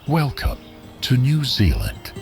Welcome to New Zealand.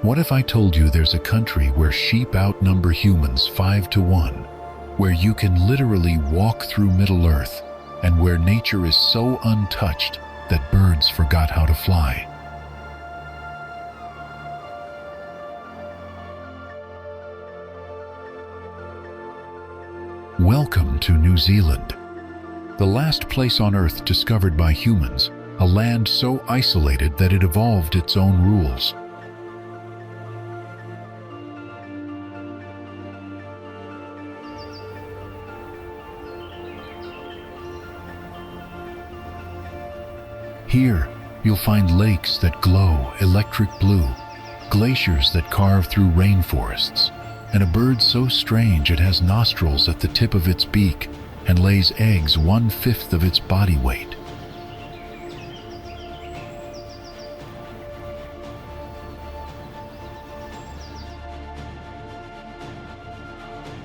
What if I told you there's a country where sheep outnumber humans 5 to 1, where you can literally walk through Middle Earth, and where nature is so untouched that birds forgot how to fly? Welcome to New Zealand, the last place on Earth discovered by humans, a land so isolated that it evolved its own rules. Here, you'll find lakes that glow electric blue, glaciers that carve through rainforests, and a bird so strange it has nostrils at the tip of its beak and lays eggs 1/5 of its body weight.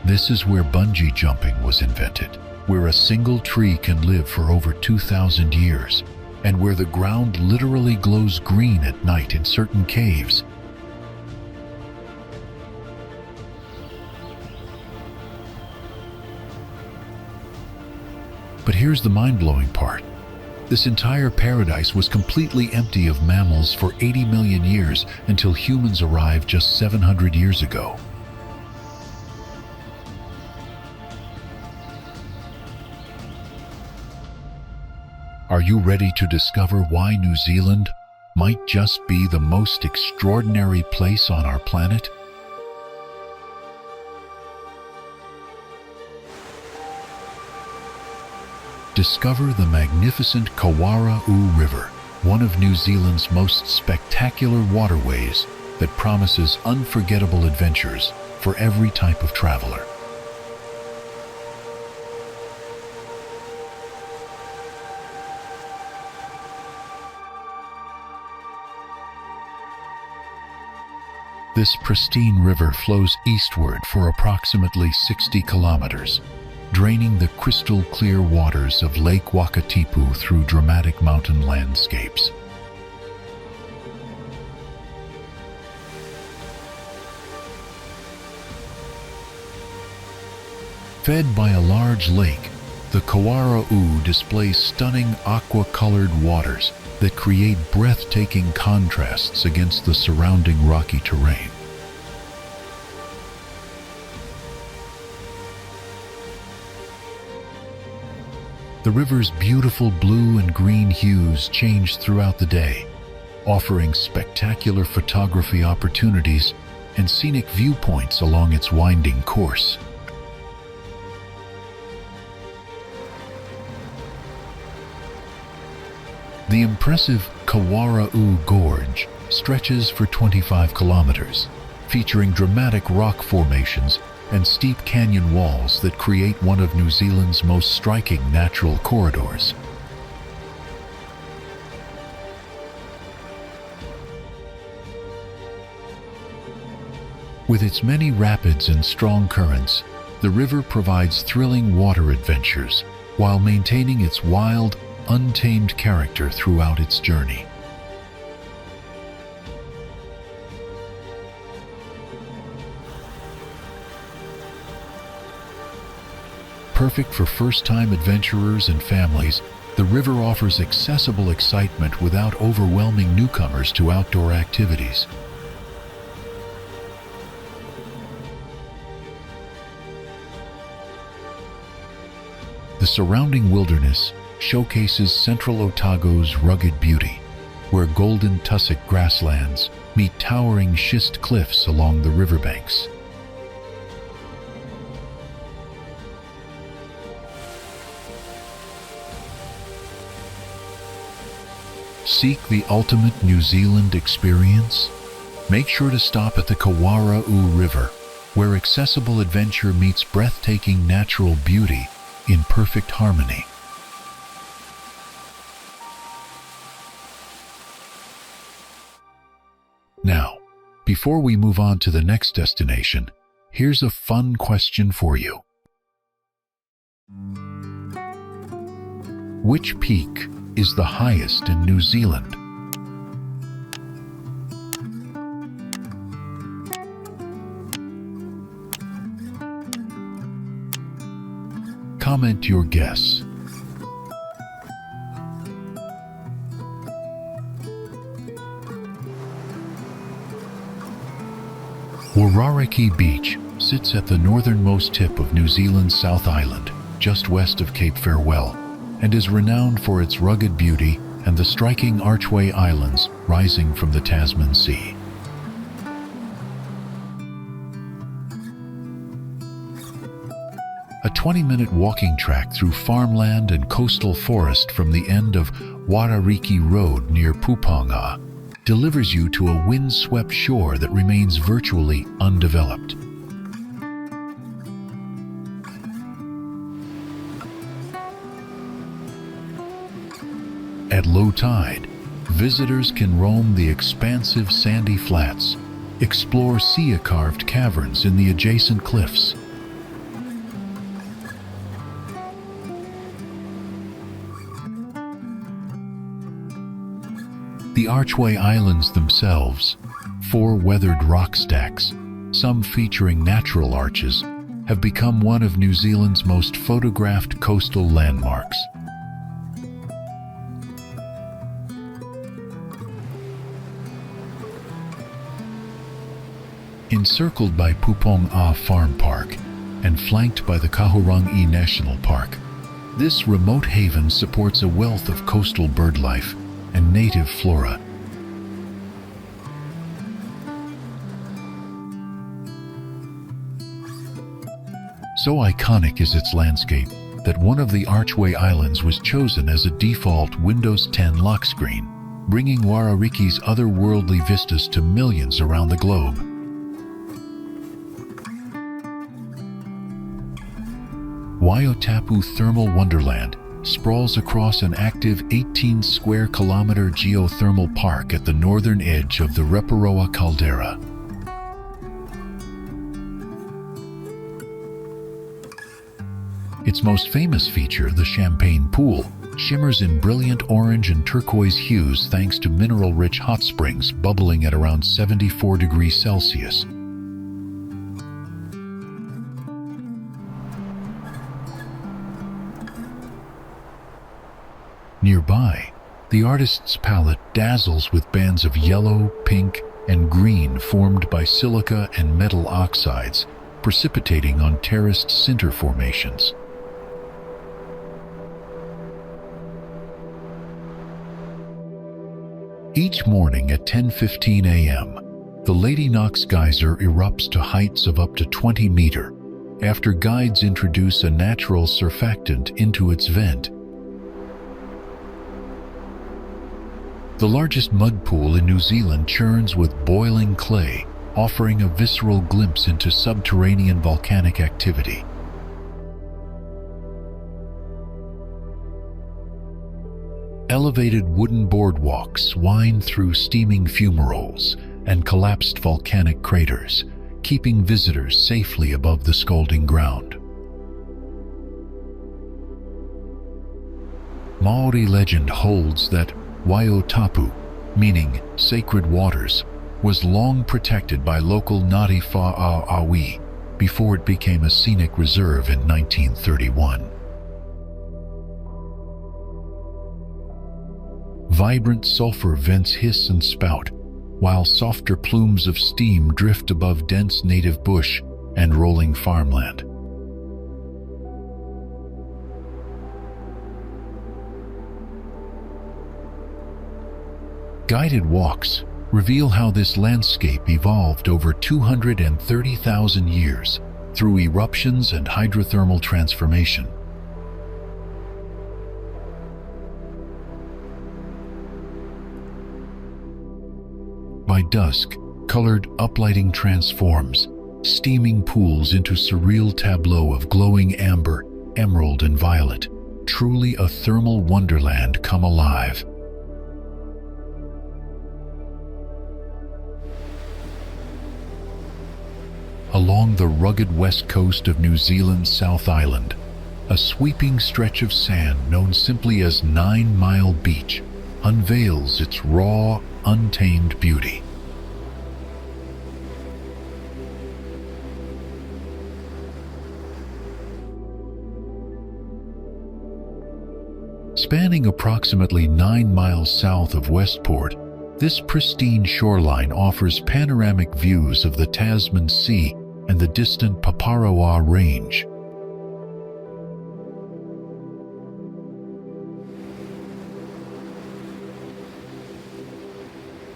This is where bungee jumping was invented, where a single tree can live for over 2,000 years, and where the ground literally glows green at night in certain caves. But here's the mind-blowing part. This entire paradise was completely empty of mammals for 80 million years until humans arrived just 700 years ago. Are you ready to discover why New Zealand might just be the most extraordinary place on our planet? Discover the magnificent Kawarau River, one of New Zealand's most spectacular waterways that promises unforgettable adventures for every type of traveler. This pristine river flows eastward for approximately 60 kilometers, draining the crystal-clear waters of Lake Wakatipu through dramatic mountain landscapes. Fed by a large lake, the Kawarau displays stunning aqua-colored waters that create breathtaking contrasts against the surrounding rocky terrain. The river's beautiful blue and green hues change throughout the day, offering spectacular photography opportunities and scenic viewpoints along its winding course. The impressive Kawarau Gorge stretches for 25 kilometers, featuring dramatic rock formations and steep canyon walls that create one of New Zealand's most striking natural corridors. With its many rapids and strong currents, the river provides thrilling water adventures while maintaining its wild, untamed character throughout its journey. Perfect for first-time adventurers and families, the river offers accessible excitement without overwhelming newcomers to outdoor activities. The surrounding wilderness showcases central Otago's rugged beauty, where golden tussock grasslands meet towering schist cliffs along the riverbanks. Seek the ultimate New Zealand experience? Make sure to stop at the Kawarau River, where accessible adventure meets breathtaking natural beauty in perfect harmony. Now, before we move on to the next destination, here's a fun question for you. Which peak is the highest in New Zealand? Comment your guess. Wharariki Beach sits at the northernmost tip of New Zealand's South Island, just west of Cape Farewell, and is renowned for its rugged beauty and the striking Archway Islands rising from the Tasman Sea. A 20-minute walking track through farmland and coastal forest from the end of Wharariki Road near Pukaki delivers you to a windswept shore that remains virtually undeveloped. At low tide, visitors can roam the expansive sandy flats, explore sea-carved caverns in the adjacent cliffs, the Archway Islands themselves, 4 weathered rock stacks, some featuring natural arches, have become one of New Zealand's most photographed coastal landmarks. Encircled by Pukaki Farm Park and flanked by the Kahurangi National Park, this remote haven supports a wealth of coastal birdlife and native flora. So iconic is its landscape that one of the Archway Islands was chosen as a default Windows 10 lock screen, bringing Wharariki's otherworldly vistas to millions around the globe. Waiotapu Thermal Wonderland sprawls across an active 18-square-kilometer geothermal park at the northern edge of the Reparoa caldera. Its most famous feature, the Champagne Pool, shimmers in brilliant orange and turquoise hues thanks to mineral-rich hot springs bubbling at around 74 degrees Celsius. Nearby, the artist's palette dazzles with bands of yellow, pink, and green formed by silica and metal oxides, precipitating on terraced sinter formations. Each morning at 10:15 a.m., the Lady Knox geyser erupts to heights of up to 20 meters after guides introduce a natural surfactant into its vent. The largest mud pool in New Zealand churns with boiling clay, offering a visceral glimpse into subterranean volcanic activity. Elevated wooden boardwalks wind through steaming fumaroles and collapsed volcanic craters, keeping visitors safely above the scalding ground. Maori legend holds that Waiotapu, meaning sacred waters, was long protected by local Ngāti Whāauawi before it became a scenic reserve in 1931. Vibrant sulfur vents hiss and spout, while softer plumes of steam drift above dense native bush and rolling farmland. Guided walks reveal how this landscape evolved over 230,000 years through eruptions and hydrothermal transformation. By dusk, colored uplighting transforms steaming pools into surreal tableau of glowing amber, emerald, and violet, truly a thermal wonderland come alive. Along the rugged west coast of New Zealand's South Island, a sweeping stretch of sand known simply as 9 Mile Beach unveils its raw, untamed beauty. Spanning approximately 9 miles south of Westport, this pristine shoreline offers panoramic views of the Tasman Sea and the distant Paparoa Range.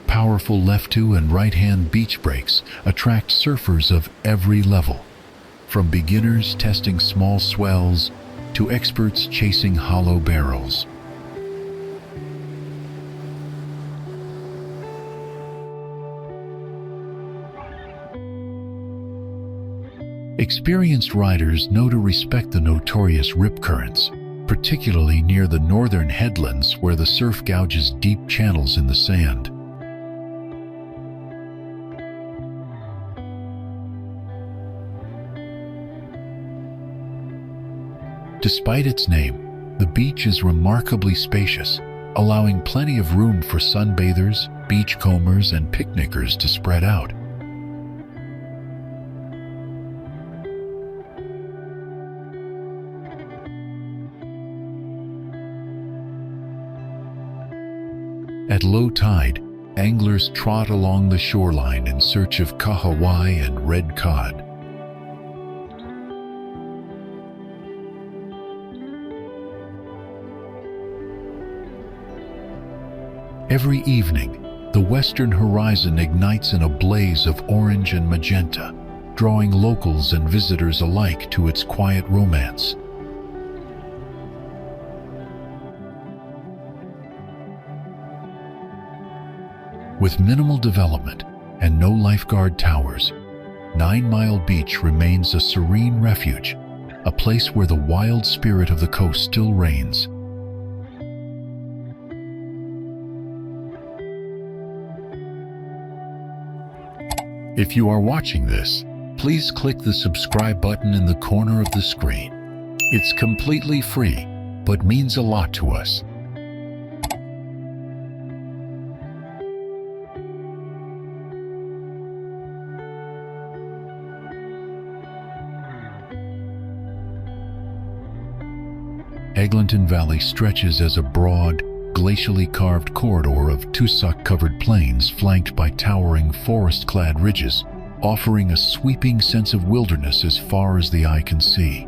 Powerful left-to and right-hand beach breaks attract surfers of every level, from beginners testing small swells to experts chasing hollow barrels. Experienced riders know to respect the notorious rip currents, particularly near the northern headlands where the surf gouges deep channels in the sand. Despite its name, the beach is remarkably spacious, allowing plenty of room for sunbathers, beachcombers, and picnickers to spread out. At low tide, anglers trot along the shoreline in search of kahawai and red cod. Every evening, the western horizon ignites in a blaze of orange and magenta, drawing locals and visitors alike to its quiet romance. With minimal development and no lifeguard towers, 9 Mile Beach remains a serene refuge, a place where the wild spirit of the coast still reigns. If you are watching this, please click the subscribe button in the corner of the screen. It's completely free, but means a lot to us. Eglinton Valley stretches as a broad, glacially carved corridor of tussock-covered plains flanked by towering forest-clad ridges, offering a sweeping sense of wilderness as far as the eye can see.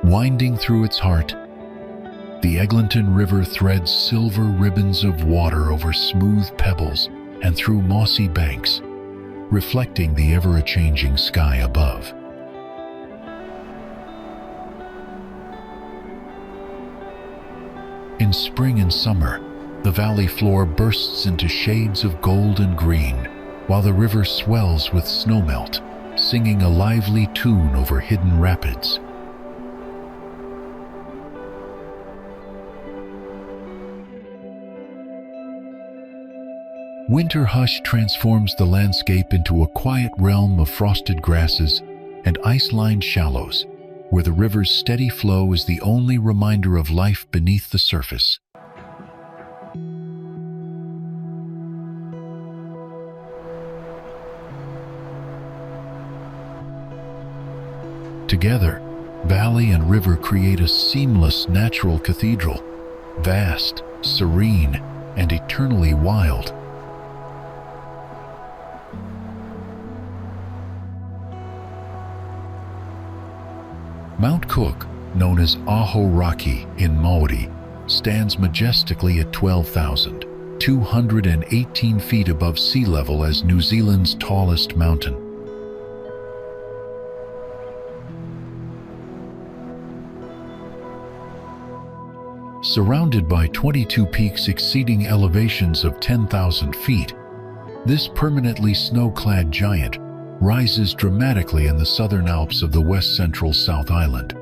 Winding through its heart, the Eglinton River threads silver ribbons of water over smooth pebbles and through mossy banks, reflecting the ever-changing sky above. In spring and summer, the valley floor bursts into shades of gold and green, while the river swells with snowmelt, singing a lively tune over hidden rapids. Winter hush transforms the landscape into a quiet realm of frosted grasses and ice-lined shallows, where the river's steady flow is the only reminder of life beneath the surface. Together, valley and river create a seamless natural cathedral, vast, serene, and eternally wild. Mount Cook, known as Ahoraki in Maori, stands majestically at 12,218 feet above sea level as New Zealand's tallest mountain. Surrounded by 22 peaks exceeding elevations of 10,000 feet, this permanently snow-clad giant rises dramatically in the southern Alps of the west-central South Island.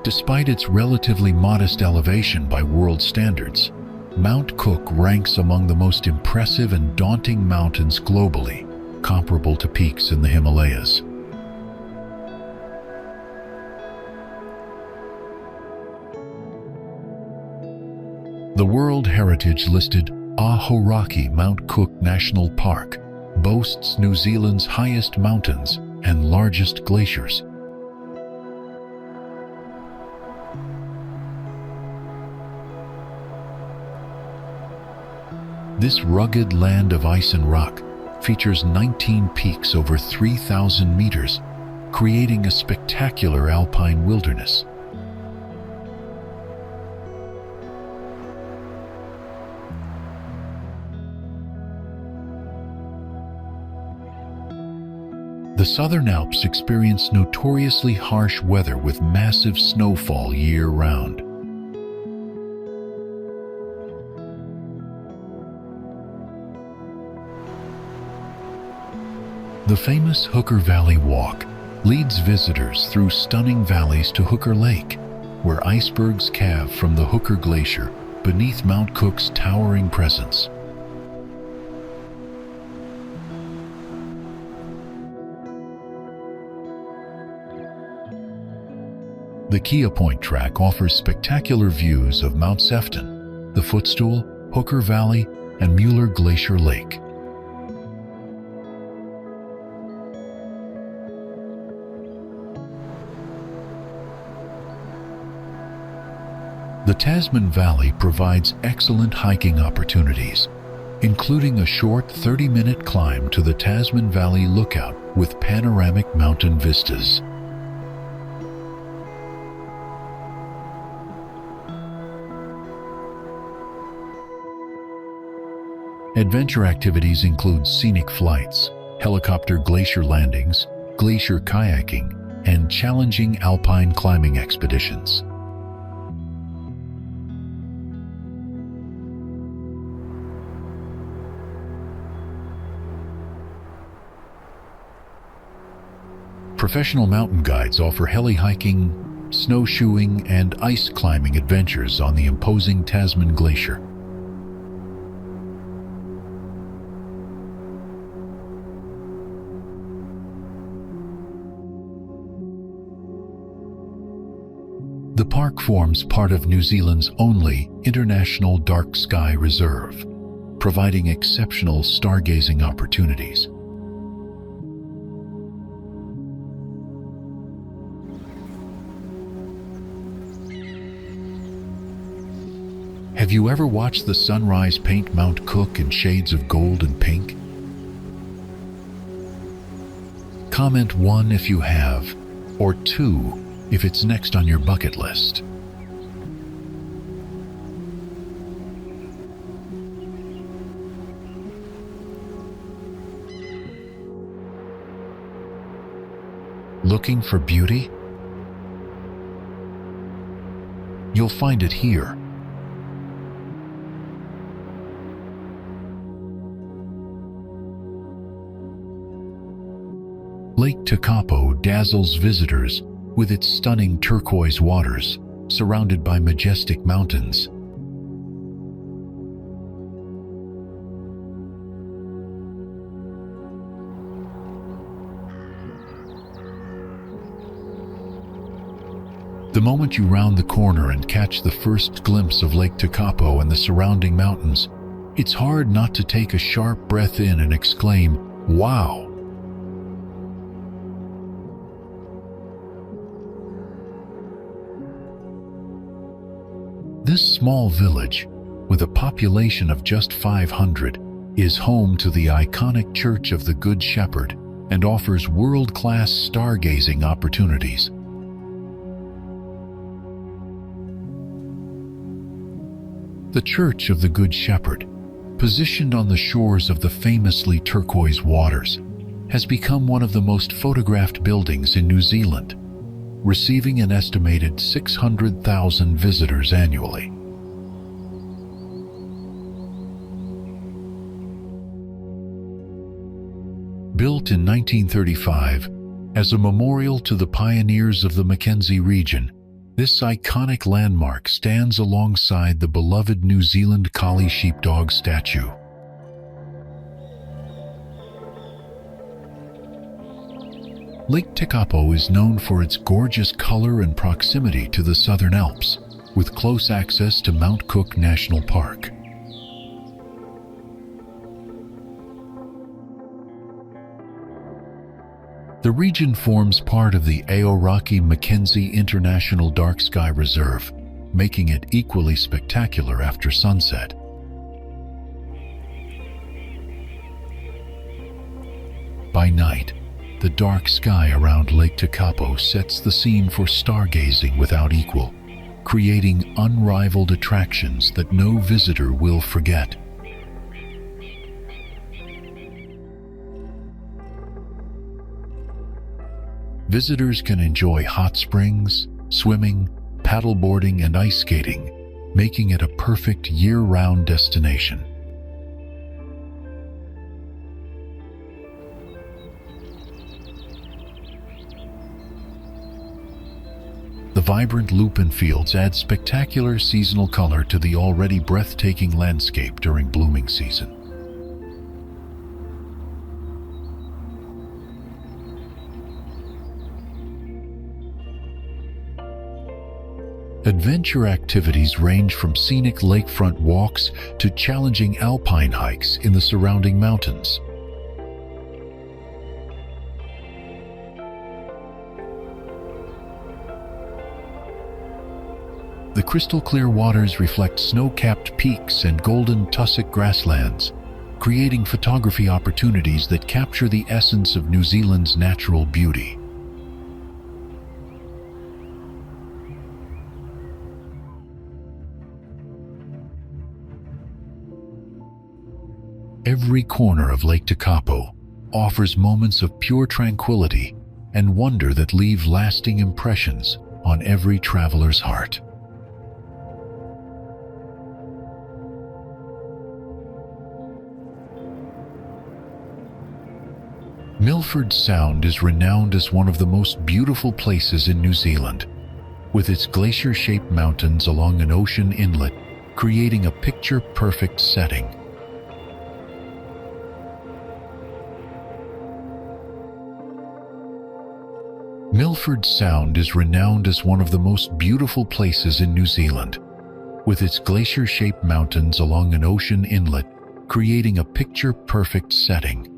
Despite its relatively modest elevation by world standards, Mount Cook ranks among the most impressive and daunting mountains globally, comparable to peaks in the Himalayas. The World Heritage-listed Ahoraki Mount Cook National Park boasts New Zealand's highest mountains and largest glaciers. This rugged land of ice and rock features 19 peaks over 3,000 meters, creating a spectacular alpine wilderness. The Southern Alps experience notoriously harsh weather with massive snowfall year-round. The famous Hooker Valley Walk leads visitors through stunning valleys to Hooker Lake, where icebergs calve from the Hooker Glacier beneath Mount Cook's towering presence. The Kia Point Track offers spectacular views of Mount Sefton, the Footstool, Hooker Valley, and Mueller Glacier Lake. The Tasman Valley provides excellent hiking opportunities, including a short 30-minute climb to the Tasman Valley Lookout with panoramic mountain vistas. Adventure activities include scenic flights, helicopter glacier landings, glacier kayaking, and challenging alpine climbing expeditions. Professional mountain guides offer heli hiking, snowshoeing, and ice climbing adventures on the imposing Tasman Glacier. The park forms part of New Zealand's only international dark sky reserve, providing exceptional stargazing opportunities. Have you ever watched the sunrise paint Mount Cook in shades of gold and pink? Comment 1 if you have, or 2 if it's next on your bucket list. Looking for beauty? You'll find it here. Lake Tekapo dazzles visitors with its stunning turquoise waters, surrounded by majestic mountains. The moment you round the corner and catch the first glimpse of Lake Tekapo and the surrounding mountains, it's hard not to take a sharp breath in and exclaim, "Wow!" This small village, with a population of just 500, is home to the iconic Church of the Good Shepherd, and offers world-class stargazing opportunities. The Church of the Good Shepherd, positioned on the shores of the famously turquoise waters, has become one of the most photographed buildings in New Zealand, receiving an estimated 600,000 visitors annually. Built in 1935 as a memorial to the pioneers of the Mackenzie region, this iconic landmark stands alongside the beloved New Zealand Collie sheepdog statue. Lake Tekapo is known for its gorgeous color and proximity to the Southern Alps, with close access to Mount Cook National Park. The region forms part of the Aoraki-Mackenzie International Dark Sky Reserve, making it equally spectacular after sunset. By night, the dark sky around Lake Tekapo sets the scene for stargazing without equal, creating unrivaled attractions that no visitor will forget. Visitors can enjoy hot springs, swimming, paddleboarding, and ice skating, making it a perfect year-round destination. The vibrant lupin fields add spectacular seasonal color to the already breathtaking landscape during blooming season. Adventure activities range from scenic lakefront walks to challenging alpine hikes in the surrounding mountains. The crystal-clear waters reflect snow-capped peaks and golden tussock grasslands, creating photography opportunities that capture the essence of New Zealand's natural beauty. Every corner of Lake Tekapo offers moments of pure tranquility and wonder that leave lasting impressions on every traveler's heart. Milford Sound is renowned as one of the most beautiful places in New Zealand, with its glacier-shaped mountains along an ocean inlet, creating a picture-perfect setting. Milford Sound is renowned as one of the most beautiful places in New Zealand, with its glacier-shaped mountains along an ocean inlet, creating a picture-perfect setting.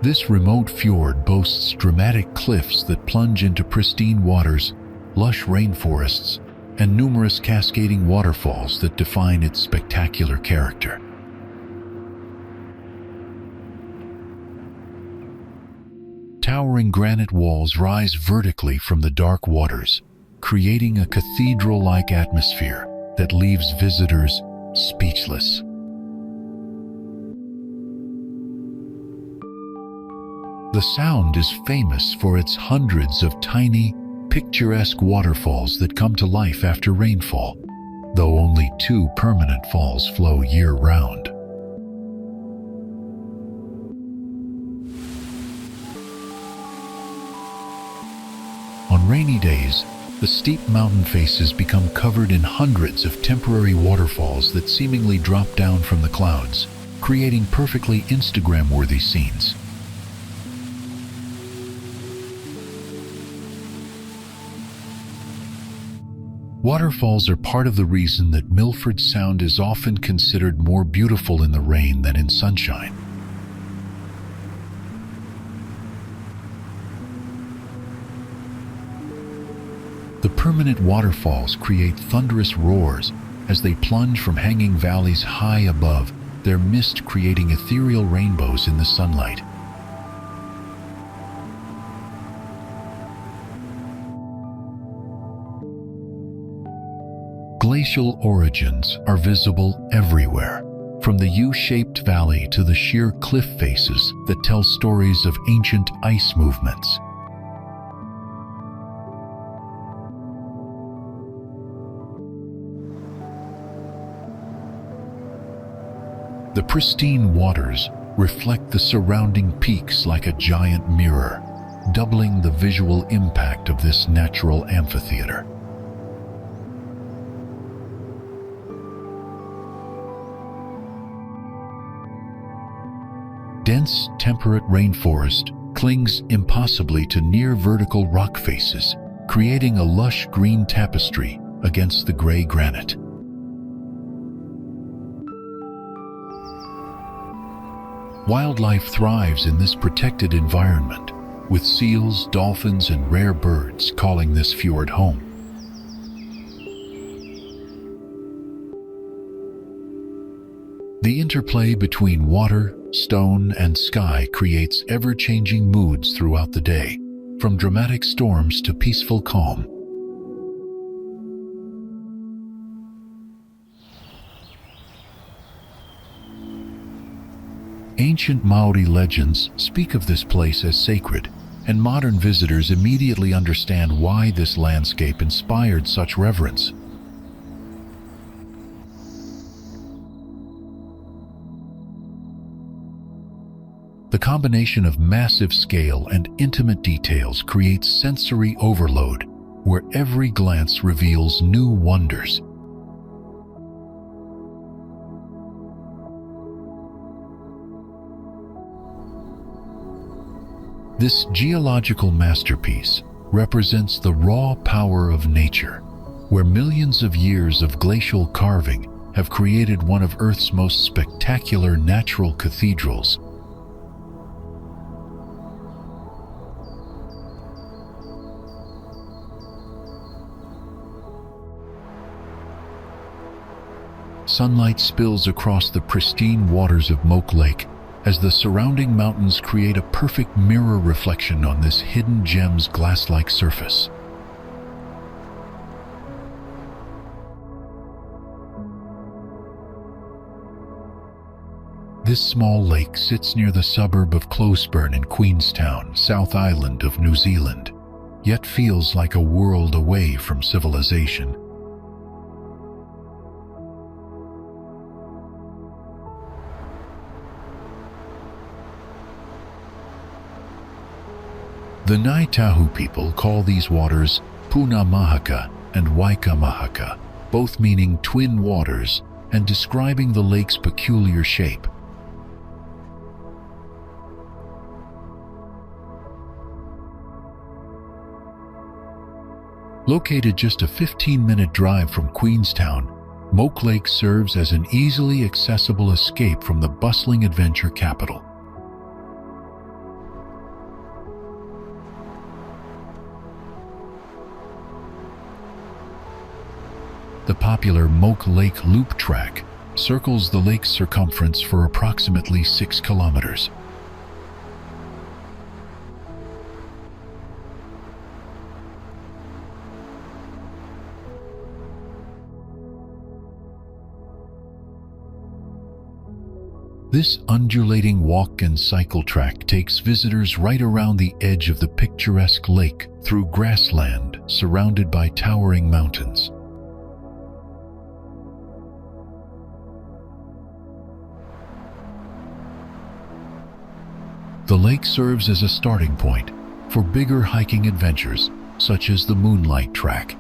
This remote fjord boasts dramatic cliffs that plunge into pristine waters, lush rainforests, and numerous cascading waterfalls that define its spectacular character. Towering granite walls rise vertically from the dark waters, creating a cathedral-like atmosphere that leaves visitors speechless. The Sound is famous for its hundreds of tiny, picturesque waterfalls that come to life after rainfall, though only 2 permanent falls flow year-round. On rainy days, the steep mountain faces become covered in hundreds of temporary waterfalls that seemingly drop down from the clouds, creating perfectly Instagram-worthy scenes. Waterfalls are part of the reason that Milford Sound is often considered more beautiful in the rain than in sunshine. The permanent waterfalls create thunderous roars As they plunge from hanging valleys high above, their mist creating ethereal rainbows in the sunlight. Glacial origins are visible everywhere, from the U-shaped valley to the sheer cliff faces that tell stories of ancient ice movements. The pristine waters reflect the surrounding peaks like a giant mirror, doubling the visual impact of this natural amphitheater. Dense, temperate rainforest clings impossibly to near vertical rock faces, creating a lush green tapestry against the gray granite. Wildlife thrives in this protected environment, with seals, dolphins, and rare birds calling this fjord home. The interplay between water, stone, and sky creates ever-changing moods throughout the day, from dramatic storms to peaceful calm. Ancient Maori legends speak of this place as sacred, and modern visitors immediately understand why this landscape inspired such reverence. The combination of massive scale and intimate details creates sensory overload, where every glance reveals new wonders. This geological masterpiece represents the raw power of nature, where millions of years of glacial carving have created one of Earth's most spectacular natural cathedrals. Sunlight spills across the pristine waters of Moke Lake, as the surrounding mountains create a perfect mirror reflection on this hidden gem's glass-like surface. This small lake sits near the suburb of Clutha in Queenstown, South Island of New Zealand, yet feels like a world away from civilization. The Waiotapu people call these waters Puna Mahaka and Waika Mahaka, both meaning twin waters and describing the lake's peculiar shape. Located just a 15-minute drive from Queenstown, Moke Lake serves as an easily accessible escape from the bustling adventure capital. The popular Moke Lake Loop Track circles the lake's circumference for approximately 6 kilometers. This undulating walk and cycle track takes visitors right around the edge of the picturesque lake through grassland surrounded by towering mountains. The lake serves as a starting point for bigger hiking adventures, such as the Moonlight Track.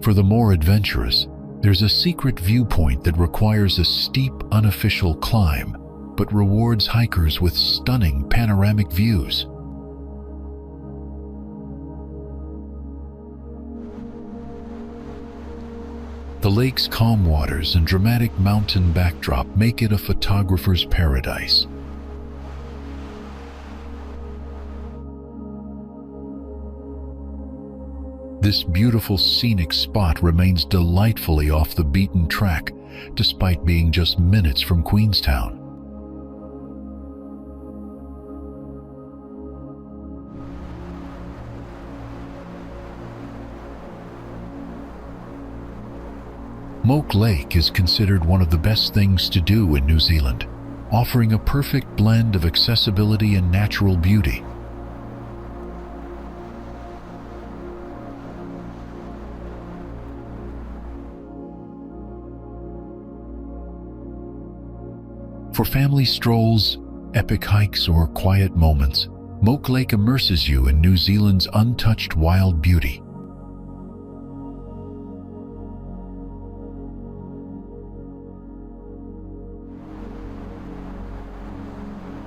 For the more adventurous, there's a secret viewpoint that requires a steep, unofficial climb, but rewards hikers with stunning panoramic views. The lake's calm waters and dramatic mountain backdrop make it a photographer's paradise. This beautiful scenic spot remains delightfully off the beaten track, despite being just minutes from Queenstown. Moke Lake is considered one of the best things to do in New Zealand, offering a perfect blend of accessibility and natural beauty. For family strolls, epic hikes, or quiet moments, Moke Lake immerses you in New Zealand's untouched wild beauty.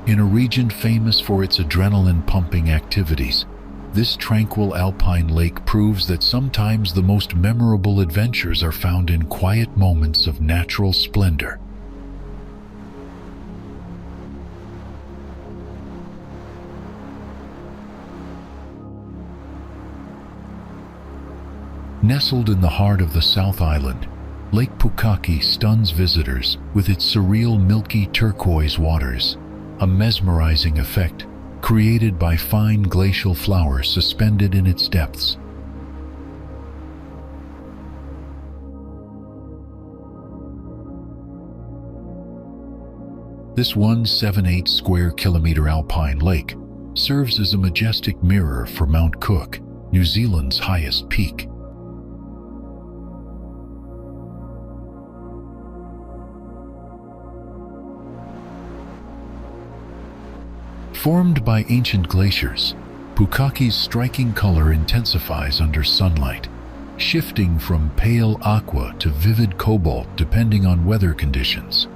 In a region famous for its adrenaline-pumping activities, this tranquil alpine lake proves that sometimes the most memorable adventures are found in quiet moments of natural splendor. Nestled in the heart of the South Island, Lake Pukaki stuns visitors with its surreal milky turquoise waters, a mesmerizing effect created by fine glacial flowers suspended in its depths. This 178 square kilometer alpine lake serves as a majestic mirror for Mount Cook, New Zealand's highest peak. Formed by ancient glaciers, Pukaki's striking color intensifies under sunlight, shifting from pale aqua to vivid cobalt depending on weather conditions.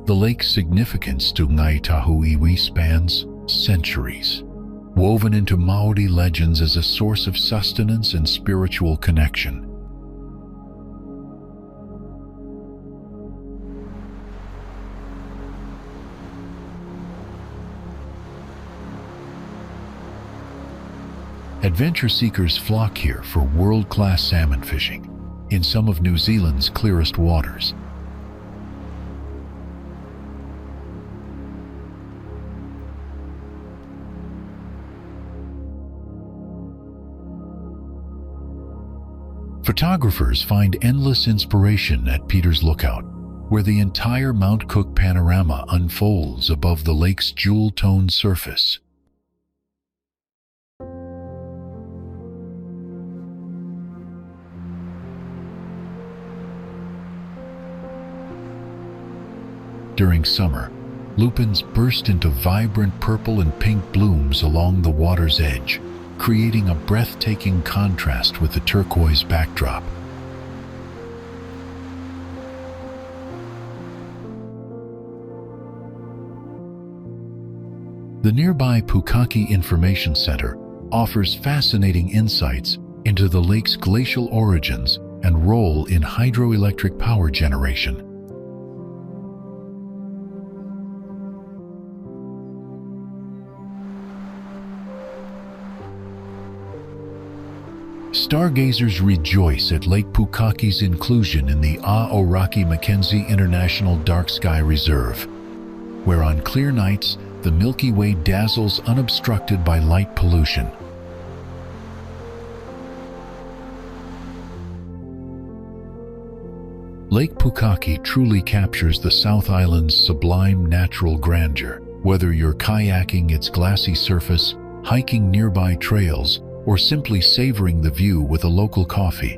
The lake's significance to Waiotapu iwi spans centuries, woven into Maori legends as a source of sustenance and spiritual connection. Adventure seekers flock here for world-class salmon fishing in some of New Zealand's clearest waters. Photographers find endless inspiration at Peter's Lookout, where the entire Mount Cook panorama unfolds above the lake's jewel-toned surface. During summer, lupins burst into vibrant purple and pink blooms along the water's edge, creating a breathtaking contrast with the turquoise backdrop. The nearby Pukaki Information Center offers fascinating insights into the lake's glacial origins and role in hydroelectric power generation. Stargazers rejoice at Lake Pukaki's inclusion in the Aoraki Mackenzie International Dark Sky Reserve, where on clear nights the Milky Way dazzles unobstructed by light pollution. Lake Pukaki truly captures the South Island's sublime natural grandeur, whether you're kayaking its glassy surface, hiking nearby trails, or simply savoring the view with a local coffee.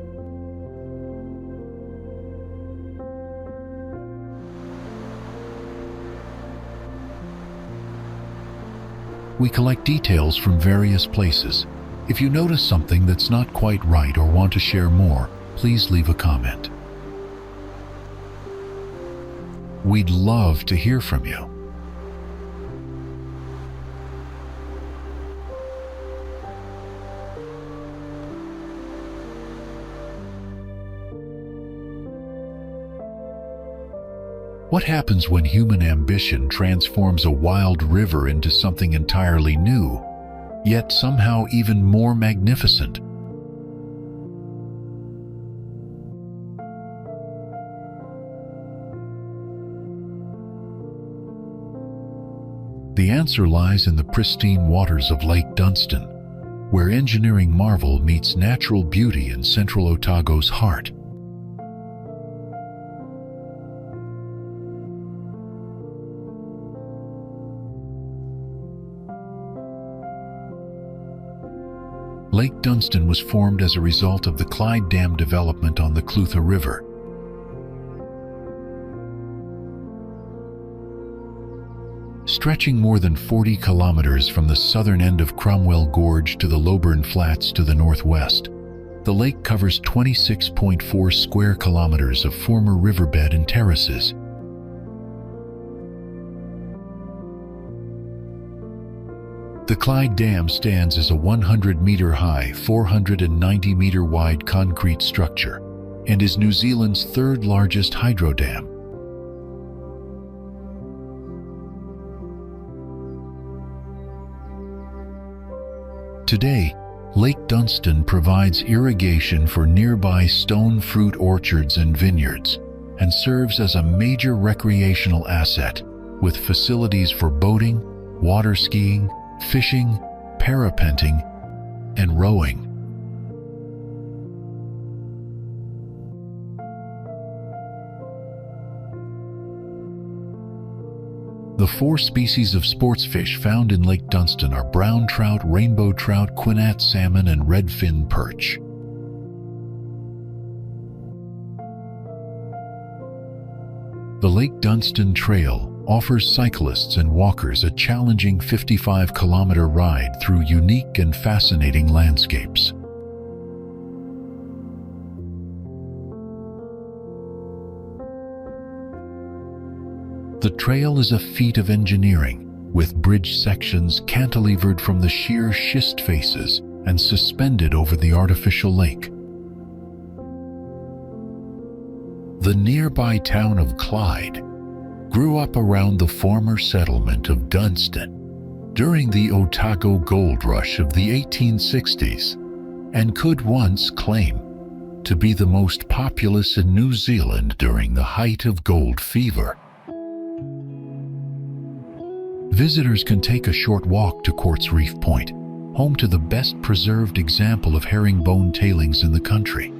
We collect details from various places. If you notice something that's not quite right or want to share more, please leave a comment. We'd love to hear from you. What happens when human ambition transforms a wild river into something entirely new, yet somehow even more magnificent? The answer lies in the pristine waters of Lake Dunstan, where engineering marvel meets natural beauty in central Otago's heart. Lake Dunstan was formed as a result of the Clyde Dam development on the Clutha River. Stretching more than 40 kilometers from the southern end of Cromwell Gorge to the Loughburn Flats to the northwest, the lake covers 26.4 square kilometers of former riverbed and terraces. The Clyde Dam stands as a 100-meter-high, 490-meter-wide concrete structure and is New Zealand's third-largest hydro dam. Today, Lake Dunstan provides irrigation for nearby stone fruit orchards and vineyards and serves as a major recreational asset with facilities for boating, water skiing, fishing, parapenting, and rowing. The 4 species of sports fish found in Lake Dunstan are brown trout, rainbow trout, quinat salmon, and redfin perch. The Lake Dunstan Trail offers cyclists and walkers a challenging 55-kilometer ride through unique and fascinating landscapes. The trail is a feat of engineering, with bridge sections cantilevered from the sheer schist faces and suspended over the artificial lake. The nearby town of Clyde grew up around the former settlement of Dunstan during the Otago Gold Rush of the 1860s and could once claim to be the most populous in New Zealand during the height of gold fever. Visitors can take a short walk to Quartz Reef Point, home to the best preserved example of herringbone tailings in the country.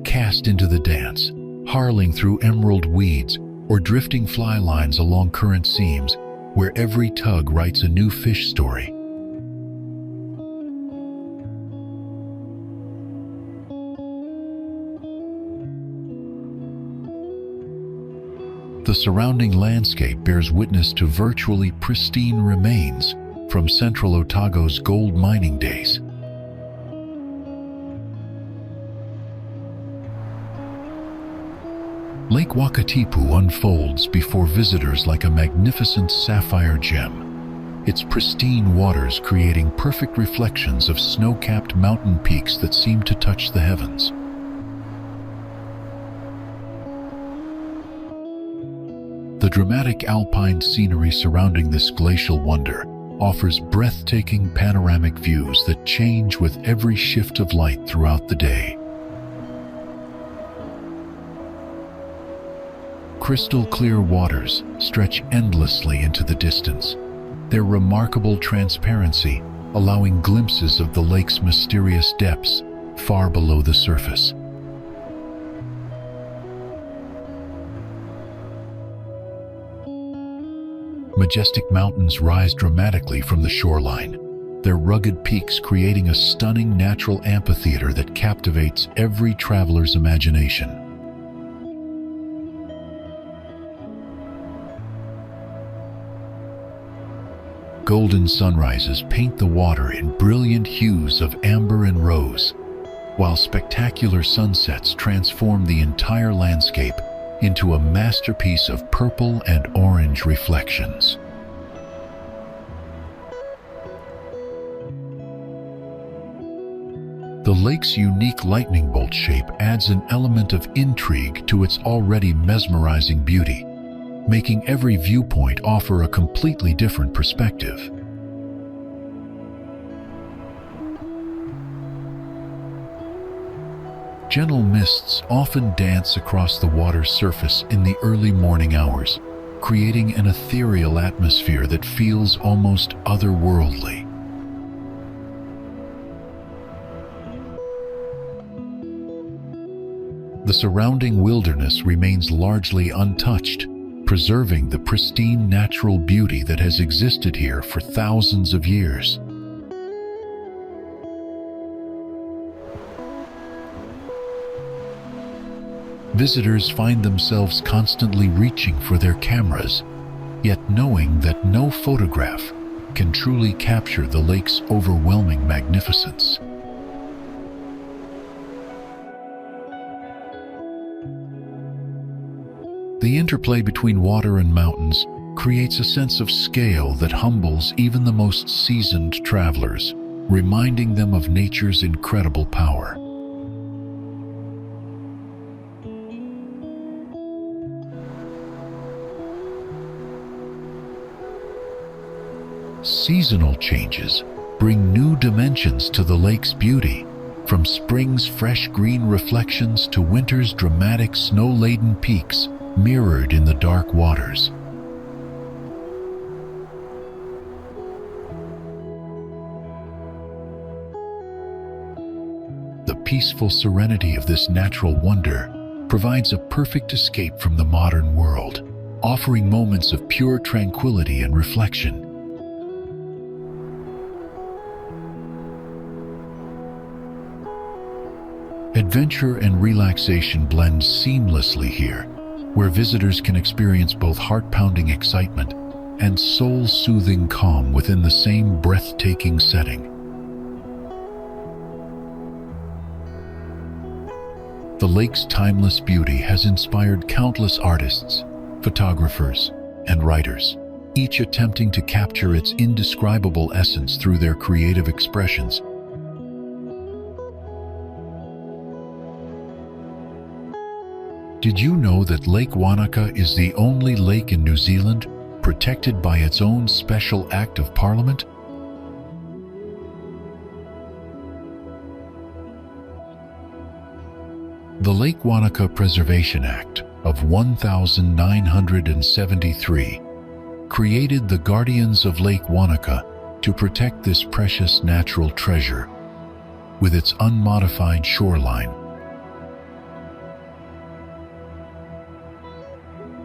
Cast into the dance, harling through emerald weeds or drifting fly lines along current seams, where every tug writes a new fish story. The surrounding landscape bears witness to virtually pristine remains from central Otago's gold mining days. Lake Wakatipu unfolds before visitors like a magnificent sapphire gem, its pristine waters creating perfect reflections of snow-capped mountain peaks that seem to touch the heavens. The dramatic alpine scenery surrounding this glacial wonder offers breathtaking panoramic views that change with every shift of light throughout the day. Crystal clear waters stretch endlessly into the distance, their remarkable transparency allowing glimpses of the lake's mysterious depths far below the surface. Majestic mountains rise dramatically from the shoreline, their rugged peaks creating a stunning natural amphitheater that captivates every traveler's imagination. Golden sunrises paint the water in brilliant hues of amber and rose, while spectacular sunsets transform the entire landscape into a masterpiece of purple and orange reflections. The lake's unique lightning bolt shape adds an element of intrigue to its already mesmerizing beauty, making every viewpoint offer a completely different perspective. Gentle mists often dance across the water's surface in the early morning hours, creating an ethereal atmosphere that feels almost otherworldly. The surrounding wilderness remains largely untouched, preserving the pristine natural beauty that has existed here for thousands of years. Visitors find themselves constantly reaching for their cameras, yet knowing that no photograph can truly capture the lake's overwhelming magnificence. The interplay between water and mountains creates a sense of scale that humbles even the most seasoned travelers, reminding them of nature's incredible power. Seasonal changes bring new dimensions to the lake's beauty, from spring's fresh green reflections to winter's dramatic snow-laden peaks mirrored in the dark waters. The peaceful serenity of this natural wonder provides a perfect escape from the modern world, offering moments of pure tranquility and reflection. Adventure and relaxation blend seamlessly here, where visitors can experience both heart-pounding excitement and soul-soothing calm within the same breathtaking setting. The lake's timeless beauty has inspired countless artists, photographers, and writers, each attempting to capture its indescribable essence through their creative expressions. Did you know that Lake Wanaka is the only lake in New Zealand protected by its own special Act of Parliament? The Lake Wanaka Preservation Act of 1973 created the Guardians of Lake Wanaka to protect this precious natural treasure with its unmodified shoreline.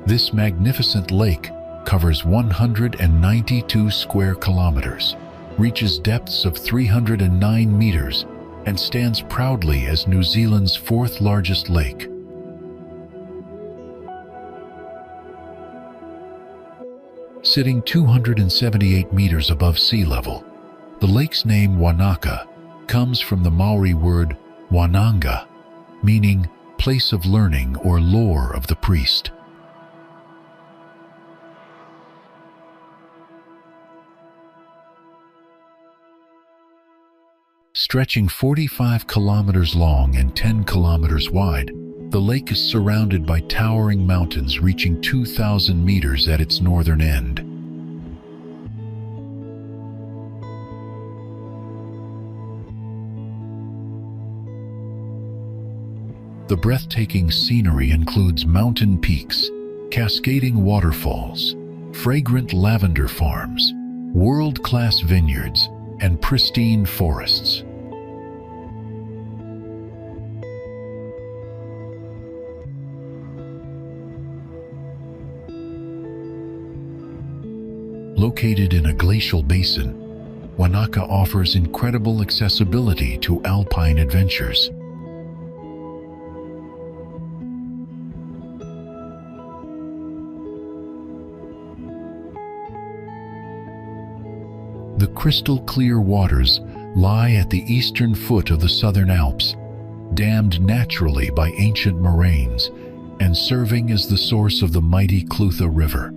This magnificent lake covers 192 square kilometers, reaches depths of 309 meters, and stands proudly as New Zealand's fourth largest lake. Sitting 278 meters above sea level, the lake's name Wanaka comes from the Maori word wananga, meaning place of learning or lore of the priest. Stretching 45 kilometers long and 10 kilometers wide, the lake is surrounded by towering mountains reaching 2,000 meters at its northern end. The breathtaking scenery includes mountain peaks, cascading waterfalls, fragrant lavender farms, world-class vineyards, and pristine forests. Located in a glacial basin, Wanaka offers incredible accessibility to alpine adventures. The crystal-clear waters lie at the eastern foot of the Southern Alps, dammed naturally by ancient moraines and serving as the source of the mighty Clutha River.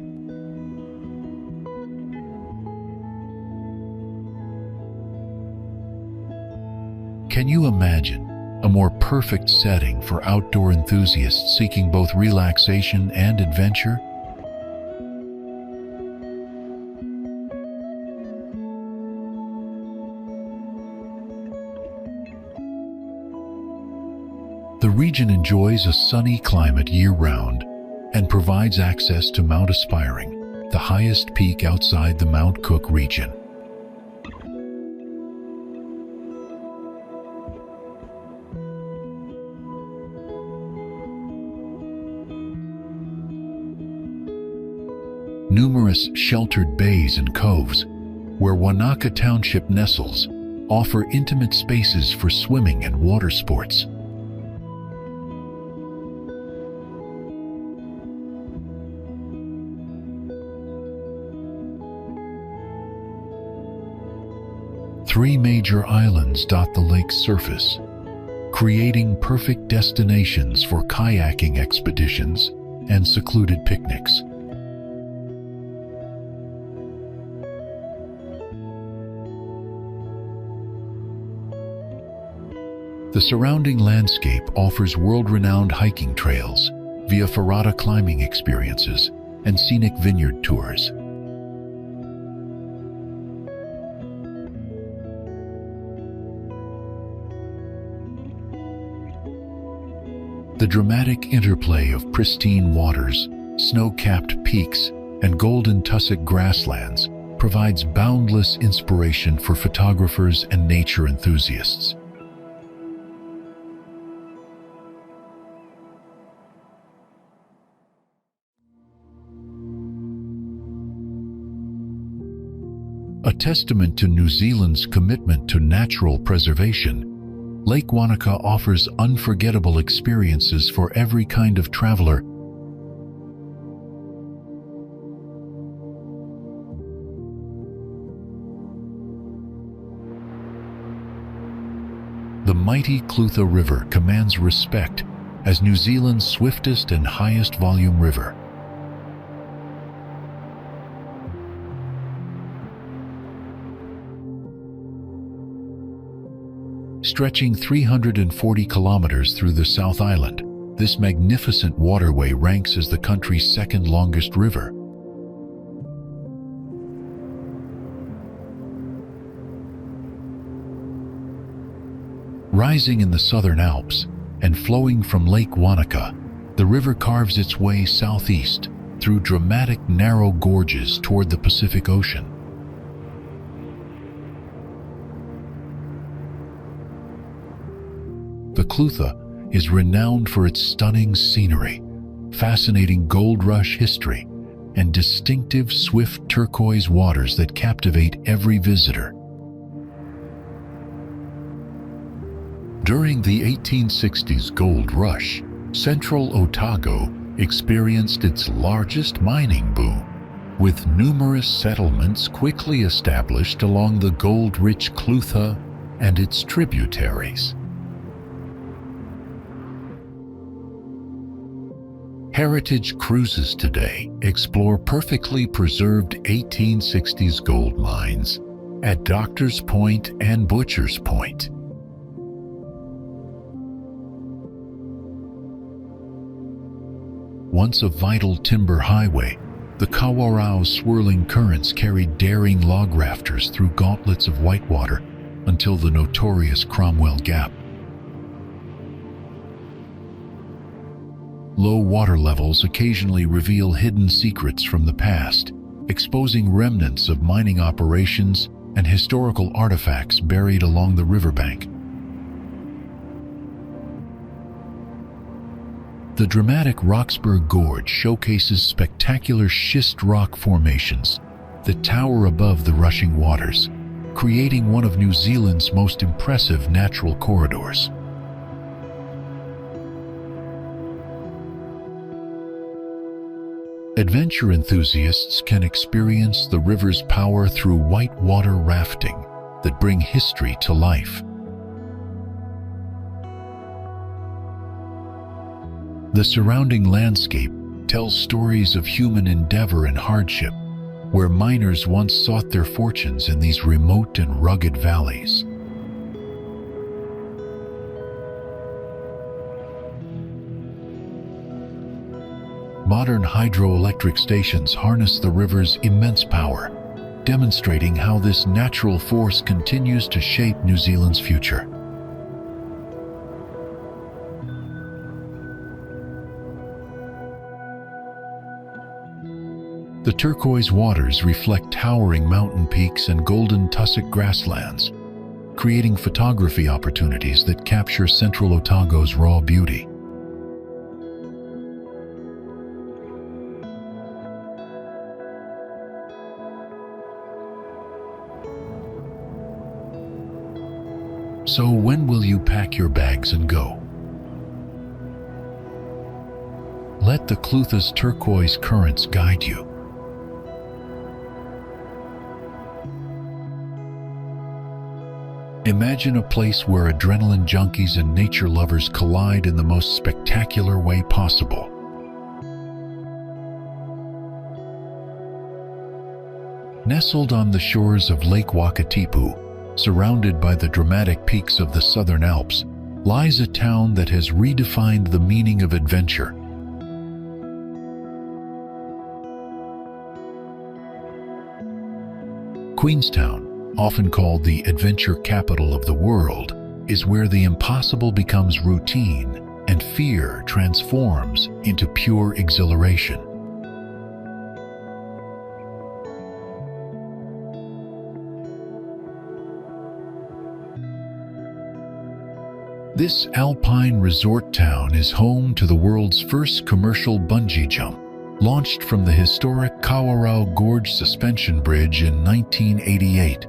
Can you imagine a more perfect setting for outdoor enthusiasts seeking both relaxation and adventure? The region enjoys a sunny climate year-round and provides access to Mount Aspiring, the highest peak outside the Mount Cook region. Numerous sheltered bays and coves, where Wanaka Township nestles, offer intimate spaces for swimming and water sports. Three major islands dot the lake's surface, creating perfect destinations for kayaking expeditions and secluded picnics. The surrounding landscape offers world-renowned hiking trails, via ferrata climbing experiences, and scenic vineyard tours. The dramatic interplay of pristine waters, snow-capped peaks, and golden tussock grasslands provides boundless inspiration for photographers and nature enthusiasts. A testament to New Zealand's commitment to natural preservation, Lake Wanaka offers unforgettable experiences for every kind of traveler. The mighty Clutha River commands respect as New Zealand's swiftest and highest volume river. Stretching 340 kilometers through the South Island, this magnificent waterway ranks as the country's second longest river. Rising in the Southern Alps and flowing from Lake Wanaka, the river carves its way southeast through dramatic narrow gorges toward the Pacific Ocean. The Clutha is renowned for its stunning scenery, fascinating gold rush history, and distinctive swift turquoise waters that captivate every visitor. During the 1860s gold rush, central Otago experienced its largest mining boom, with numerous settlements quickly established along the gold-rich Clutha and its tributaries. Heritage cruises today explore perfectly preserved 1860s gold mines at Doctor's Point and Butcher's Point. Once a vital timber highway, the Kawarau swirling currents carried daring log rafters through gauntlets of whitewater until the notorious Cromwell Gap. Low water levels occasionally reveal hidden secrets from the past, exposing remnants of mining operations and historical artifacts buried along the riverbank. The dramatic Roxburgh Gorge showcases spectacular schist rock formations that tower above the rushing waters, creating one of New Zealand's most impressive natural corridors. Adventure enthusiasts can experience the river's power through whitewater rafting that bring history to life. The surrounding landscape tells stories of human endeavor and hardship, where miners once sought their fortunes in these remote and rugged valleys. modern hydroelectric stations harness the river's immense power, demonstrating how this natural force continues to shape New Zealand's future. The turquoise waters reflect towering mountain peaks and golden tussock grasslands, creating photography opportunities that capture Central Otago's raw beauty. So when will you pack your bags and go? Let the Clutha's turquoise currents guide you. Imagine a place where adrenaline junkies and nature lovers collide in the most spectacular way possible. Nestled on the shores of Lake Wakatipu, surrounded by the dramatic peaks of the Southern Alps, lies a town that has redefined the meaning of adventure. Queenstown, often called the adventure capital of the world, is where the impossible becomes routine and fear transforms into pure exhilaration. This alpine resort town is home to the world's first commercial bungee jump, launched from the historic Kawarau Gorge Suspension Bridge in 1988.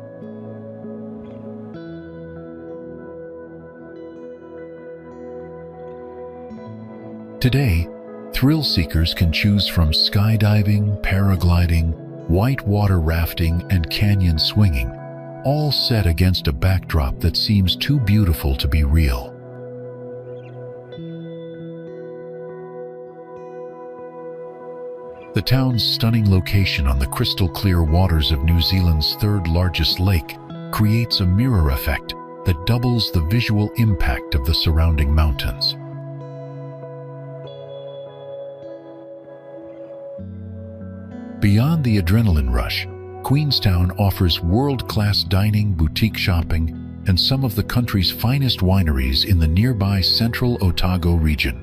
Today, thrill seekers can choose from skydiving, paragliding, whitewater rafting, and canyon swinging, all set against a backdrop that seems too beautiful to be real. The town's stunning location on the crystal-clear waters of New Zealand's third-largest lake creates a mirror effect that doubles the visual impact of the surrounding mountains. Beyond the adrenaline rush, Queenstown offers world-class dining, boutique shopping, and some of the country's finest wineries in the nearby Central Otago region.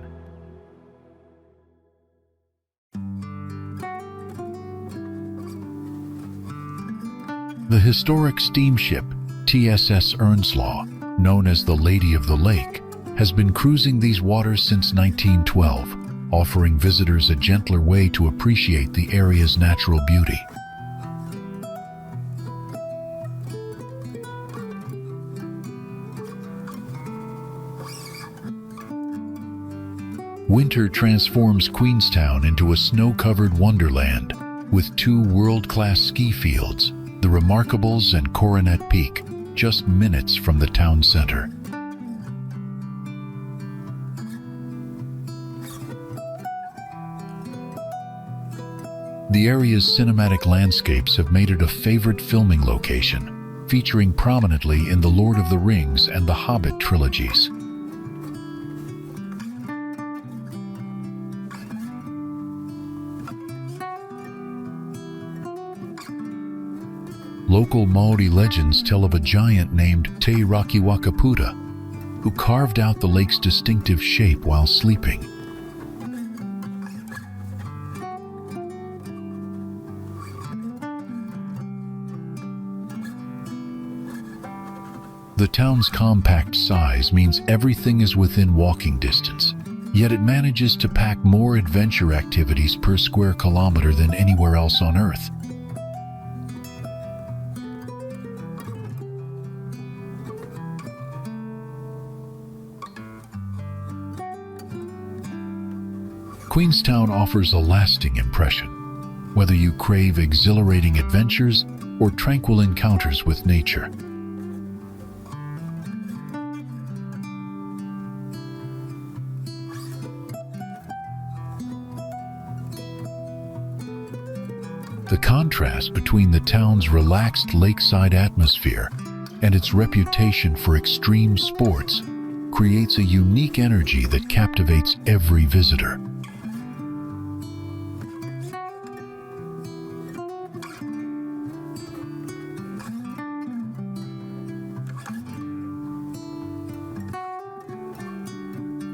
The historic steamship TSS Earnslaw, known as the Lady of the Lake, has been cruising these waters since 1912, offering visitors a gentler way to appreciate the area's natural beauty. Winter transforms Queenstown into a snow-covered wonderland, with two world-class ski fields, the Remarkables and Coronet Peak, just minutes from the town center. The area's cinematic landscapes have made it a favorite filming location, featuring prominently in the Lord of the Rings and the Hobbit trilogies. Local Maori legends tell of a giant named Te Rakiwakaputa, who carved out the lake's distinctive shape while sleeping. The town's compact size means everything is within walking distance, yet it manages to pack more adventure activities per square kilometer than anywhere else on Earth. Queenstown offers a lasting impression, whether you crave exhilarating adventures or tranquil encounters with nature. The contrast between the town's relaxed lakeside atmosphere and its reputation for extreme sports creates a unique energy that captivates every visitor.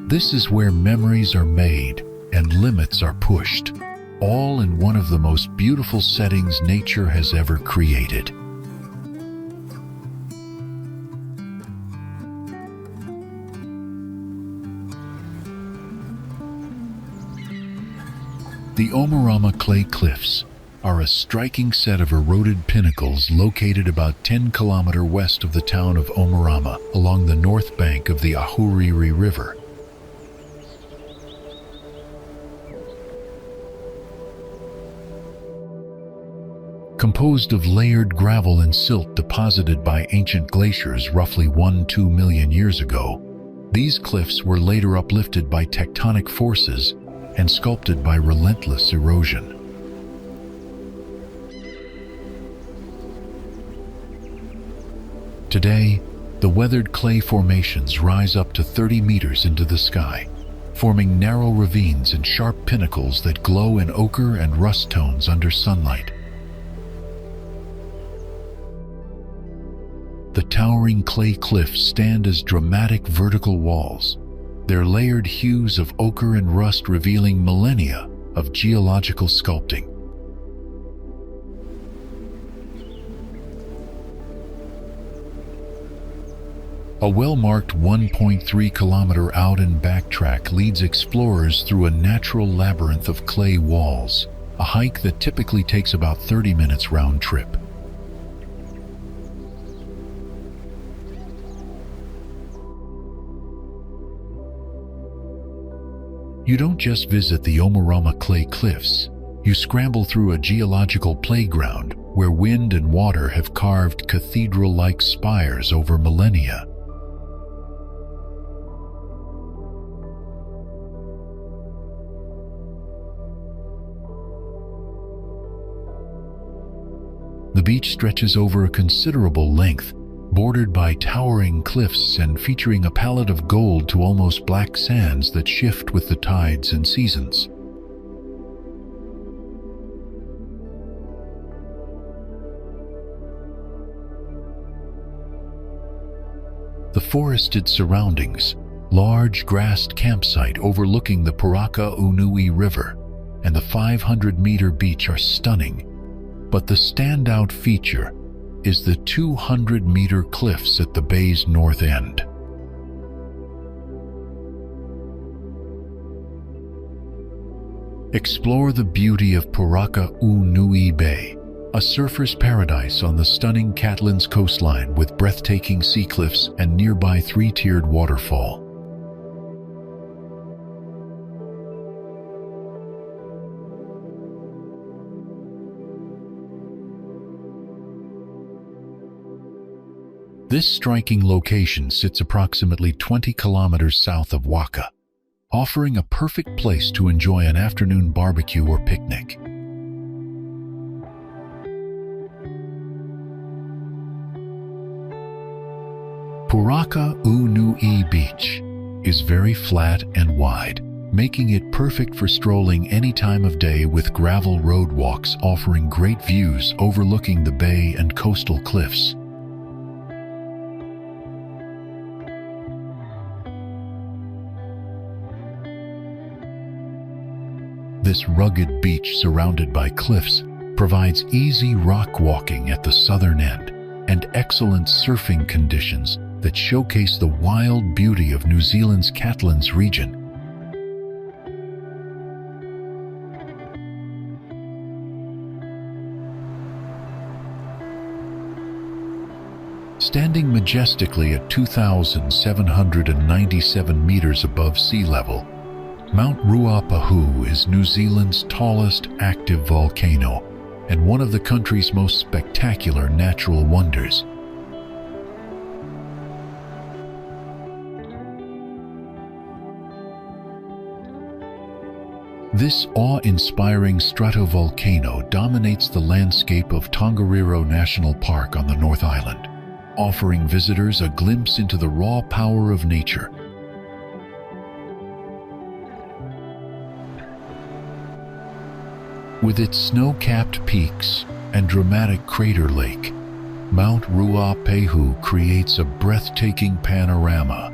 This is where memories are made and limits are pushed, all in one of the most beautiful settings nature has ever created. The Omarama Clay Cliffs are a striking set of eroded pinnacles located about 10 kilometers west of the town of Omarama along the north bank of the Wharariki River. Composed of layered gravel and silt deposited by ancient glaciers roughly 1-2 million years ago, these cliffs were later uplifted by tectonic forces and sculpted by relentless erosion. Today, the weathered clay formations rise up to 30 meters into the sky, forming narrow ravines and sharp pinnacles that glow in ochre and rust tones under sunlight. The towering clay cliffs stand as dramatic vertical walls, their layered hues of ochre and rust revealing millennia of geological sculpting. A well-marked 1.3-kilometer out and back track leads explorers through a natural labyrinth of clay walls, a hike that typically takes about 30 minutes round trip. You don't just visit the Omarama Clay Cliffs, you scramble through a geological playground where wind and water have carved cathedral-like spires over millennia. The beach stretches over a considerable length, bordered by towering cliffs and featuring a palette of gold to almost black sands that shift with the tides and seasons. The forested surroundings, large grassed campsite overlooking the Purakaunui River, and the 500-meter beach are stunning, but the standout feature is the 200-meter cliffs at the bay's north end. Explore the beauty of Purakaunui Bay, a surfer's paradise on the stunning Catlins coastline with breathtaking sea cliffs and nearby three-tiered waterfall. This striking location sits approximately 20 kilometers south of Waka, offering a perfect place to enjoy an afternoon barbecue or picnic. Purakaunui Beach is very flat and wide, making it perfect for strolling any time of day with gravel road walks offering great views overlooking the bay and coastal cliffs. This rugged beach surrounded by cliffs provides easy rock walking at the southern end and excellent surfing conditions that showcase the wild beauty of New Zealand's Catlins region. Standing majestically at 2,797 meters above sea level, Mount Ruapehu is New Zealand's tallest active volcano and one of the country's most spectacular natural wonders. This awe-inspiring stratovolcano dominates the landscape of Tongariro National Park on the North Island, offering visitors a glimpse into the raw power of nature. With its snow-capped peaks and dramatic crater lake, Mount Ruapehu creates a breathtaking panorama,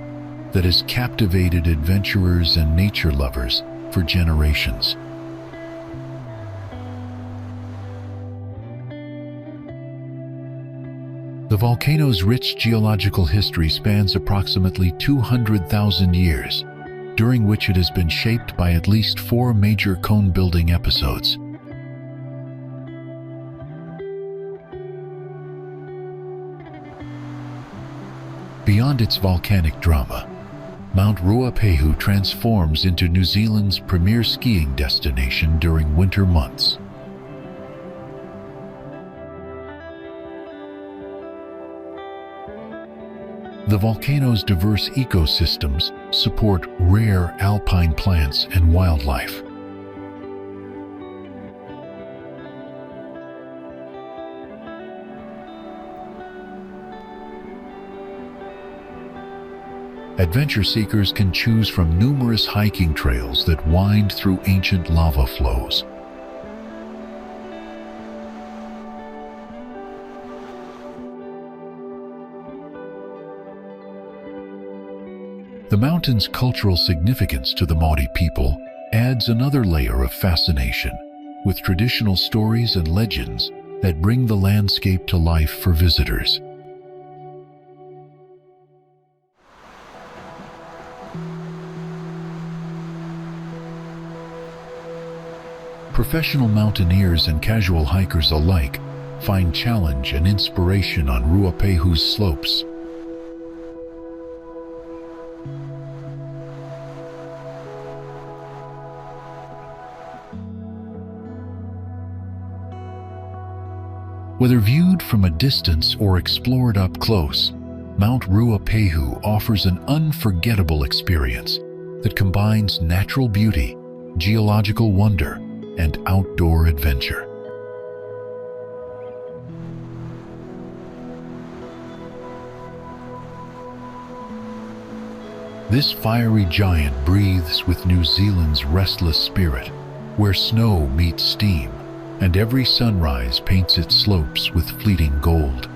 that has captivated adventurers and nature lovers for generations. The volcano's rich geological history spans approximately 200,000 years, during which it has been shaped by at least 4 major cone-building episodes. Beyond its volcanic drama, Mount Ruapehu transforms into New Zealand's premier skiing destination during winter months. The volcano's diverse ecosystems support rare alpine plants and wildlife. Adventure seekers can choose from numerous hiking trails that wind through ancient lava flows. The mountain's cultural significance to the Māori people adds another layer of fascination, with traditional stories and legends that bring the landscape to life for visitors. Professional mountaineers and casual hikers alike find challenge and inspiration on Ruapehu's slopes. Whether viewed from a distance or explored up close, Mount Ruapehu offers an unforgettable experience that combines natural beauty, geological wonder, and outdoor adventure. This fiery giant breathes with New Zealand's restless spirit, where snow meets steam, and every sunrise paints its slopes with fleeting gold.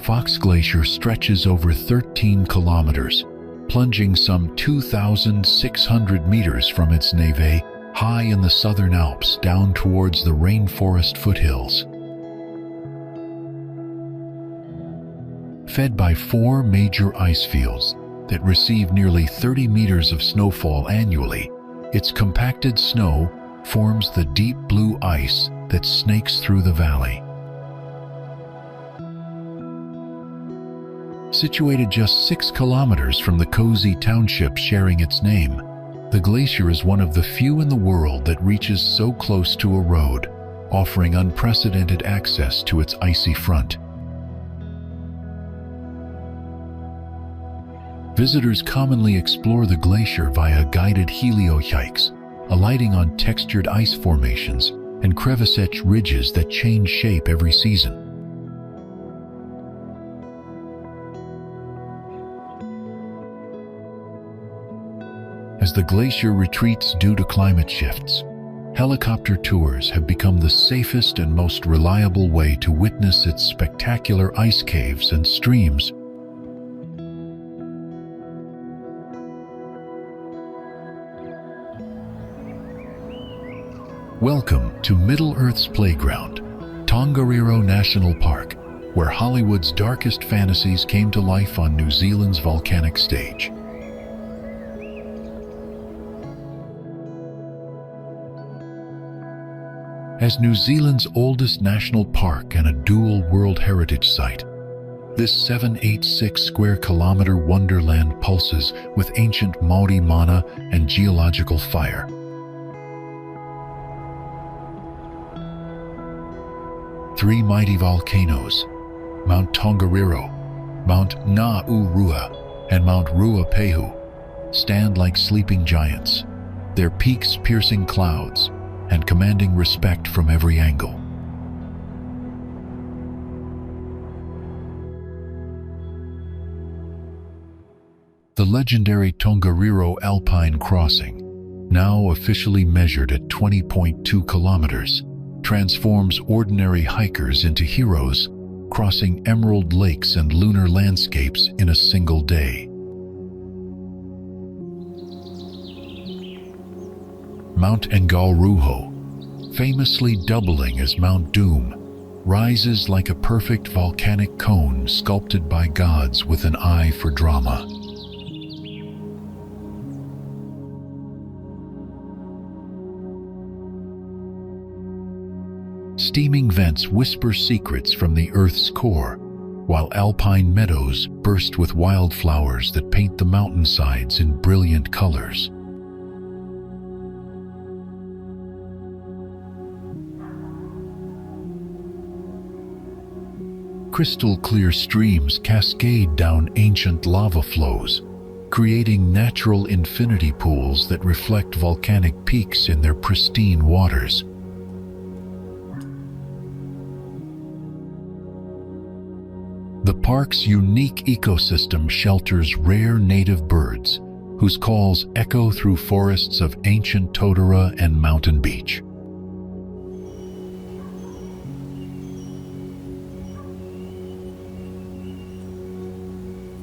Fox Glacier stretches over 13 kilometers, plunging some 2,600 meters from its neve high in the southern Alps down towards the rainforest foothills. Fed by 4 major ice fields that receive nearly 30 meters of snowfall annually, its compacted snow forms the deep blue ice that snakes through the valley. Situated just 6 kilometers from the cozy township sharing its name, the glacier is one of the few in the world that reaches so close to a road, offering unprecedented access to its icy front. Visitors commonly explore the glacier via guided helio hikes, alighting on textured ice formations and crevice-etched ridges that change shape every season. As the glacier retreats due to climate shifts, helicopter tours have become the safest and most reliable way to witness its spectacular ice caves and streams. Welcome to Middle-earth's playground, Tongariro National Park, where Hollywood's darkest fantasies came to life on New Zealand's volcanic stage. As New Zealand's oldest national park and a dual World Heritage Site, this 786 square kilometer wonderland pulses with ancient Māori mana and geological fire. Three mighty volcanoes, Mount Tongariro, Mount Naurua, and Mount Ruapehu, stand like sleeping giants, their peaks piercing clouds and commanding respect from every angle. The legendary Tongariro Alpine Crossing, now officially measured at 20.2 kilometers, transforms ordinary hikers into heroes, crossing emerald lakes and lunar landscapes in a single day. Mount Ngauruho, famously doubling as Mount Doom, rises like a perfect volcanic cone sculpted by gods with an eye for drama. Steaming vents whisper secrets from the Earth's core, while alpine meadows burst with wildflowers that paint the mountainsides in brilliant colors. Crystal-clear streams cascade down ancient lava flows, creating natural infinity pools that reflect volcanic peaks in their pristine waters. The park's unique ecosystem shelters rare native birds, whose calls echo through forests of ancient totara and mountain beech.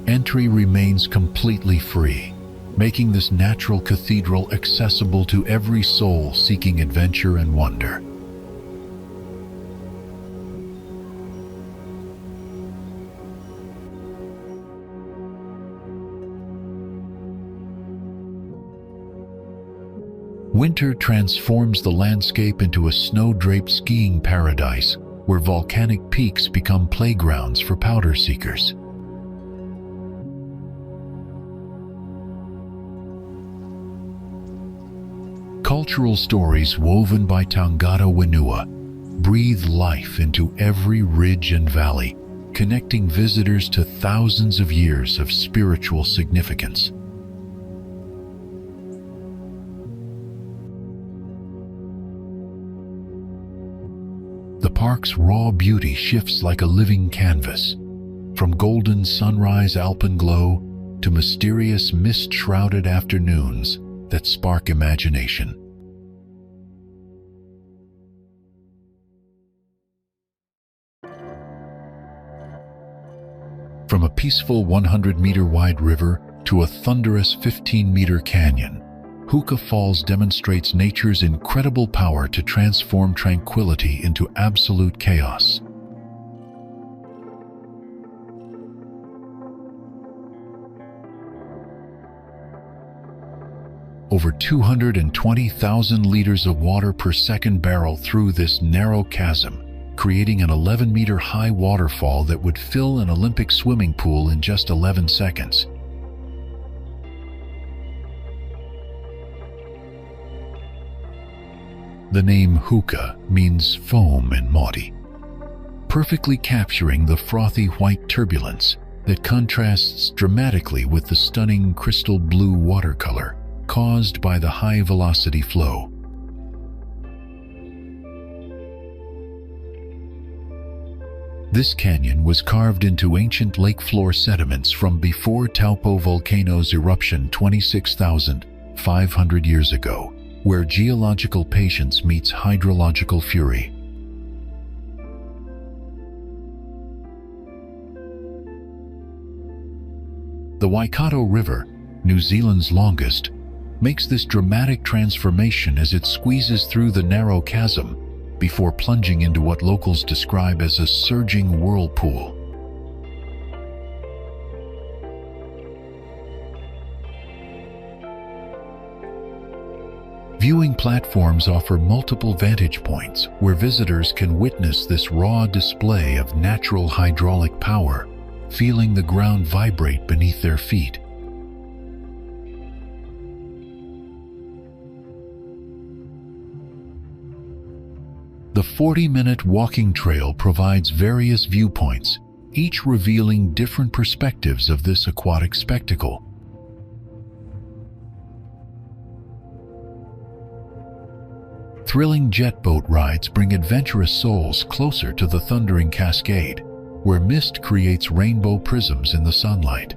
Entry remains completely free, making this natural cathedral accessible to every soul seeking adventure and wonder. Winter transforms the landscape into a snow-draped skiing paradise, where volcanic peaks become playgrounds for powder seekers. Cultural stories woven by Tangata Whenua breathe life into every ridge and valley, connecting visitors to thousands of years of spiritual significance. The park's raw beauty shifts like a living canvas, from golden sunrise alpenglow to mysterious mist-shrouded afternoons that spark imagination. From a peaceful 100-meter wide river to a thunderous 15-meter canyon, Huka Falls demonstrates nature's incredible power to transform tranquility into absolute chaos. Over 220,000 liters of water per second barrel through this narrow chasm, creating an 11-meter high waterfall that would fill an Olympic swimming pool in just 11 seconds. The name Huka means foam in Māori, perfectly capturing the frothy white turbulence that contrasts dramatically with the stunning crystal blue watercolor caused by the high-velocity flow. This canyon was carved into ancient lake floor sediments from before Taupo volcano's eruption 26,500 years ago, where geological patience meets hydrological fury. The Waikato River, New Zealand's longest, makes this dramatic transformation as it squeezes through the narrow chasm before plunging into what locals describe as a surging whirlpool. Viewing platforms offer multiple vantage points where visitors can witness this raw display of natural hydraulic power, feeling the ground vibrate beneath their feet. The 40-minute walking trail provides various viewpoints, each revealing different perspectives of this aquatic spectacle. Thrilling jet boat rides bring adventurous souls closer to the thundering cascade, where mist creates rainbow prisms in the sunlight.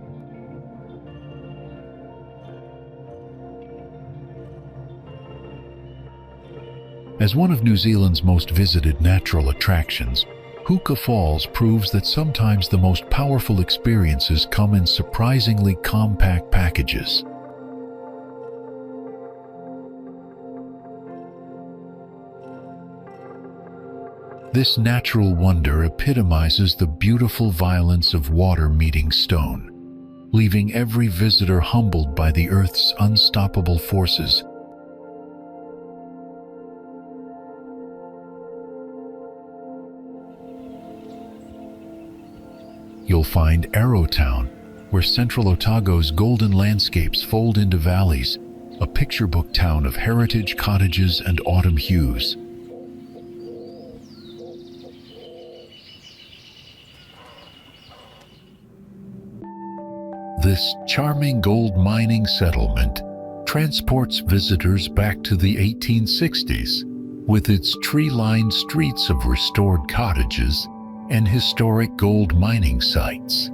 As one of New Zealand's most visited natural attractions, Huka Falls proves that sometimes the most powerful experiences come in surprisingly compact packages. This natural wonder epitomizes the beautiful violence of water meeting stone, leaving every visitor humbled by the Earth's unstoppable forces. You'll find Arrowtown, where central Otago's golden landscapes fold into valleys, a picture book town of heritage cottages and autumn hues. This charming gold mining settlement transports visitors back to the 1860s, with its tree-lined streets of restored cottages and historic gold mining sites.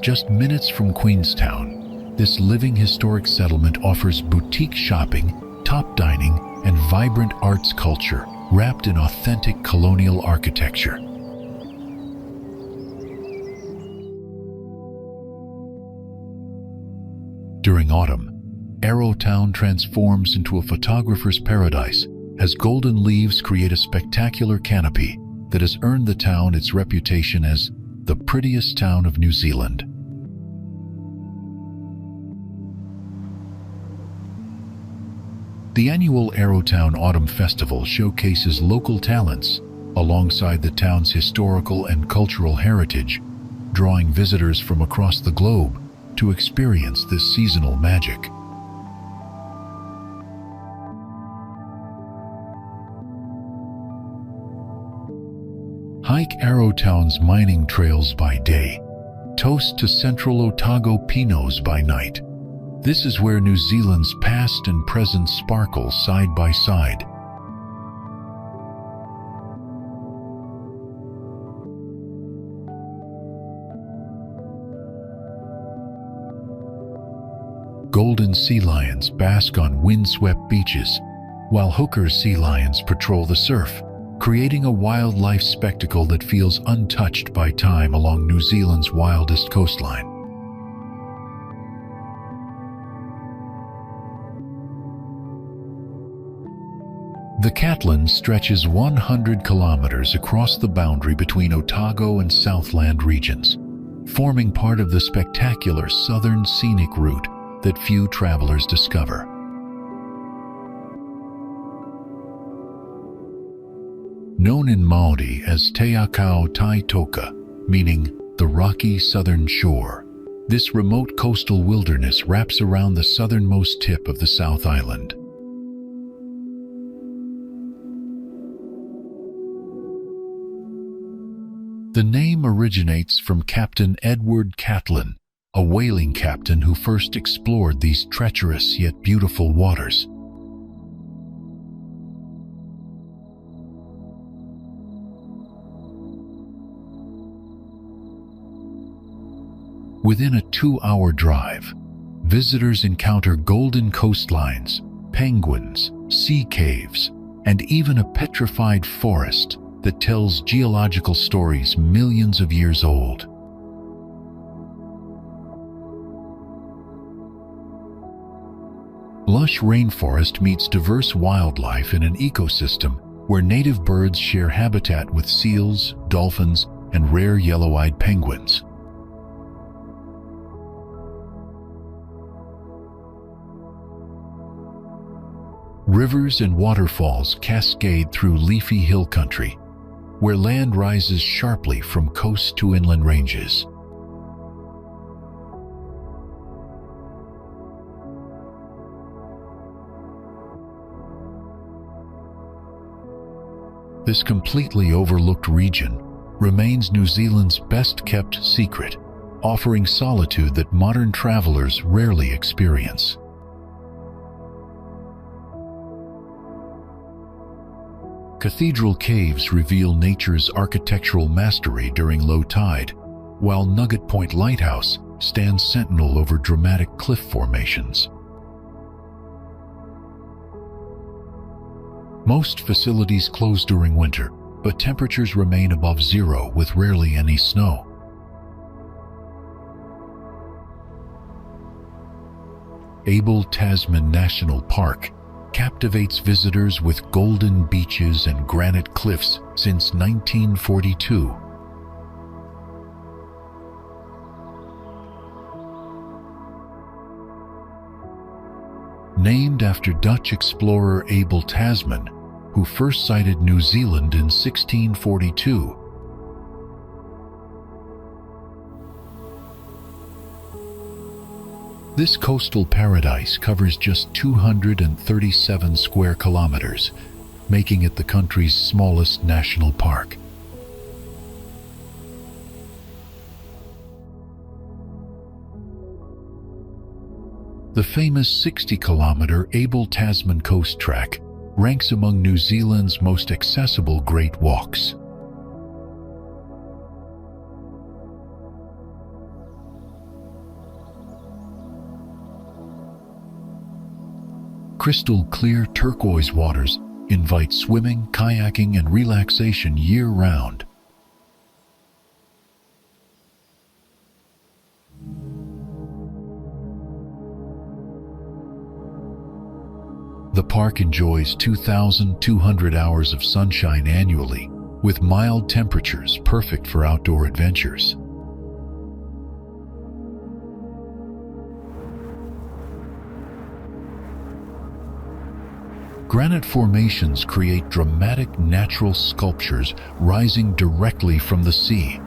Just minutes from Queenstown, this living historic settlement offers boutique shopping, top dining, and vibrant arts culture wrapped in authentic colonial architecture. During autumn, Arrowtown transforms into a photographer's paradise as golden leaves create a spectacular canopy that has earned the town its reputation as the prettiest town of New Zealand. The annual Arrowtown Autumn Festival showcases local talents alongside the town's historical and cultural heritage, drawing visitors from across the globe to experience this seasonal magic. Hike Arrowtown's mining trails by day, toast to central Otago Pinots by night. This is where New Zealand's past and present sparkle side by side. Golden sea lions bask on windswept beaches, while hooker sea lions patrol the surf, creating a wildlife spectacle that feels untouched by time along New Zealand's wildest coastline. The Catlin stretches 100 kilometers across the boundary between Otago and Southland regions, forming part of the spectacular southern scenic route that few travelers discover. Known in Maori as Te Akau Tai Toka, meaning the rocky southern shore, this remote coastal wilderness wraps around the southernmost tip of the South Island. The name originates from Captain Edward Catlin, a whaling captain who first explored these treacherous yet beautiful waters. Within a 2-hour drive, visitors encounter golden coastlines, penguins, sea caves, and even a petrified forest that tells geological stories millions of years old. Lush rainforest meets diverse wildlife in an ecosystem where native birds share habitat with seals, dolphins, and rare yellow-eyed penguins. Rivers and waterfalls cascade through leafy hill country, where land rises sharply from coast to inland ranges. This completely overlooked region remains New Zealand's best-kept secret, offering solitude that modern travelers rarely experience. Cathedral caves reveal nature's architectural mastery during low tide, while Nugget Point Lighthouse stands sentinel over dramatic cliff formations. Most facilities close during winter, but temperatures remain above zero with rarely any snow. Abel Tasman National Park captivates visitors with golden beaches and granite cliffs since 1942. Named after Dutch explorer Abel Tasman, who first sighted New Zealand in 1642. This coastal paradise covers just 237 square kilometers, making it the country's smallest national park. The famous 60-kilometer Abel Tasman Coast Track ranks among New Zealand's most accessible great walks. Crystal clear turquoise waters invite swimming, kayaking, and relaxation year-round. The park enjoys 2,200 hours of sunshine annually, with mild temperatures perfect for outdoor adventures. Granite formations create dramatic natural sculptures rising directly from the sea.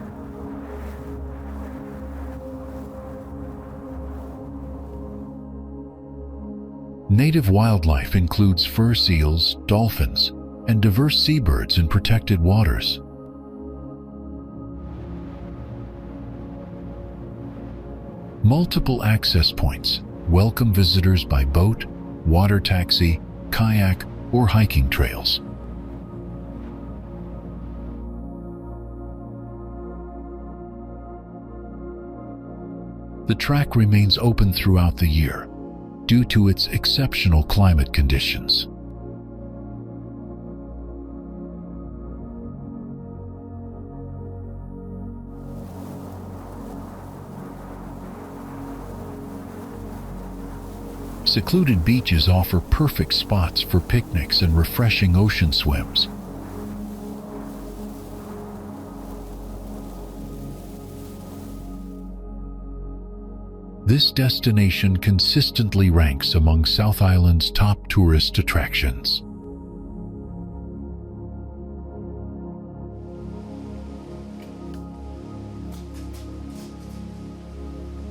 Native wildlife includes fur seals, dolphins, and diverse seabirds in protected waters. Multiple access points welcome visitors by boat, water taxi, kayak, or hiking trails. The track remains open throughout the year due to its exceptional climate conditions. Secluded beaches offer perfect spots for picnics and refreshing ocean swims. This destination consistently ranks among South Island's top tourist attractions.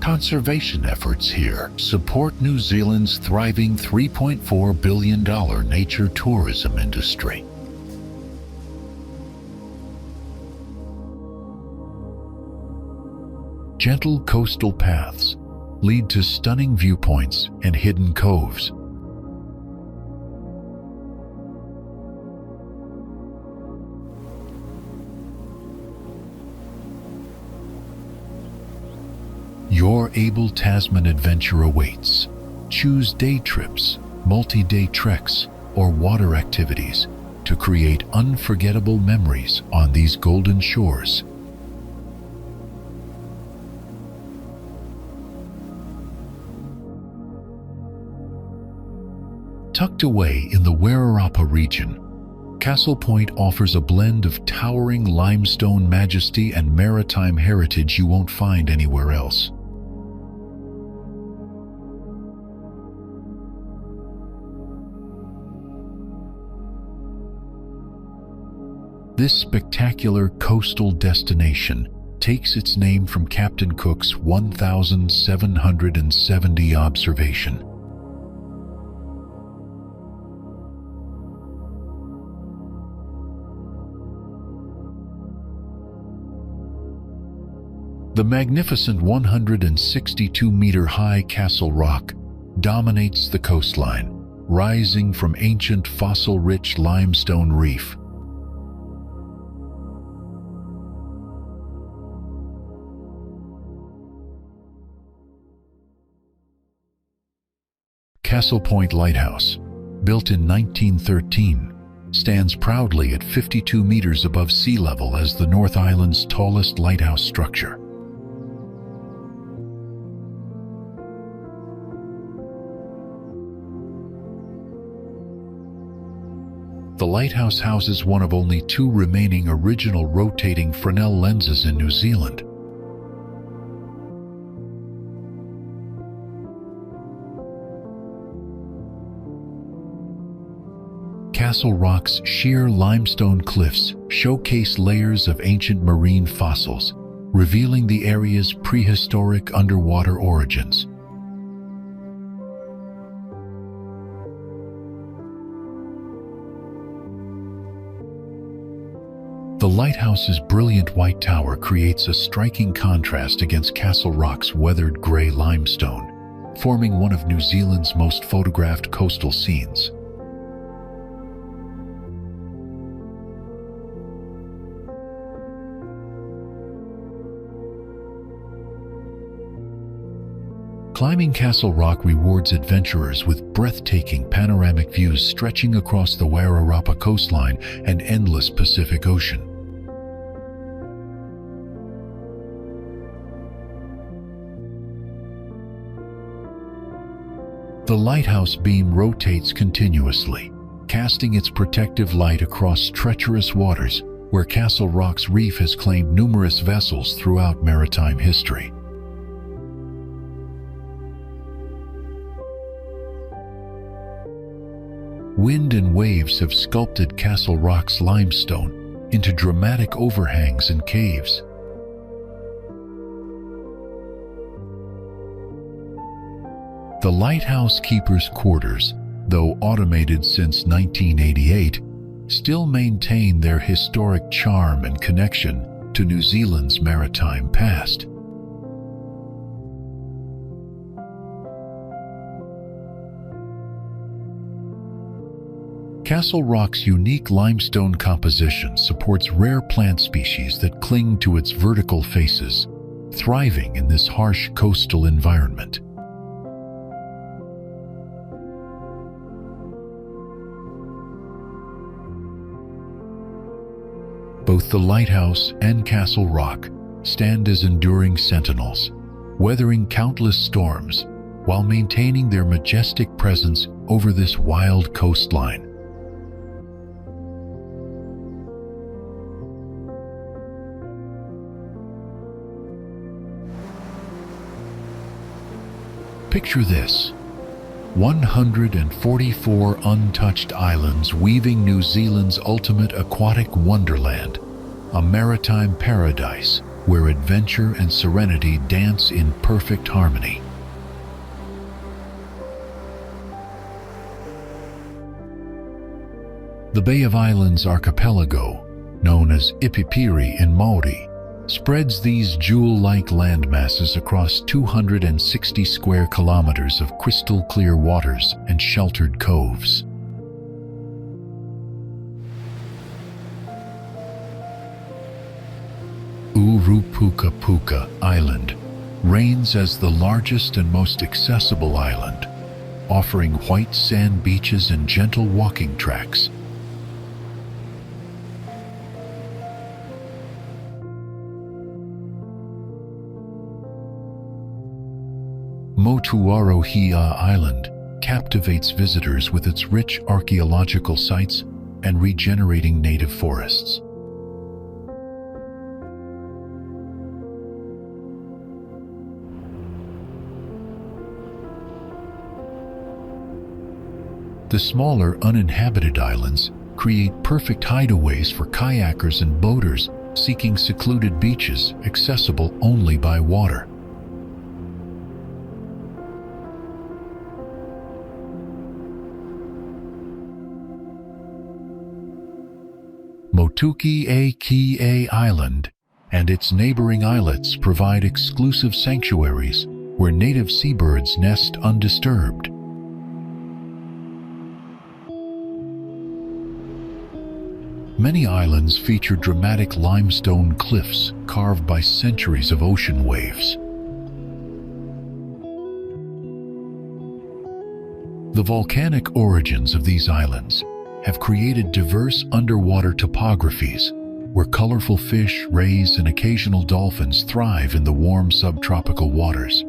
Conservation efforts here support New Zealand's thriving $3.4 billion nature tourism industry. Gentle coastal paths lead to stunning viewpoints and hidden coves. Your Abel Tasman adventure awaits. Choose day trips, multi-day treks, or water activities to create unforgettable memories on these golden shores. Tucked away in the Wharariki region, Castle Point offers a blend of towering limestone majesty and maritime heritage you won't find anywhere else. This spectacular coastal destination takes its name from Captain Cook's 1,770 observation. The magnificent 162-meter-high Castle Rock dominates the coastline, rising from ancient fossil-rich limestone reef. Castle Point Lighthouse, built in 1913, stands proudly at 52 meters above sea level as the North Island's tallest lighthouse structure. The lighthouse houses one of only 2 remaining original rotating Fresnel lenses in New Zealand. Castle Rock's sheer limestone cliffs showcase layers of ancient marine fossils, revealing the area's prehistoric underwater origins. The lighthouse's brilliant white tower creates a striking contrast against Castle Rock's weathered grey limestone, forming one of New Zealand's most photographed coastal scenes. Climbing Castle Rock rewards adventurers with breathtaking panoramic views stretching across the Wairarapa coastline and endless Pacific Ocean. The lighthouse beam rotates continuously, casting its protective light across treacherous waters where Castle Rock's reef has claimed numerous vessels throughout maritime history. Wind and waves have sculpted Castle Rock's limestone into dramatic overhangs and caves. The lighthouse keeper's quarters, though automated since 1988, still maintain their historic charm and connection to New Zealand's maritime past. Castle Rock's unique limestone composition supports rare plant species that cling to its vertical faces, thriving in this harsh coastal environment. Both the lighthouse and Castle Rock stand as enduring sentinels, weathering countless storms while maintaining their majestic presence over this wild coastline. Picture this: 144 untouched islands weaving New Zealand's ultimate aquatic wonderland, a maritime paradise where adventure and serenity dance in perfect harmony. The Bay of Islands archipelago, known as Ipipiri in Maori, spreads these jewel-like landmasses across 260 square kilometers of crystal-clear waters and sheltered coves. Puka Island reigns as the largest and most accessible island, offering white sand beaches and gentle walking tracks. Motuarohia Island captivates visitors with its rich archaeological sites and regenerating native forests. The smaller uninhabited islands create perfect hideaways for kayakers and boaters seeking secluded beaches accessible only by water. Motuki Island and its neighboring islets provide exclusive sanctuaries where native seabirds nest undisturbed. Many islands feature dramatic limestone cliffs carved by centuries of ocean waves. The volcanic origins of these islands have created diverse underwater topographies where colorful fish, rays, and occasional dolphins thrive in the warm subtropical waters.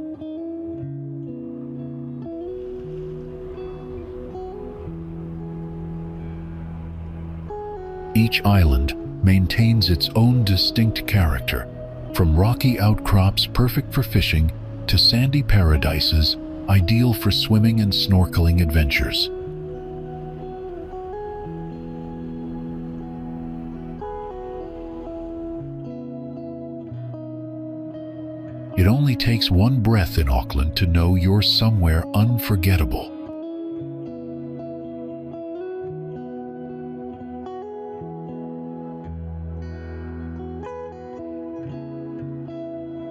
Each island maintains its own distinct character, from rocky outcrops perfect for fishing to sandy paradises ideal for swimming and snorkeling adventures. It only takes one breath in Auckland to know you're somewhere unforgettable.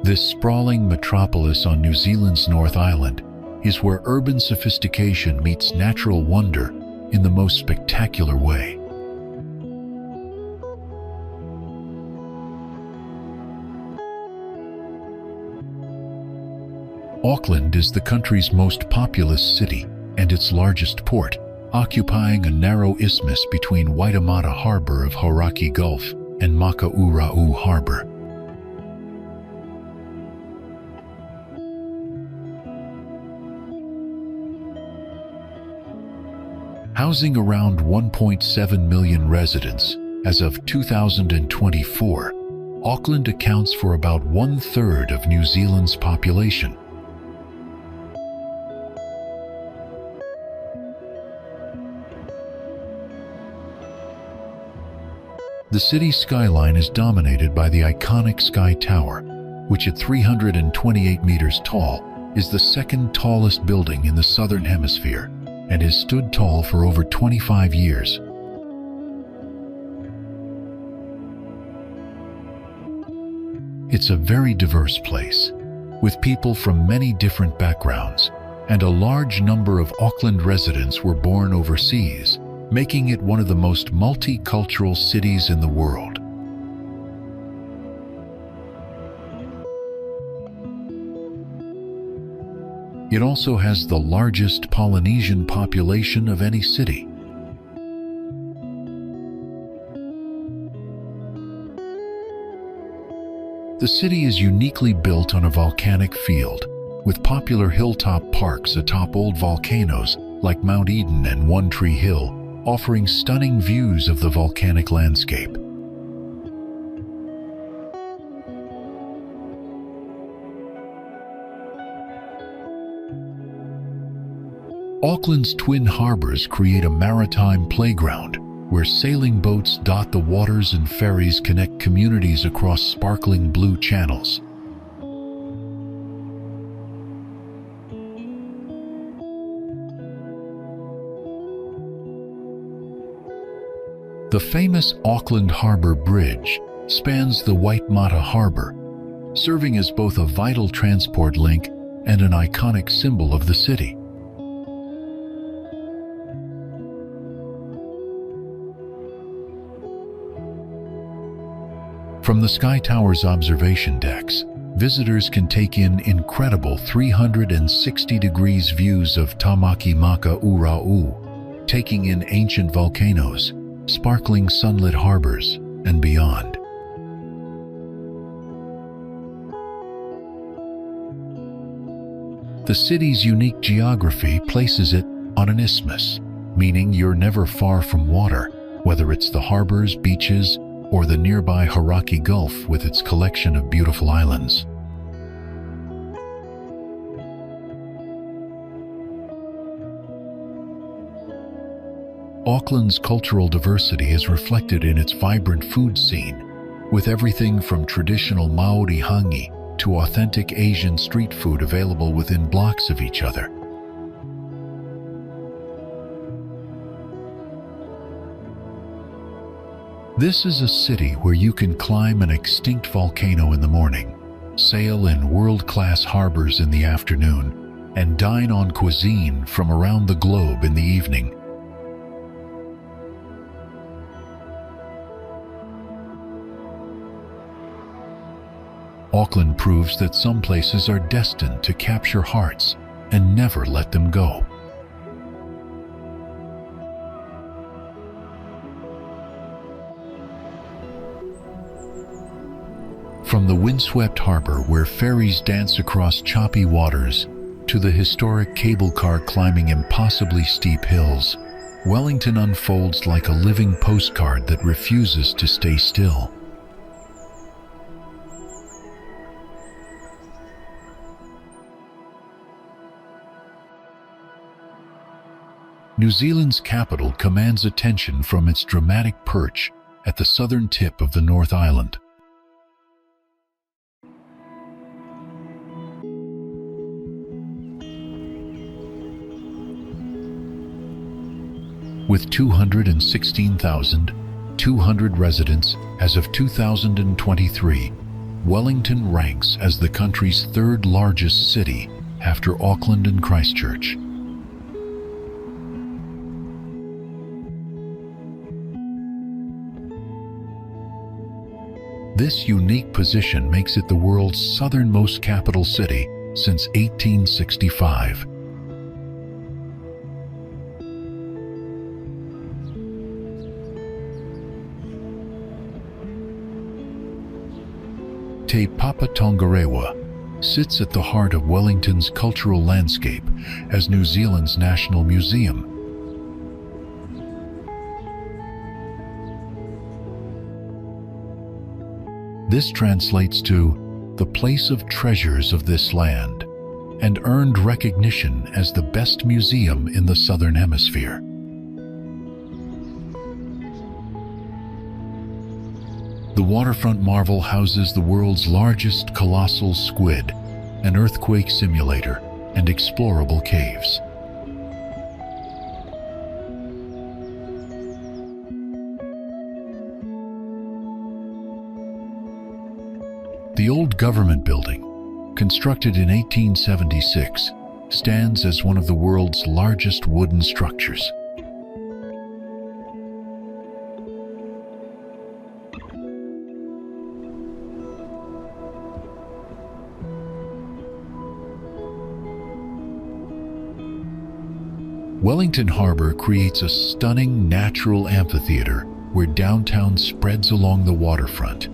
This sprawling metropolis on New Zealand's North Island is where urban sophistication meets natural wonder in the most spectacular way. Auckland is the country's most populous city and its largest port, occupying a narrow isthmus between Waitemata Harbour of Hauraki Gulf and Makaurau Harbour. Housing around 1.7 million residents, as of 2024, Auckland accounts for about 1/3 of New Zealand's population. The city's skyline is dominated by the iconic Sky Tower, which at 328 meters tall is the second tallest building in the Southern Hemisphere and has stood tall for over 25 years. It's a very diverse place, with people from many different backgrounds, and a large number of Auckland residents were born overseas, making it one of the most multicultural cities in the world. It also has the largest Polynesian population of any city. The city is uniquely built on a volcanic field, with popular hilltop parks atop old volcanoes like Mount Eden and One Tree Hill, offering stunning views of the volcanic landscape. Auckland's twin harbors create a maritime playground where sailing boats dot the waters and ferries connect communities across sparkling blue channels. The famous Auckland Harbour Bridge spans the Waitemata Harbour, serving as both a vital transport link and an iconic symbol of the city. From the Sky Tower's observation decks, visitors can take in incredible 360 degrees views of Tamaki Makaurau, taking in ancient volcanoes, sparkling sunlit harbors, and beyond. The city's unique geography places it on an isthmus, meaning you're never far from water, whether it's the harbors, beaches, or the nearby Hauraki Gulf with its collection of beautiful islands. Auckland's cultural diversity is reflected in its vibrant food scene, with everything from traditional Maori hangi to authentic Asian street food available within blocks of each other. This is a city where you can climb an extinct volcano in the morning, sail in world-class harbors in the afternoon, and dine on cuisine from around the globe in the evening. Auckland proves that some places are destined to capture hearts and never let them go. From the windswept harbor where ferries dance across choppy waters to the historic cable car climbing impossibly steep hills, Wellington unfolds like a living postcard that refuses to stay still. New Zealand's capital commands attention from its dramatic perch at the southern tip of the North Island. With 216,200 residents as of 2023, Wellington ranks as the country's third largest city after Auckland and Christchurch. This unique position makes it the world's southernmost capital city since 1865. Te Papa Tongariro sits at the heart of Wellington's cultural landscape as New Zealand's national museum. This translates to the place of treasures of this land and earned recognition as the best museum in the Southern Hemisphere. The waterfront marvel houses the world's largest colossal squid, an earthquake simulator, and explorable caves. The old government building, constructed in 1876, stands as one of the world's largest wooden structures. Wellington Harbor creates a stunning natural amphitheater where downtown spreads along the waterfront.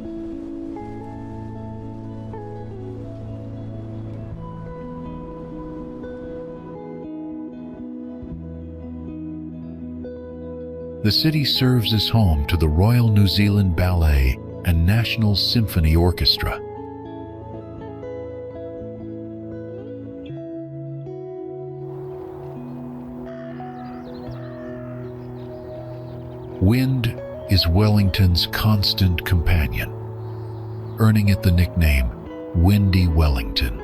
The city serves as home to the Royal New Zealand Ballet and National Symphony Orchestra. Wind is Wellington's constant companion, earning it the nickname Windy Wellington.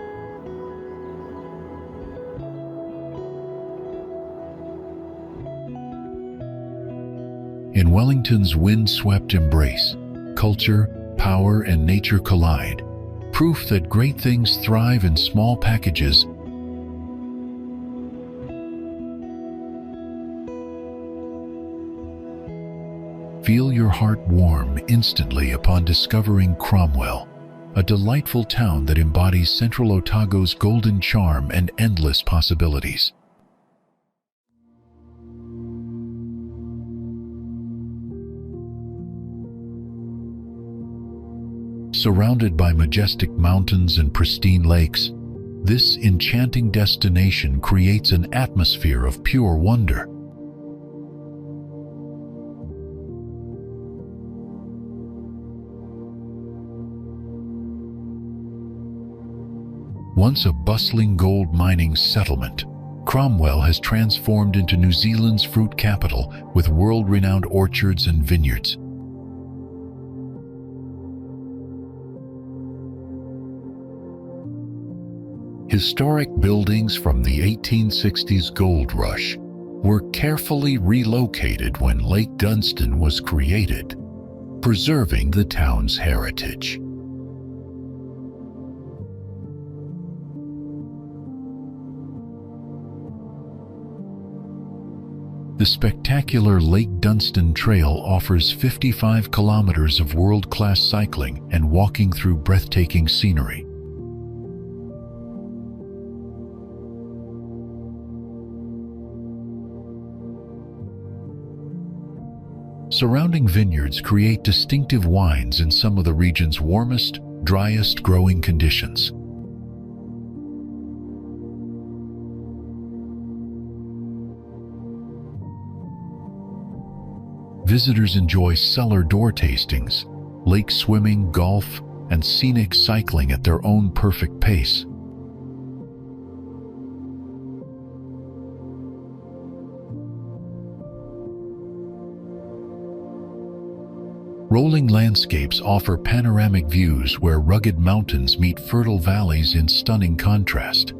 In Wellington's wind-swept embrace, culture, power, and nature collide, proof that great things thrive in small packages. Feel your heart warm instantly upon discovering Cromwell, a delightful town that embodies Central Otago's golden charm and endless possibilities. Surrounded by majestic mountains and pristine lakes, this enchanting destination creates an atmosphere of pure wonder. Once a bustling gold mining settlement, Cromwell has transformed into New Zealand's fruit capital with world-renowned orchards and vineyards. Historic buildings from the 1860s gold rush were carefully relocated when Lake Dunstan was created, preserving the town's heritage. The spectacular Lake Dunstan Trail offers 55 kilometers of world-class cycling and walking through breathtaking scenery. Surrounding vineyards create distinctive wines in some of the region's warmest, driest growing conditions. Visitors enjoy cellar door tastings, lake swimming, golf, and scenic cycling at their own perfect pace. Rolling landscapes offer panoramic views where rugged mountains meet fertile valleys in stunning contrast.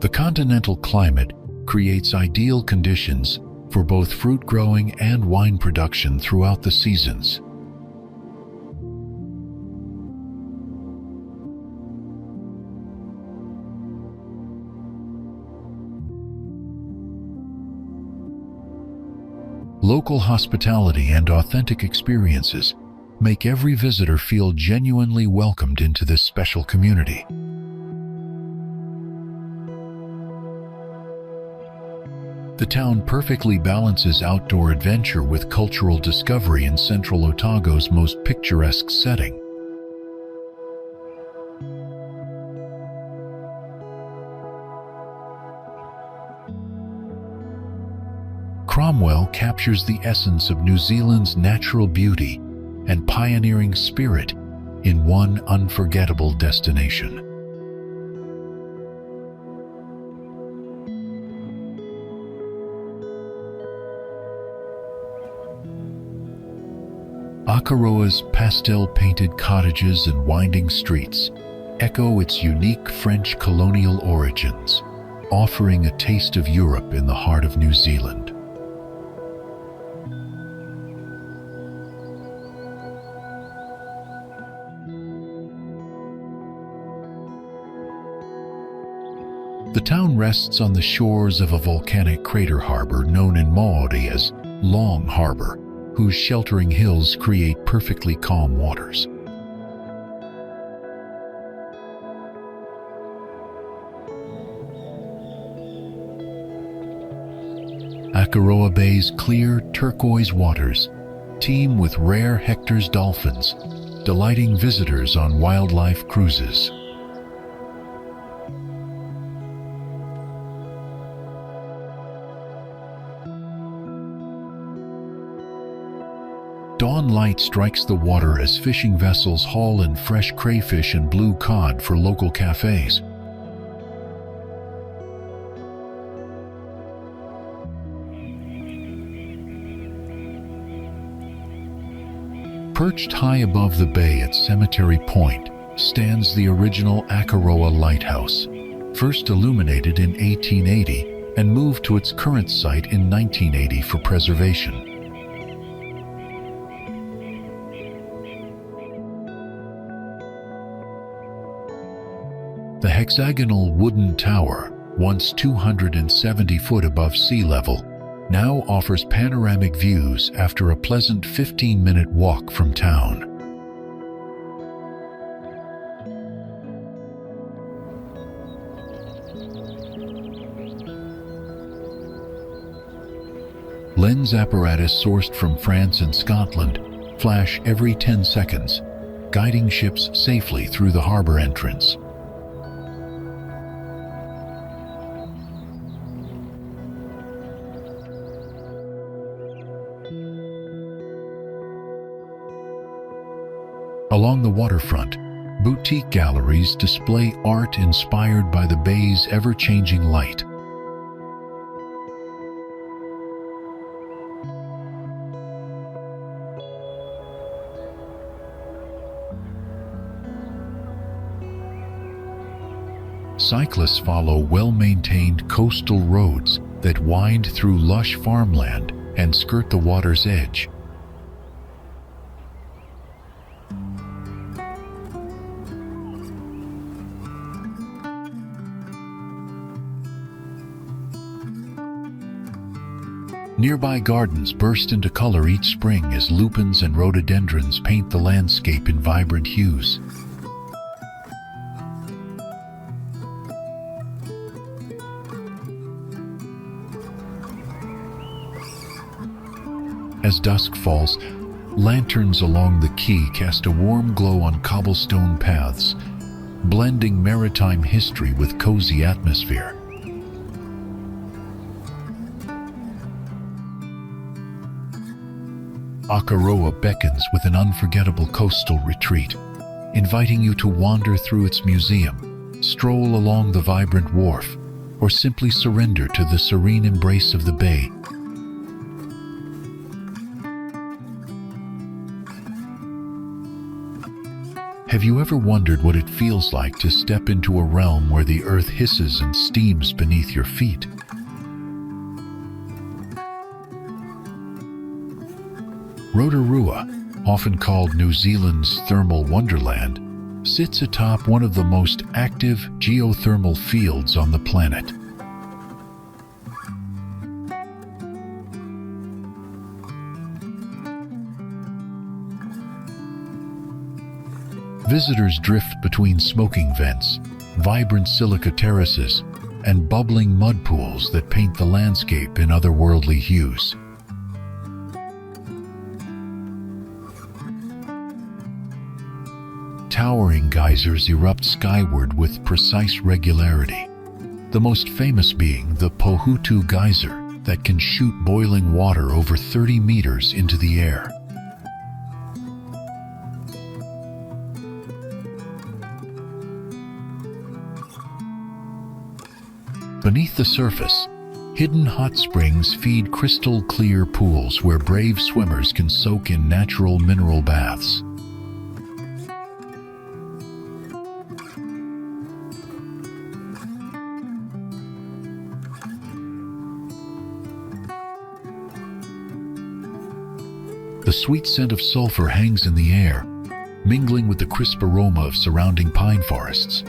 The continental climate creates ideal conditions for both fruit growing and wine production throughout the seasons. Local hospitality and authentic experiences make every visitor feel genuinely welcomed into this special community. The town perfectly balances outdoor adventure with cultural discovery in central Otago's most picturesque setting. Cromwell captures the essence of New Zealand's natural beauty and pioneering spirit in one unforgettable destination. Akaroa's pastel-painted cottages and winding streets echo its unique French colonial origins, offering a taste of Europe in the heart of New Zealand. The town rests on the shores of a volcanic crater harbor known in Maori as Long Harbor, whose sheltering hills create perfectly calm waters. Akaroa Bay's clear turquoise waters teem with rare Hector's dolphins, delighting visitors on wildlife cruises. Dawn light strikes the water as fishing vessels haul in fresh crayfish and blue cod for local cafes. Perched high above the bay at Cemetery Point stands the original Akaroa Lighthouse, first illuminated in 1880 and moved to its current site in 1980 for preservation. The hexagonal wooden tower, once 270 foot above sea level, now offers panoramic views after a pleasant 15-minute walk from town. Lens apparatus sourced from France and Scotland flash every 10 seconds, guiding ships safely through the harbor entrance. Along the waterfront, boutique galleries display art inspired by the bay's ever-changing light. Cyclists follow well-maintained coastal roads that wind through lush farmland and skirt the water's edge. Nearby gardens burst into color each spring as lupins and rhododendrons paint the landscape in vibrant hues. As dusk falls, lanterns along the quay cast a warm glow on cobblestone paths, blending maritime history with cozy atmosphere. Akaroa beckons with an unforgettable coastal retreat, inviting you to wander through its museum, stroll along the vibrant wharf, or simply surrender to the serene embrace of the bay. Have you ever wondered what it feels like to step into a realm where the earth hisses and steams beneath your feet? Rotorua, often called New Zealand's thermal wonderland, sits atop one of the most active geothermal fields on the planet. Visitors drift between smoking vents, vibrant silica terraces, and bubbling mud pools that paint the landscape in otherworldly hues. Towering geysers erupt skyward with precise regularity, the most famous being the Pohutu geyser that can shoot boiling water over 30 meters into the air. Beneath the surface, hidden hot springs feed crystal-clear pools where brave swimmers can soak in natural mineral baths. The sweet scent of sulfur hangs in the air, mingling with the crisp aroma of surrounding pine forests.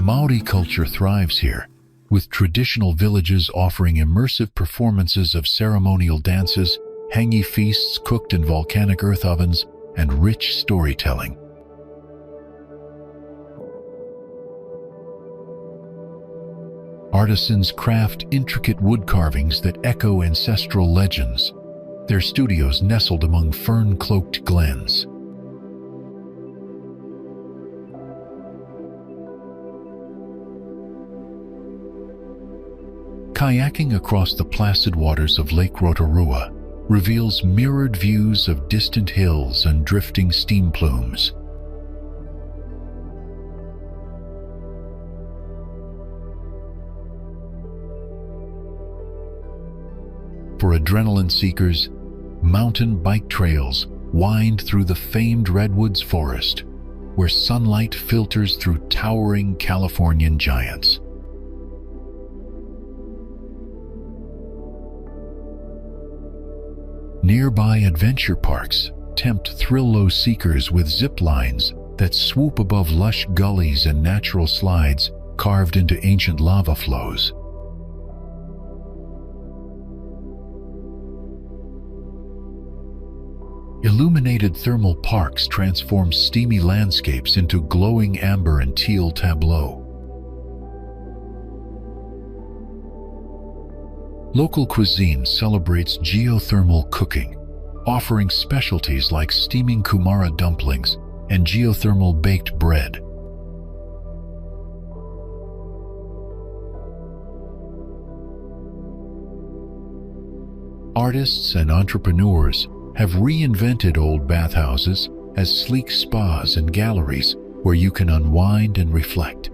Maori culture thrives here, with traditional villages offering immersive performances of ceremonial dances, hangi feasts cooked in volcanic earth ovens, and rich storytelling. Artisans craft intricate wood carvings that echo ancestral legends, their studios nestled among fern-cloaked glens. Kayaking across the placid waters of Lake Rotorua reveals mirrored views of distant hills and drifting steam plumes. For adrenaline seekers, mountain bike trails wind through the famed redwoods forest, where sunlight filters through towering Californian giants. Nearby adventure parks tempt thrill-o seekers with zip lines that swoop above lush gullies and natural slides carved into ancient lava flows. Illuminated thermal parks transform steamy landscapes into glowing amber and teal tableaux. Local cuisine celebrates geothermal cooking, offering specialties like steaming kumara dumplings and geothermal baked bread. Artists and entrepreneurs have reinvented old bathhouses as sleek spas and galleries where you can unwind and reflect.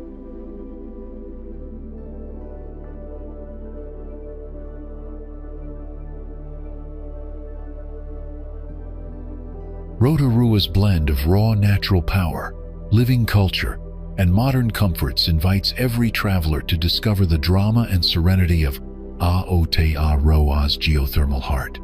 Rotorua's blend of raw natural power, living culture, and modern comforts invites every traveler to discover the drama and serenity of Aotearoa's geothermal heart.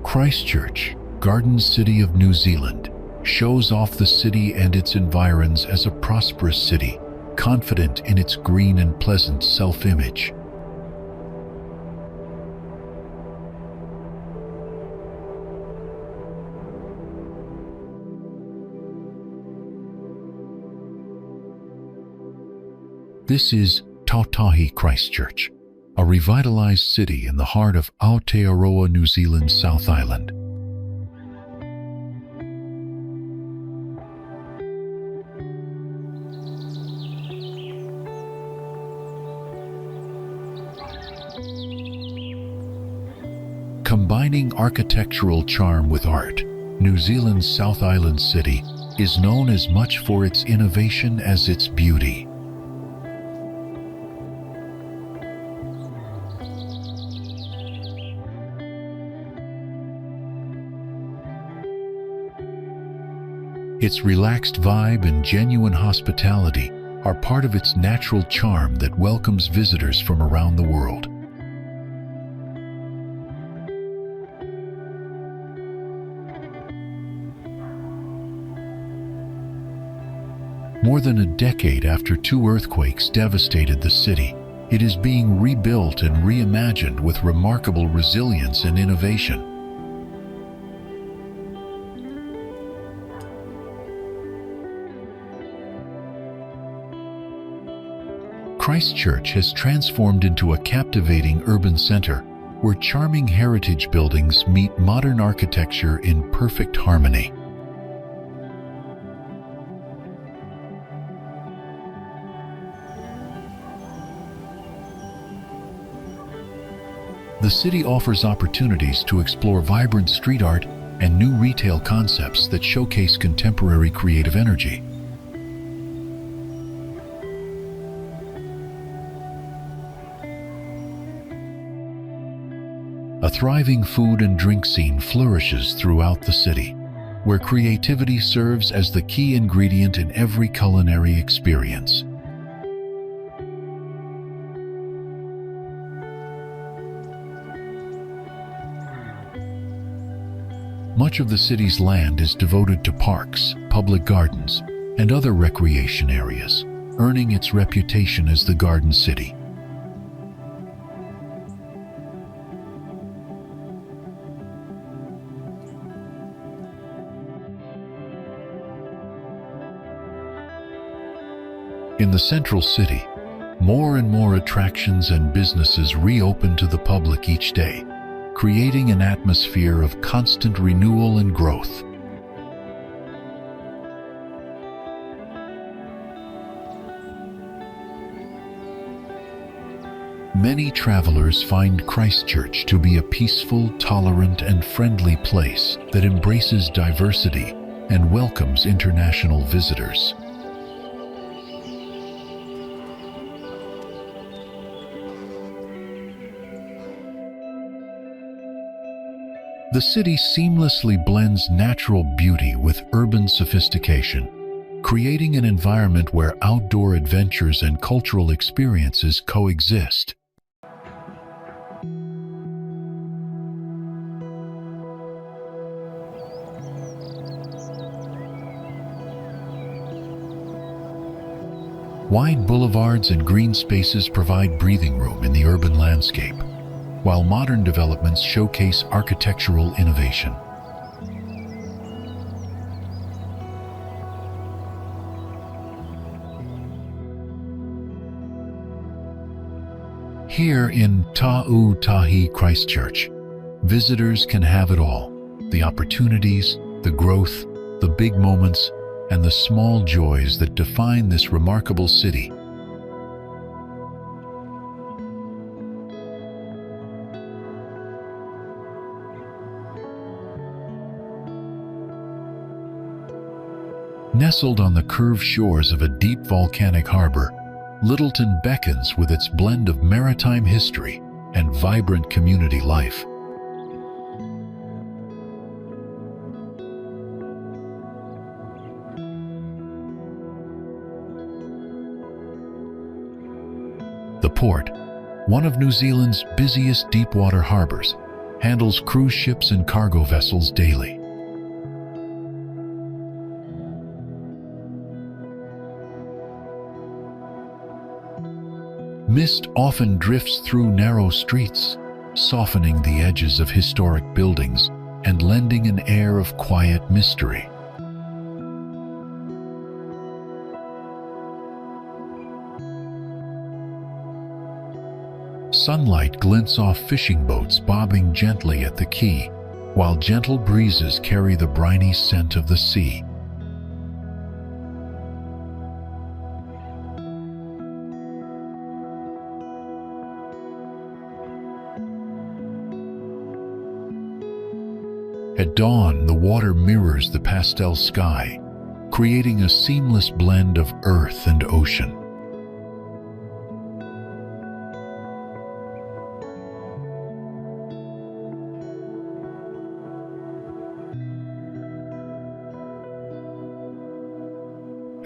Christchurch, Garden City of New Zealand, shows off the city and its environs as a prosperous city, confident in its green and pleasant self-image. This is Tautahi Christchurch, a revitalized city in the heart of Aotearoa, New Zealand's South Island. Combining architectural charm with art, New Zealand's South Island city is known as much for its innovation as its beauty. Its relaxed vibe and genuine hospitality are part of its natural charm that welcomes visitors from around the world. More than a decade after two earthquakes devastated the city, it is being rebuilt and reimagined with remarkable resilience and innovation. Christchurch has transformed into a captivating urban center where charming heritage buildings meet modern architecture in perfect harmony. The city offers opportunities to explore vibrant street art and new retail concepts that showcase contemporary creative energy. A thriving food and drink scene flourishes throughout the city, where creativity serves as the key ingredient in every culinary experience. Much of the city's land is devoted to parks, public gardens, and other recreation areas, earning its reputation as the Garden City. In the central city, more and more attractions and businesses reopen to the public each day, creating an atmosphere of constant renewal and growth. Many travelers find Christchurch to be a peaceful, tolerant, and friendly place that embraces diversity and welcomes international visitors. The city seamlessly blends natural beauty with urban sophistication, creating an environment where outdoor adventures and cultural experiences coexist. Wide boulevards and green spaces provide breathing room in the urban landscape, while modern developments showcase architectural innovation. Here in Tautahi Christchurch, visitors can have it all: the opportunities, the growth, the big moments, and the small joys that define this remarkable city. Nestled on the curved shores of a deep volcanic harbor, Littleton beckons with its blend of maritime history and vibrant community life. The port, one of New Zealand's busiest deepwater harbors, handles cruise ships and cargo vessels daily. Mist often drifts through narrow streets, softening the edges of historic buildings and lending an air of quiet mystery. Sunlight glints off fishing boats bobbing gently at the quay, while gentle breezes carry the briny scent of the sea. At dawn, the water mirrors the pastel sky, creating a seamless blend of earth and ocean.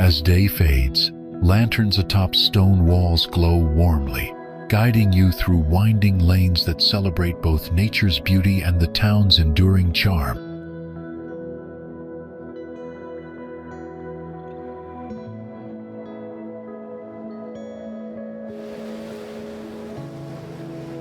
As day fades, lanterns atop stone walls glow warmly, guiding you through winding lanes that celebrate both nature's beauty and the town's enduring charm.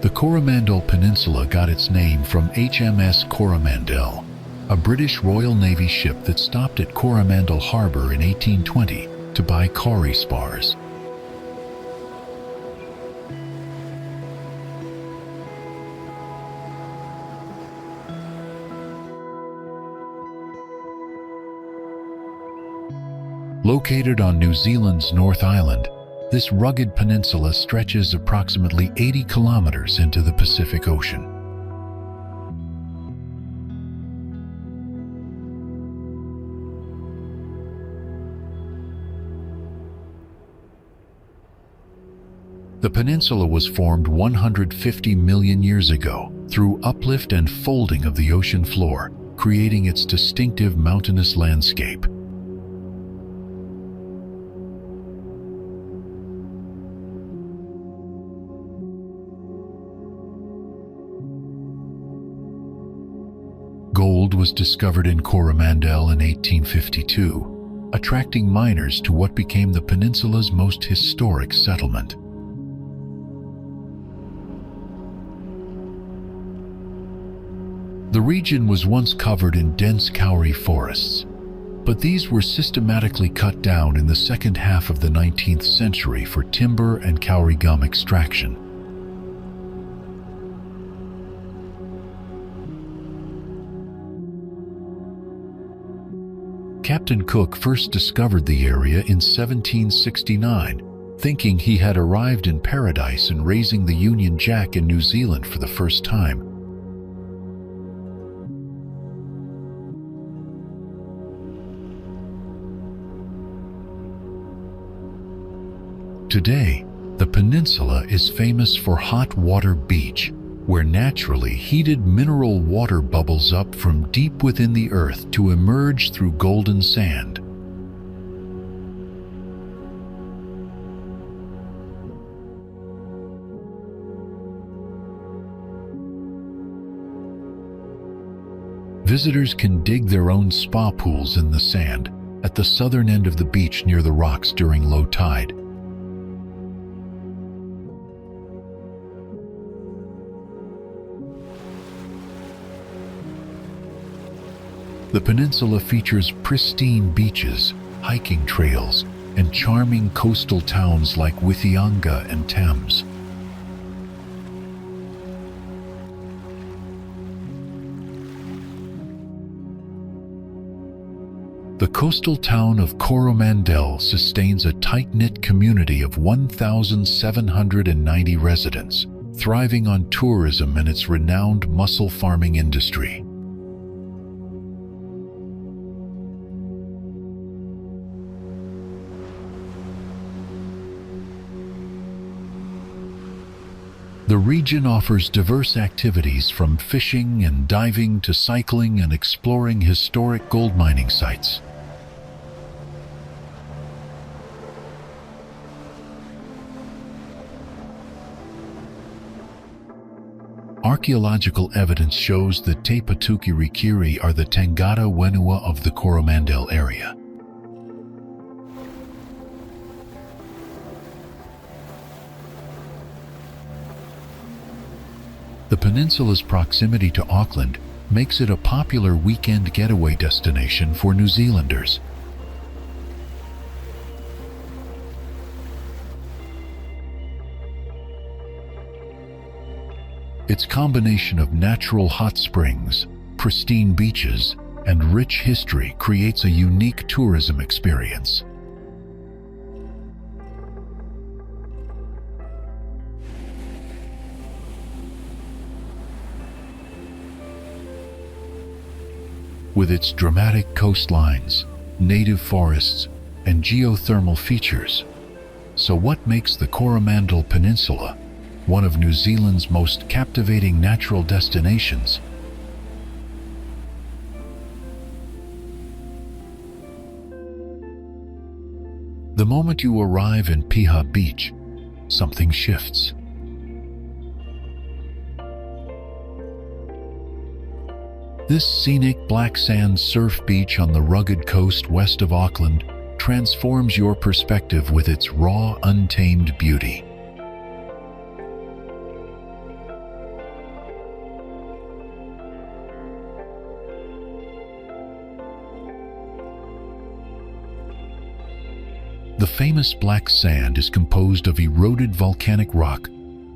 The Coromandel Peninsula got its name from HMS Coromandel, a British Royal Navy ship that stopped at Coromandel Harbor in 1820 to buy kauri spars. Located on New Zealand's North Island, this rugged peninsula stretches approximately 80 kilometers into the Pacific Ocean. The peninsula was formed 150 million years ago through uplift and folding of the ocean floor, creating its distinctive mountainous landscape. Gold was discovered in Coromandel in 1852, attracting miners to what became the peninsula's most historic settlement. The region was once covered in dense kauri forests, but these were systematically cut down in the second half of the 19th century for timber and kauri gum extraction. Captain Cook first discovered the area in 1769, thinking he had arrived in paradise and raising the Union Jack in New Zealand for the first time. Today, the peninsula is famous for Hot Water Beach, where naturally heated mineral water bubbles up from deep within the earth to emerge through golden sand. Visitors can dig their own spa pools in the sand at the southern end of the beach near the rocks during low tide. The peninsula features pristine beaches, hiking trails, and charming coastal towns like Whitianga and Thames. The coastal town of Coromandel sustains a tight-knit community of 1,790 residents, thriving on tourism and its renowned mussel farming industry. The region offers diverse activities from fishing and diving to cycling and exploring historic gold mining sites. Archaeological evidence shows that Te Patuki Rikiri are the Tangata Wenua of the Coromandel area. The peninsula's proximity to Auckland makes it a popular weekend getaway destination for New Zealanders. Its combination of natural hot springs, pristine beaches, and rich history creates a unique tourism experience. With its dramatic coastlines, native forests, and geothermal features. So what makes the Coromandel Peninsula one of New Zealand's most captivating natural destinations? The moment you arrive in Piha Beach, something shifts. This scenic black sand surf beach on the rugged coast west of Auckland transforms your perspective with its raw, untamed beauty. The famous black sand is composed of eroded volcanic rock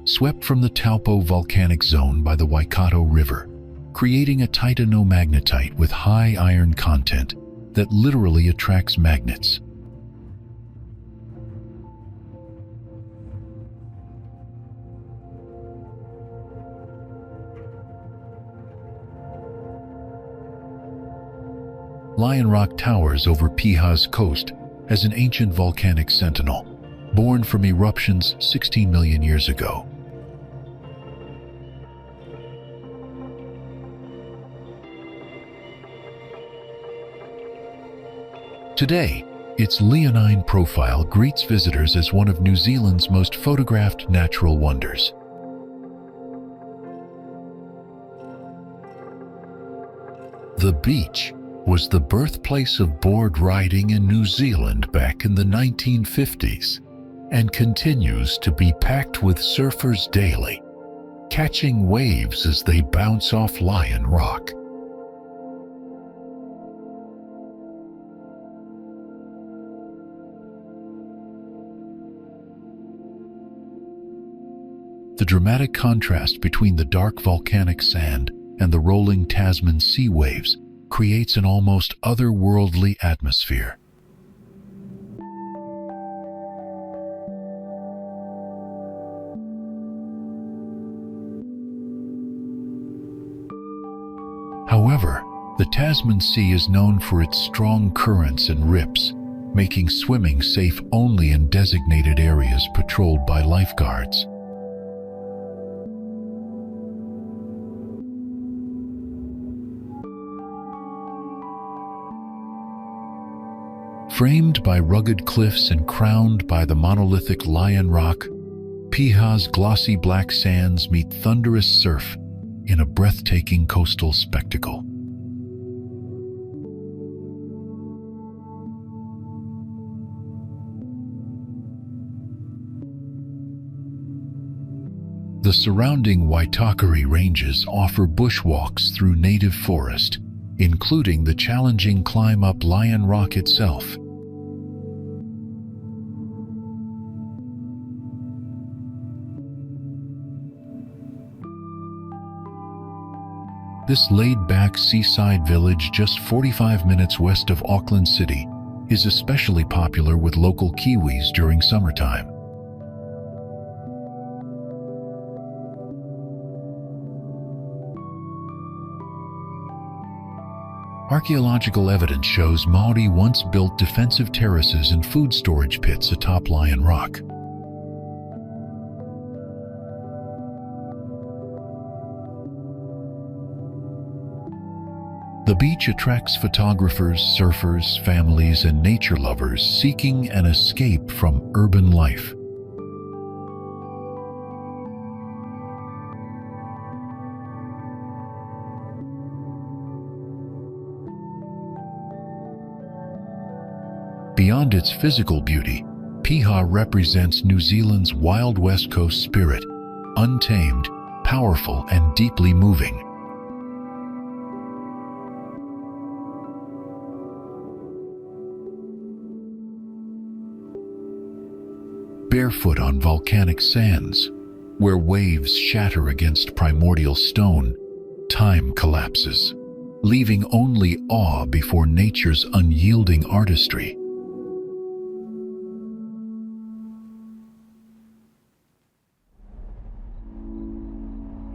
swept from the Taupo volcanic zone by the Waikato River, creating a titanomagnetite with high iron content that literally attracts magnets. Lion Rock towers over Piha's coast as an ancient volcanic sentinel, born from eruptions 16 million years ago. Today, its leonine profile greets visitors as one of New Zealand's most photographed natural wonders. The beach was the birthplace of board riding in New Zealand back in the 1950s and continues to be packed with surfers daily, catching waves as they bounce off Lion Rock. The dramatic contrast between the dark volcanic sand and the rolling Tasman sea waves creates an almost otherworldly atmosphere. However, the Tasman Sea is known for its strong currents and rips, making swimming safe only in designated areas patrolled by lifeguards. Framed by rugged cliffs and crowned by the monolithic Lion Rock, Piha's glossy black sands meet thunderous surf in a breathtaking coastal spectacle. The surrounding Waitakere Ranges offer bushwalks through native forest, including the challenging climb up Lion Rock itself. This laid-back seaside village just 45 minutes west of Auckland City is especially popular with local Kiwis during summertime. Archaeological evidence shows Maori once built defensive terraces and food storage pits atop Lion Rock. The beach attracts photographers, surfers, families, and nature lovers seeking an escape from urban life. Beyond its physical beauty, Piha represents New Zealand's wild West Coast spirit, untamed, powerful, and deeply moving. Barefoot on volcanic sands, where waves shatter against primordial stone, time collapses, leaving only awe before nature's unyielding artistry.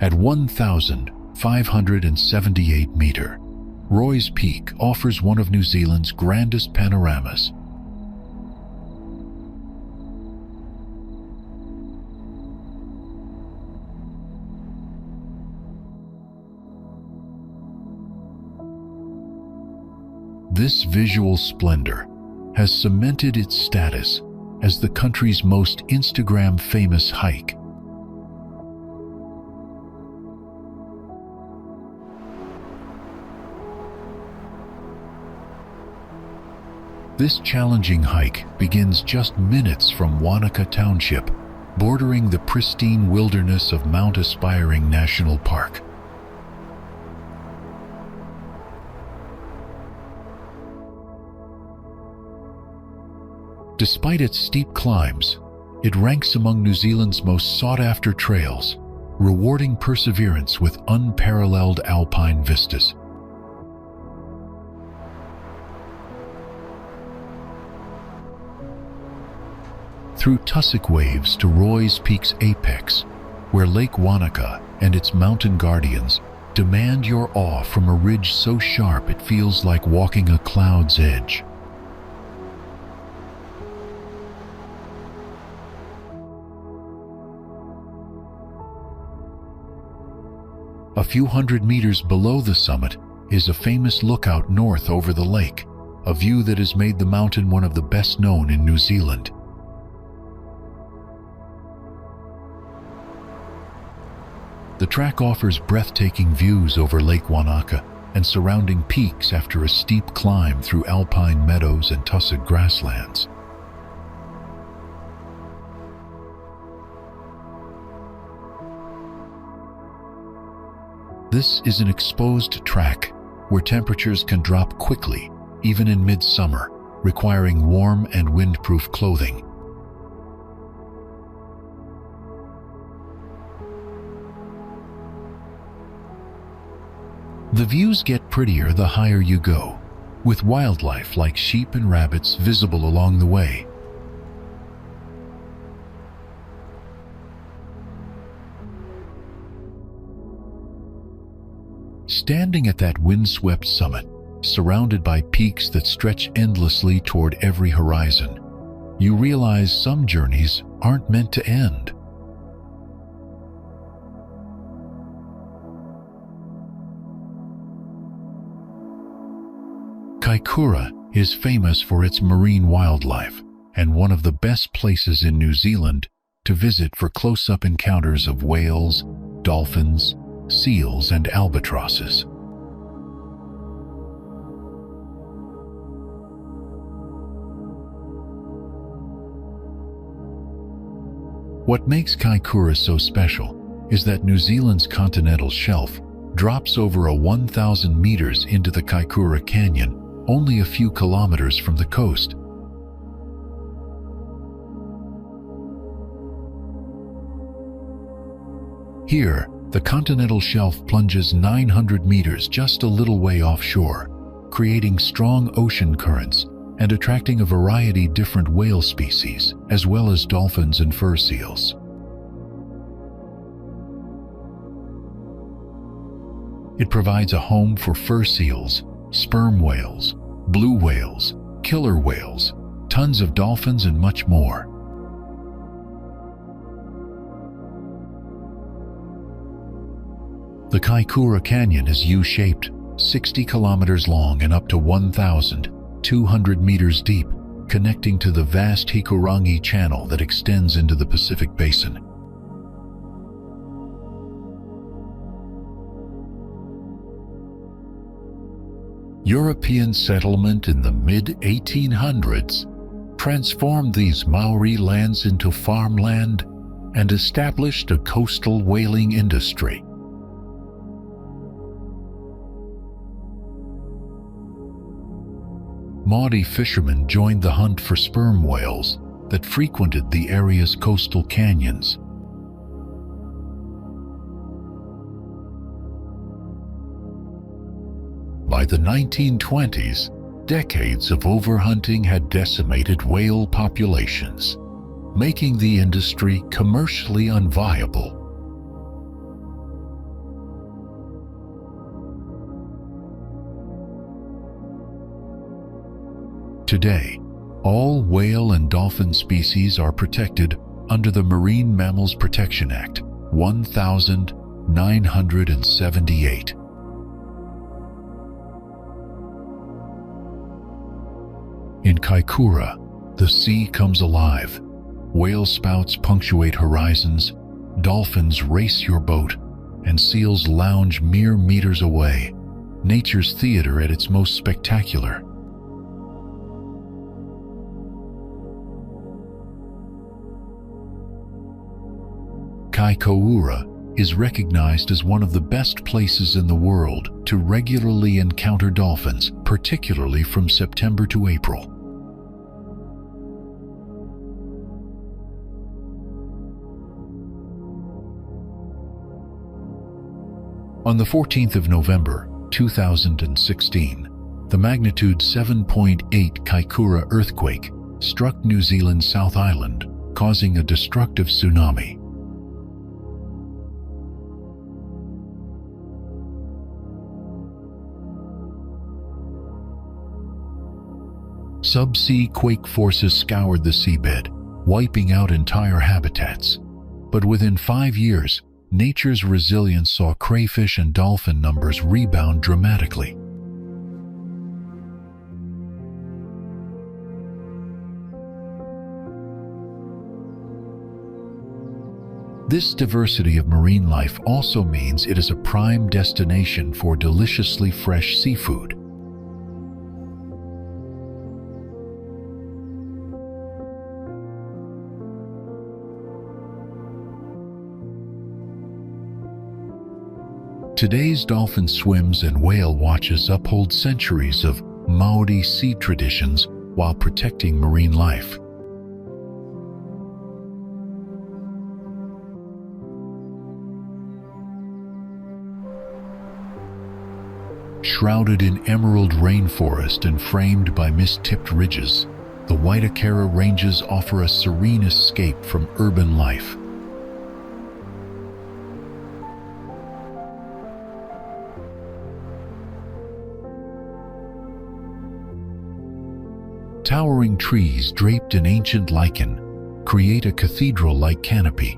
At 1,578 meter, Roy's Peak offers one of New Zealand's grandest panoramas. This visual splendor has cemented its status as the country's most Instagram-famous hike. This challenging hike begins just minutes from Wanaka Township, bordering the pristine wilderness of Mount Aspiring National Park. Despite its steep climbs, it ranks among New Zealand's most sought-after trails, rewarding perseverance with unparalleled alpine vistas. Through tussock waves to Roy's Peak's apex, where Lake Wanaka and its mountain guardians demand your awe from a ridge so sharp it feels like walking a cloud's edge. A few hundred meters below the summit is a famous lookout north over the lake, a view that has made the mountain one of the best known in New Zealand. The track offers breathtaking views over Lake Wanaka and surrounding peaks after a steep climb through alpine meadows and tussock grasslands. This is an exposed track where temperatures can drop quickly, even in midsummer, requiring warm and windproof clothing. The views get prettier the higher you go, with wildlife like sheep and rabbits visible along the way. Standing at that windswept summit, surrounded by peaks that stretch endlessly toward every horizon, you realize some journeys aren't meant to end. Kaikoura is famous for its marine wildlife and one of the best places in New Zealand to visit for close-up encounters of whales, dolphins, seals, and albatrosses. What makes Kaikoura so special is that New Zealand's continental shelf drops over 1,000 meters into the Kaikoura Canyon, only a few kilometers from the coast. Here, the continental shelf plunges 900 meters just a little way offshore, creating strong ocean currents and attracting a variety of different whale species, as well as dolphins and fur seals. It provides a home for fur seals, sperm whales, blue whales, killer whales, tons of dolphins, and much more. The Kaikoura Canyon is U-shaped, 60 kilometers long and up to 1,200 meters deep, connecting to the vast Hikurangi Channel that extends into the Pacific Basin. European settlement in the mid-1800s transformed these Maori lands into farmland and established a coastal whaling industry. Maori fishermen joined the hunt for sperm whales that frequented the area's coastal canyons. By the 1920s, decades of overhunting had decimated whale populations, making the industry commercially unviable. Today, all whale and dolphin species are protected under the Marine Mammals Protection Act 1978. In Kaikoura, the sea comes alive. Whale spouts punctuate horizons, dolphins race your boat, and seals lounge mere meters away. Nature's theater at its most spectacular. Kaikoura is recognized as one of the best places in the world to regularly encounter dolphins, particularly from September to April. On the 14th of November, 2016, the magnitude 7.8 Kaikoura earthquake struck New Zealand's South Island, causing a destructive tsunami. Subsea quake forces scoured the seabed, wiping out entire habitats. But within 5 years, nature's resilience saw crayfish and dolphin numbers rebound dramatically. This diversity of marine life also means it is a prime destination for deliciously fresh seafood. Today's dolphin swims and whale watches uphold centuries of Maori sea traditions while protecting marine life. Shrouded in emerald rainforest and framed by mist-tipped ridges, the Waitakere Ranges offer a serene escape from urban life. Towering trees draped in ancient lichen create a cathedral-like canopy,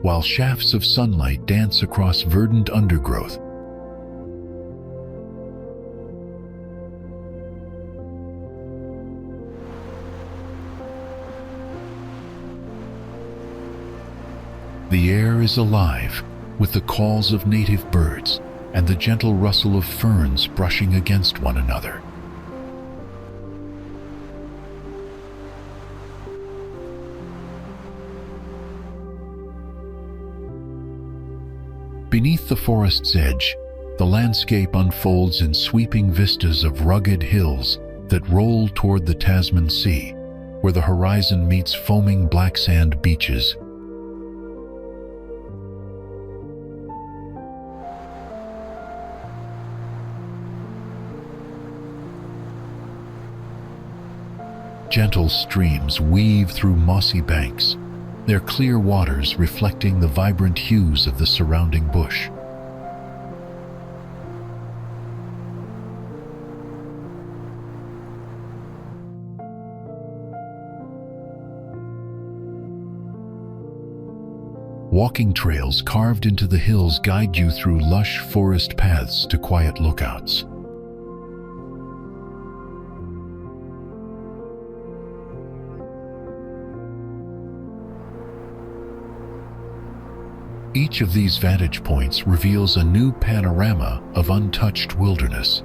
while shafts of sunlight dance across verdant undergrowth. The air is alive with the calls of native birds and the gentle rustle of ferns brushing against one another. Beneath the forest's edge, the landscape unfolds in sweeping vistas of rugged hills that roll toward the Tasman Sea, where the horizon meets foaming black sand beaches. Gentle streams weave through mossy banks, their clear waters reflecting the vibrant hues of the surrounding bush. Walking trails carved into the hills guide you through lush forest paths to quiet lookouts. Each of these vantage points reveals a new panorama of untouched wilderness.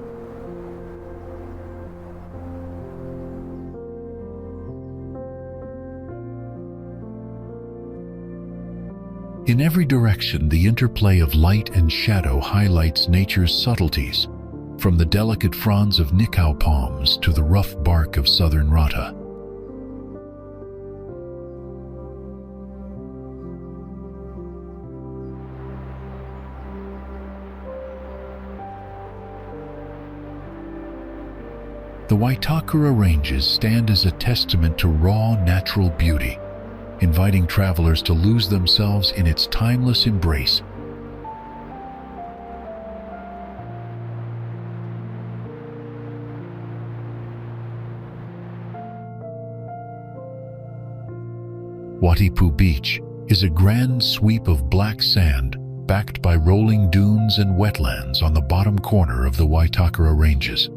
In every direction, the interplay of light and shadow highlights nature's subtleties, from the delicate fronds of nikau palms to the rough bark of southern rata. The Waitakere Ranges stand as a testament to raw natural beauty, inviting travelers to lose themselves in its timeless embrace. Whatipu Beach is a grand sweep of black sand backed by rolling dunes and wetlands on the bottom corner of the Waitakere Ranges.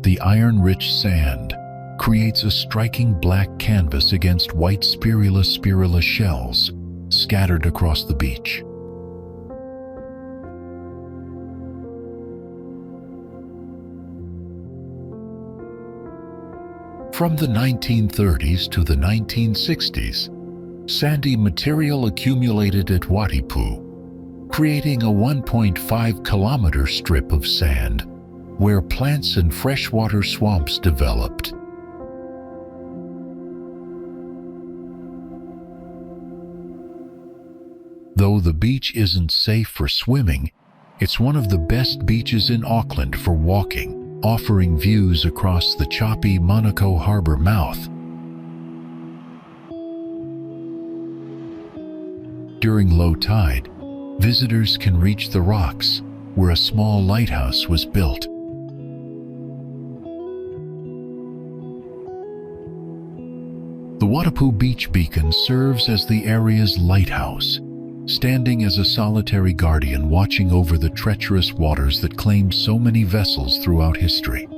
The iron-rich sand creates a striking black canvas against white spirula shells scattered across the beach. From the 1930s to the 1960s, sandy material accumulated at Whatipu, creating a 1.5-kilometer strip of sand where plants and freshwater swamps developed. Though the beach isn't safe for swimming, it's one of the best beaches in Auckland for walking, offering views across the choppy Monaco harbor mouth. During low tide, visitors can reach the rocks, where a small lighthouse was built. The Whatipu Beach Beacon serves as the area's lighthouse, standing as a solitary guardian watching over the treacherous waters that claimed so many vessels throughout history.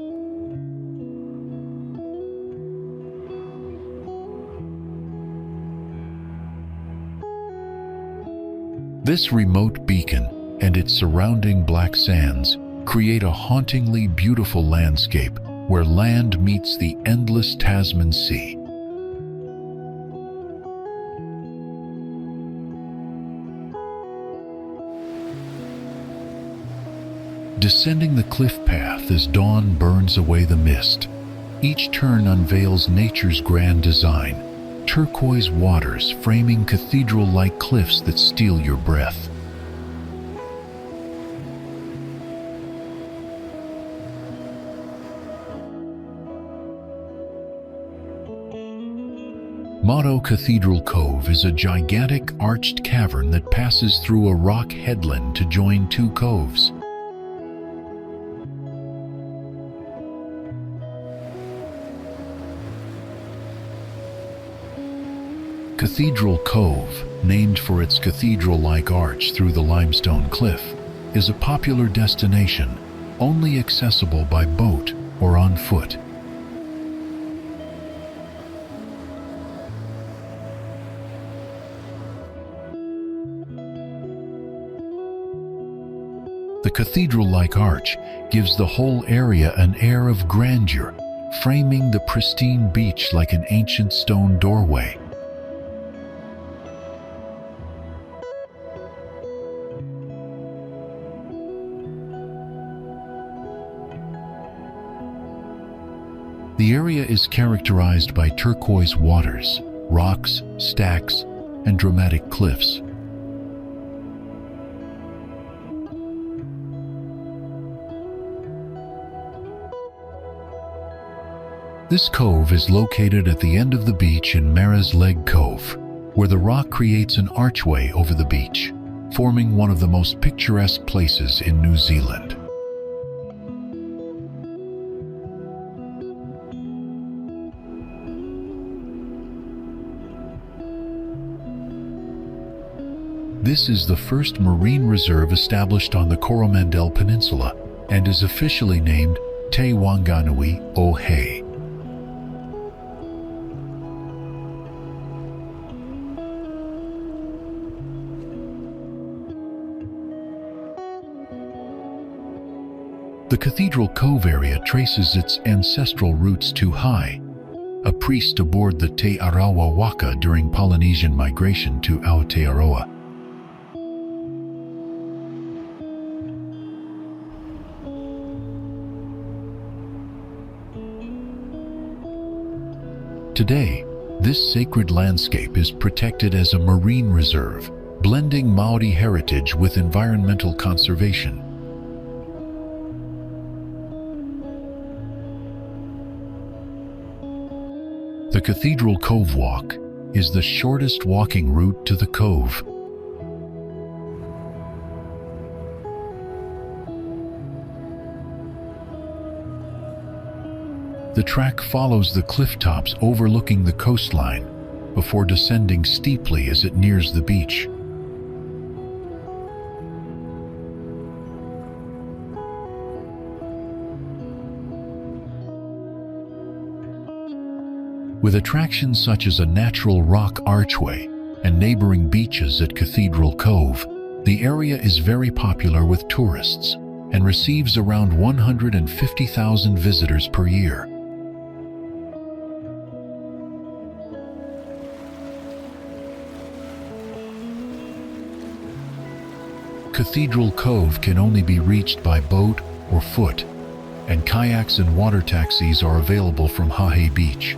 This remote beacon and its surrounding black sands create a hauntingly beautiful landscape where land meets the endless Tasman Sea. Descending the cliff path as dawn burns away the mist, each turn unveils nature's grand design, turquoise waters framing cathedral-like cliffs that steal your breath. Cathedral Cove is a gigantic arched cavern that passes through a rock headland to join two coves. Cathedral Cove, named for its cathedral-like arch through the limestone cliff, is a popular destination, only accessible by boat or on foot. The cathedral-like arch gives the whole area an air of grandeur, framing the pristine beach like an ancient stone doorway. The area is characterized by turquoise waters, rocks, stacks, and dramatic cliffs. This cove is located at the end of the beach in Mares Leg Cove, where the rock creates an archway over the beach, forming one of the most picturesque places in New Zealand. This is the first marine reserve established on the Coromandel Peninsula and is officially named Te Wanganui o Hei. The Cathedral Cove area traces its ancestral roots to Hai, a priest aboard the Te Arawa Waka during Polynesian migration to Aotearoa. Today, This sacred landscape is protected as a marine reserve, blending Maori heritage with environmental conservation. The Cathedral Cove Walk is the shortest walking route to the cove. The track follows the cliff tops overlooking the coastline before descending steeply as it nears the beach. With attractions such as a natural rock archway and neighboring beaches at Cathedral Cove, the area is very popular with tourists and receives around 150,000 visitors per year. Cathedral Cove can only be reached by boat or foot, and kayaks and water taxis are available from Whatipu Beach.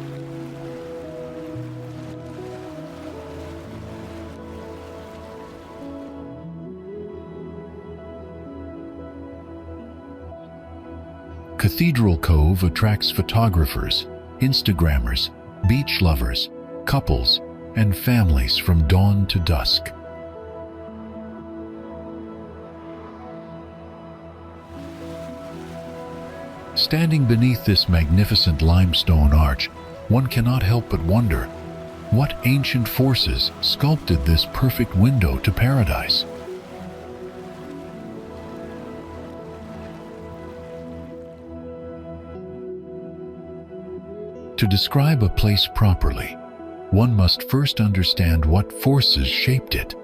Cathedral Cove attracts photographers, Instagrammers, beach lovers, couples, and families from dawn to dusk. Standing beneath this magnificent limestone arch, one cannot help but wonder, what ancient forces sculpted this perfect window to paradise? To describe a place properly, one must first understand what forces shaped it.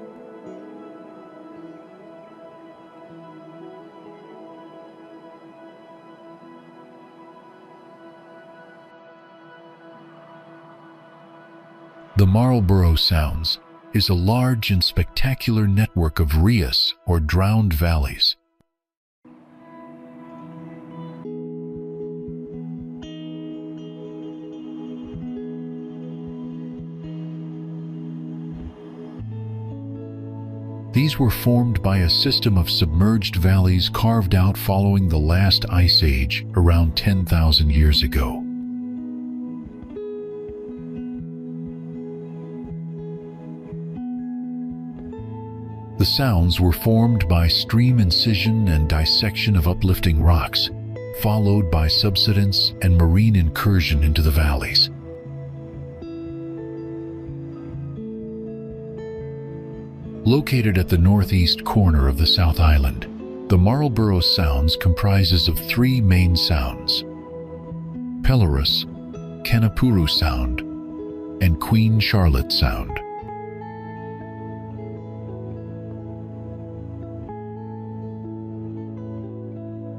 The Marlborough Sounds is a large and spectacular network of rias or drowned valleys. These were formed by a system of submerged valleys carved out following the last ice age around 10,000 years ago. The sounds were formed by stream incision and dissection of uplifting rocks, followed by subsidence and marine incursion into the valleys. Located at the northeast corner of the South Island, the Marlborough Sounds comprises of three main sounds: Pelorus, Kanapuru Sound, and Queen Charlotte Sound.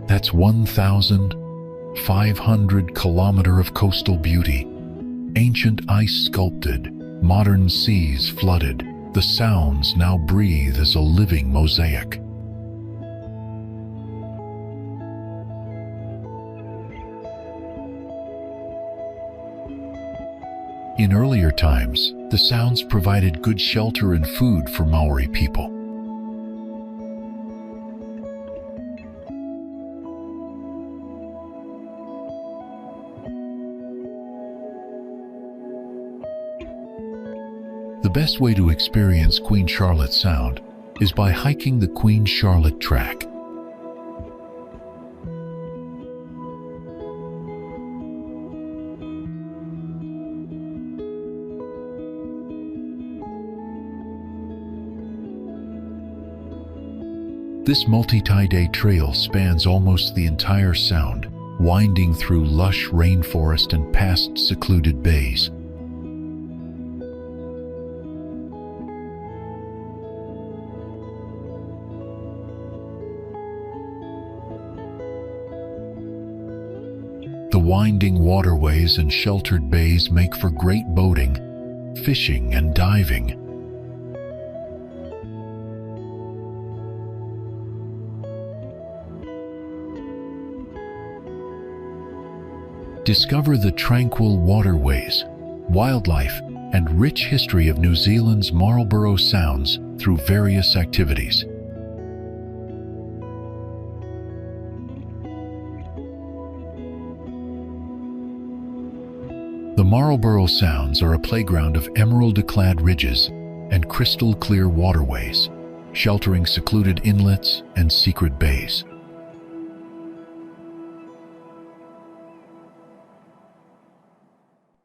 That's 1,500 kilometers of coastal beauty, ancient ice sculpted, modern seas flooded. The sounds now breathe as a living mosaic. In earlier times, the sounds provided good shelter and food for Maori people. The best way to experience Queen Charlotte Sound is by hiking the Queen Charlotte Track. This multi-tie-day trail spans almost the entire sound, winding through lush rainforest and past secluded bays. The winding waterways and sheltered bays make for great boating, fishing, and diving. Discover the tranquil waterways, wildlife, and rich history of New Zealand's Marlborough Sounds through various activities. The Marlborough Sounds are a playground of emerald-clad ridges and crystal-clear waterways, sheltering secluded inlets and secret bays.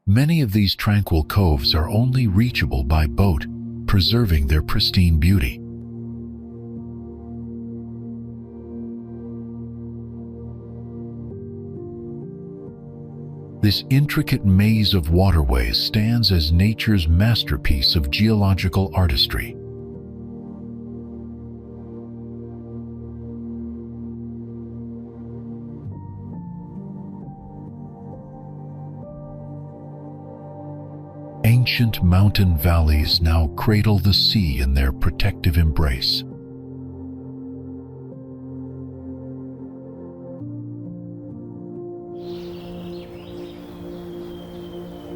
Many of these tranquil coves are only reachable by boat, preserving their pristine beauty. This intricate maze of waterways stands as nature's masterpiece of geological artistry. Ancient mountain valleys now cradle the sea in their protective embrace.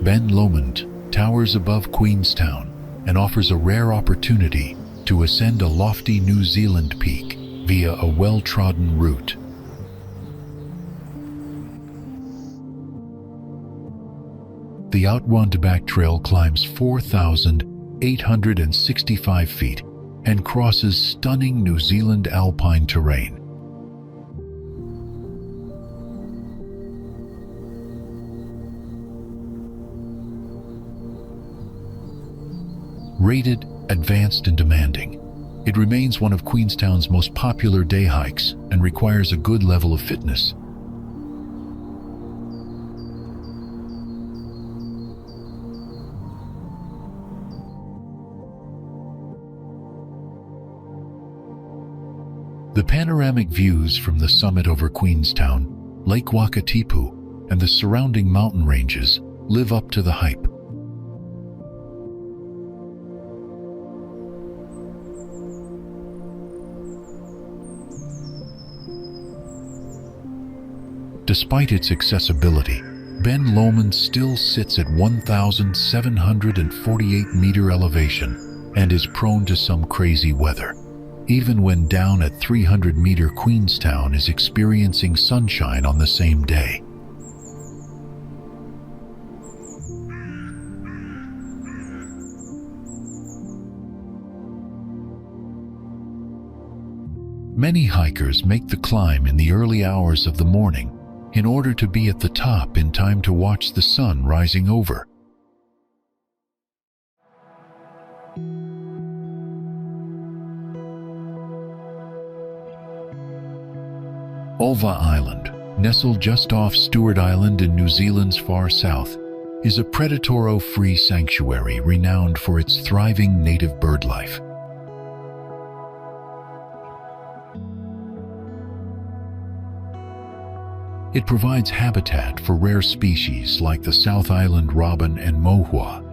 Ben Lomond towers above Queenstown and offers a rare opportunity to ascend a lofty New Zealand peak via a well-trodden route. The Outwandback Trail climbs 4,865 feet and crosses stunning New Zealand alpine terrain. Rated advanced and demanding, it remains one of Queenstown's most popular day hikes and requires a good level of fitness. The panoramic views from the summit over Queenstown, Lake Wakatipu, and the surrounding mountain ranges live up to the hype. Despite its accessibility, Ben Lomond still sits at 1,748-meter elevation and is prone to some crazy weather. Even when down at 300-meter, Queenstown is experiencing sunshine on the same day. Many hikers make the climb in the early hours of the morning in order to be at the top in time to watch the sun rising over. Ulva Island, nestled just off Stewart Island in New Zealand's far south, is a predator-free sanctuary renowned for its thriving native bird life. It provides habitat for rare species like the South Island robin and mohua.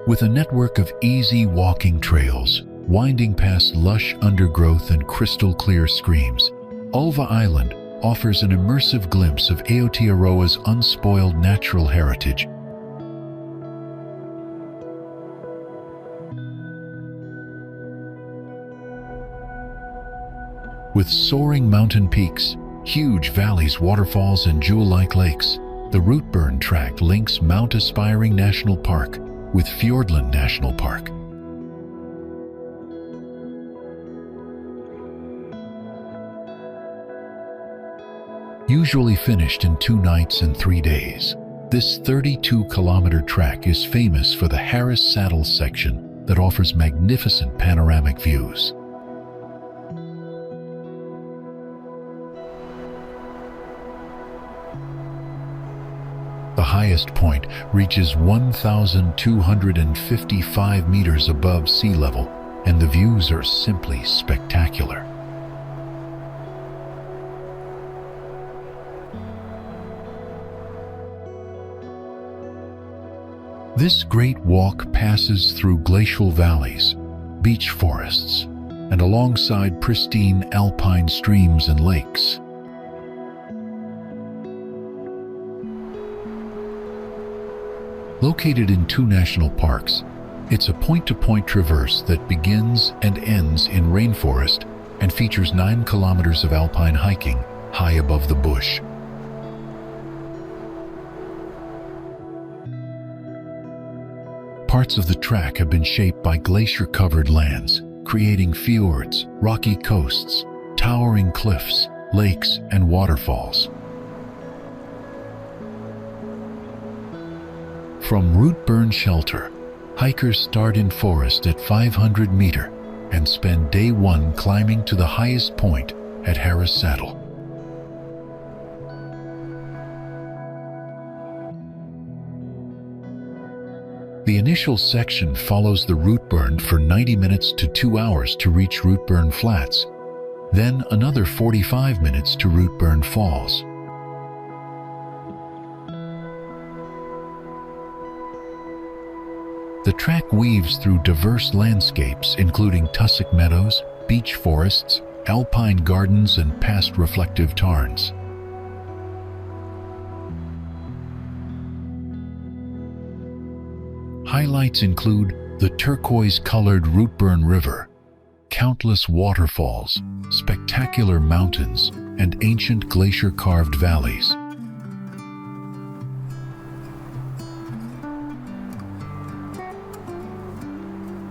With a network of easy walking trails winding past lush undergrowth and crystal-clear streams, Ulva Island offers an immersive glimpse of Aotearoa's unspoiled natural heritage. With soaring mountain peaks, huge valleys, waterfalls, and jewel-like lakes, the Routeburn Track links Mount Aspiring National Park with Fiordland National Park. Usually finished in 2 nights and 3 days, this 32-kilometer track is famous for the Harris Saddle section that offers magnificent panoramic views. The highest point reaches 1,255 meters above sea level, and the views are simply spectacular. This great walk passes through glacial valleys, beech forests, and alongside pristine alpine streams and lakes. Located in 2 national parks, it's a point-to-point traverse that begins and ends in rainforest and features 9 kilometers of alpine hiking high above the bush. Parts of the track have been shaped by glacier-covered lands, creating fjords, rocky coasts, towering cliffs, lakes, and waterfalls. From Routeburn Shelter, hikers start in forest at 500 meter and spend day 1 climbing to the highest point at Harris Saddle. The initial section follows the Routeburn for 90 minutes to 2 hours to reach Routeburn Flats, then another 45 minutes to Routeburn Falls. The track weaves through diverse landscapes including tussock meadows, beech forests, alpine gardens, and past reflective tarns. Highlights include the turquoise-colored Routeburn River, countless waterfalls, spectacular mountains, and ancient glacier-carved valleys.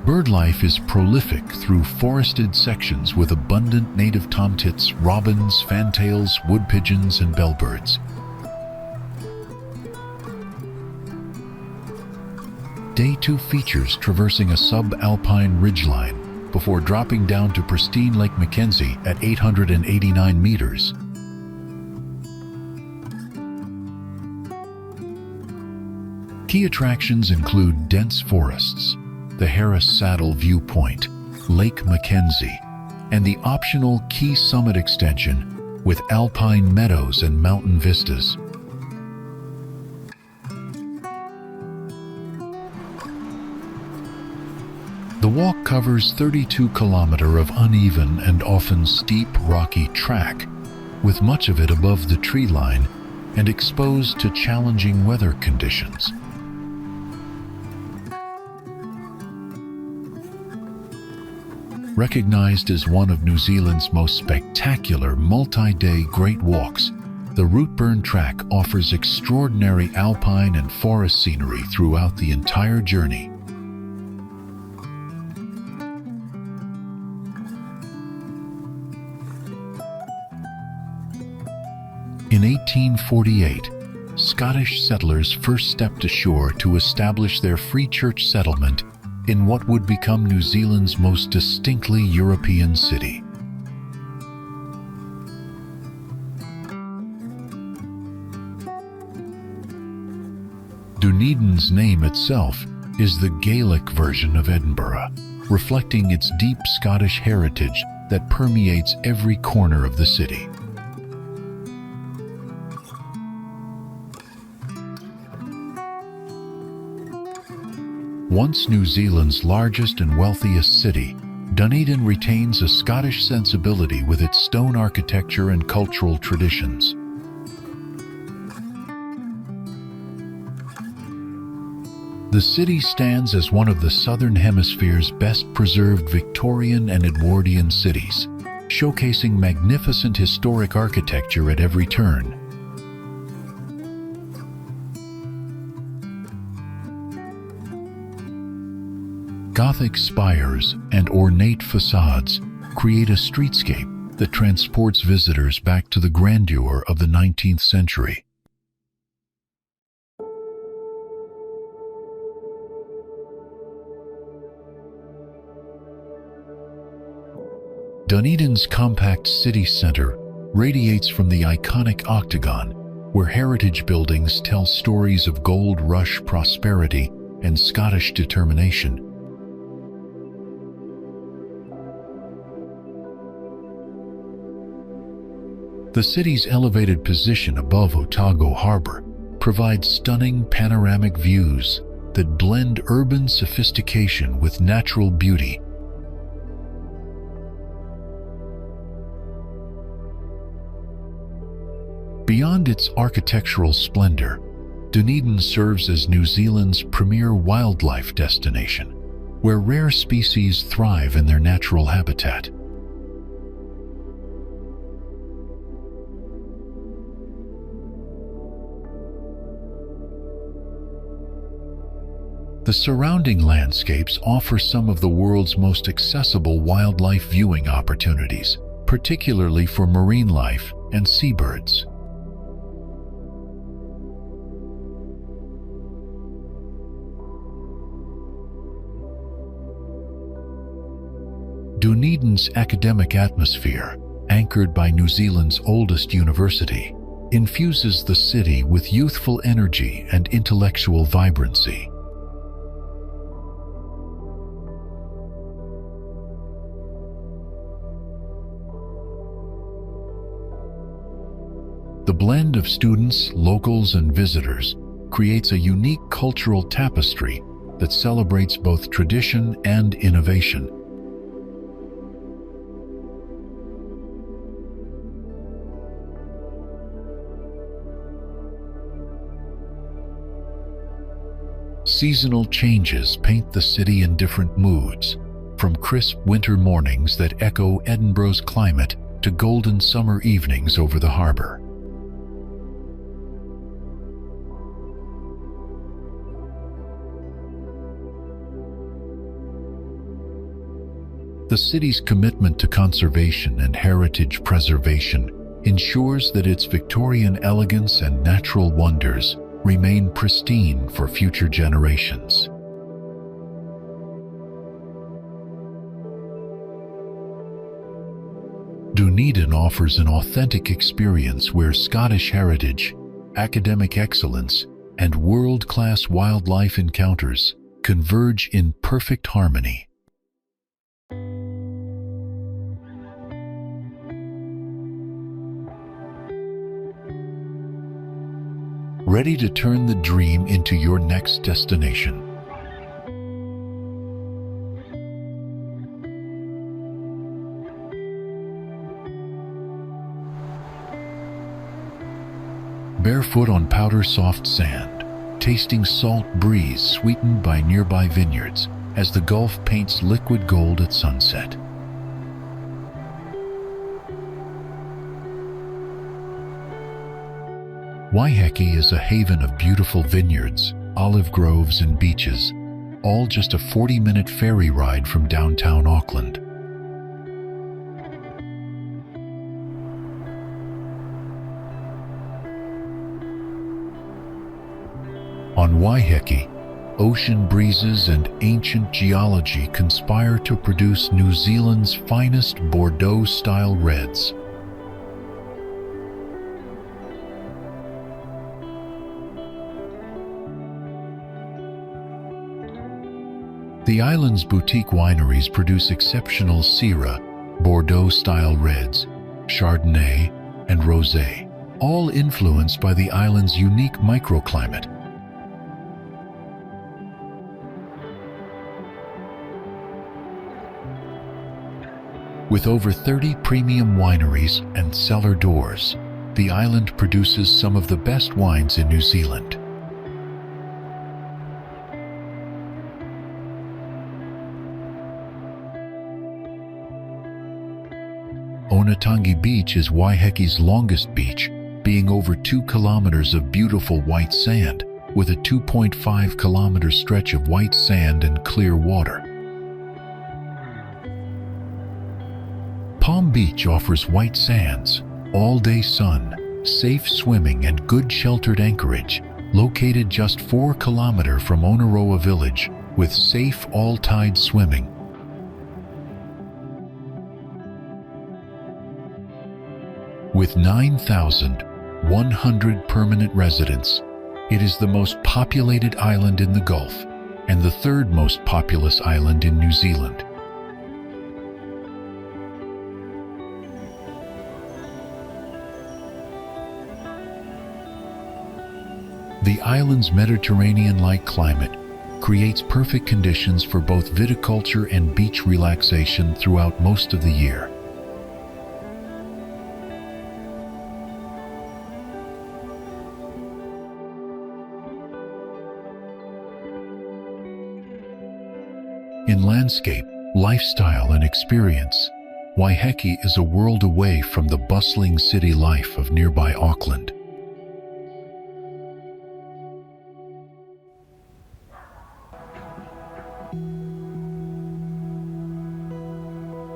Birdlife is prolific through forested sections with abundant native tomtits, robins, fantails, wood pigeons, and bellbirds. Day 2 features traversing a subalpine ridgeline before dropping down to pristine Lake Mackenzie at 889 meters. Key attractions include dense forests, the Harris Saddle Viewpoint, Lake Mackenzie, and the optional Key Summit extension with alpine meadows and mountain vistas. The walk covers 32 kilometers of uneven and often steep rocky track, with much of it above the tree line and exposed to challenging weather conditions. Recognized as one of New Zealand's most spectacular multi-day great walks, the Routeburn Track offers extraordinary alpine and forest scenery throughout the entire journey. In 1848, Scottish settlers first stepped ashore to establish their free church settlement in what would become New Zealand's most distinctly European city. Dunedin's name itself is the Gaelic version of Edinburgh, reflecting its deep Scottish heritage that permeates every corner of the city. Once New Zealand's largest and wealthiest city, Dunedin retains a Scottish sensibility with its stone architecture and cultural traditions. The city stands as one of the Southern Hemisphere's best preserved Victorian and Edwardian cities, showcasing magnificent historic architecture at every turn. Gothic spires and ornate facades create a streetscape that transports visitors back to the grandeur of the 19th century. Dunedin's compact city center radiates from the iconic Octagon, where heritage buildings tell stories of gold rush prosperity and Scottish determination. The city's elevated position above Otago Harbor provides stunning panoramic views that blend urban sophistication with natural beauty. Beyond its architectural splendor, Dunedin serves as New Zealand's premier wildlife destination, where rare species thrive in their natural habitat. The surrounding landscapes offer some of the world's most accessible wildlife viewing opportunities, particularly for marine life and seabirds. Dunedin's academic atmosphere, anchored by New Zealand's oldest university, infuses the city with youthful energy and intellectual vibrancy. The blend of students, locals, and visitors creates a unique cultural tapestry that celebrates both tradition and innovation. Seasonal changes paint the city in different moods, from crisp winter mornings that echo Edinburgh's climate to golden summer evenings over the harbour. The city's commitment to conservation and heritage preservation ensures that its Victorian elegance and natural wonders remain pristine for future generations. Dunedin offers an authentic experience where Scottish heritage, academic excellence, and world-class wildlife encounters converge in perfect harmony. Ready to turn the dream into your next destination? Barefoot on powder-soft sand, tasting salt breeze sweetened by nearby vineyards as the Gulf paints liquid gold at sunset. Waiheke is a haven of beautiful vineyards, olive groves, and beaches, all just a 40-minute ferry ride from downtown Auckland. On Waiheke, ocean breezes and ancient geology conspire to produce New Zealand's finest Bordeaux-style reds. The island's boutique wineries produce exceptional Syrah, Bordeaux-style reds, Chardonnay, and Rosé, all influenced by the island's unique microclimate. With over 30 premium wineries and cellar doors, the island produces some of the best wines in New Zealand. Omarama Beach is Waiheke's longest beach, being over 2 kilometers of beautiful white sand, with a 2.5-kilometer stretch of white sand and clear water. Palm Beach offers white sands, all-day sun, safe swimming, and good sheltered anchorage, located just 4 kilometers from Omarama village, with safe all-tide swimming. With 9,100 permanent residents, it is the most populated island in the Gulf and the third most populous island in New Zealand. The island's Mediterranean-like climate creates perfect conditions for both viticulture and beach relaxation throughout most of the year. In landscape, lifestyle, and experience, Waiheke is a world away from the bustling city life of nearby Auckland.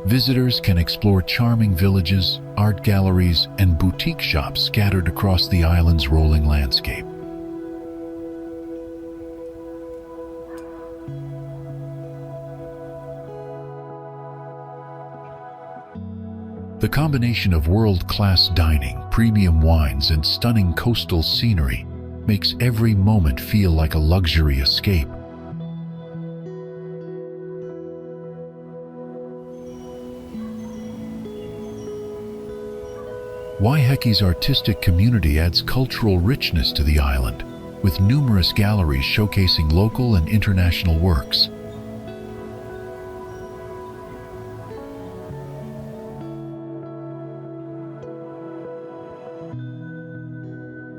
Visitors can explore charming villages, art galleries, and boutique shops scattered across the island's rolling landscape. The combination of world-class dining, premium wines, and stunning coastal scenery makes every moment feel like a luxury escape. Waiheke's artistic community adds cultural richness to the island, with numerous galleries showcasing local and international works.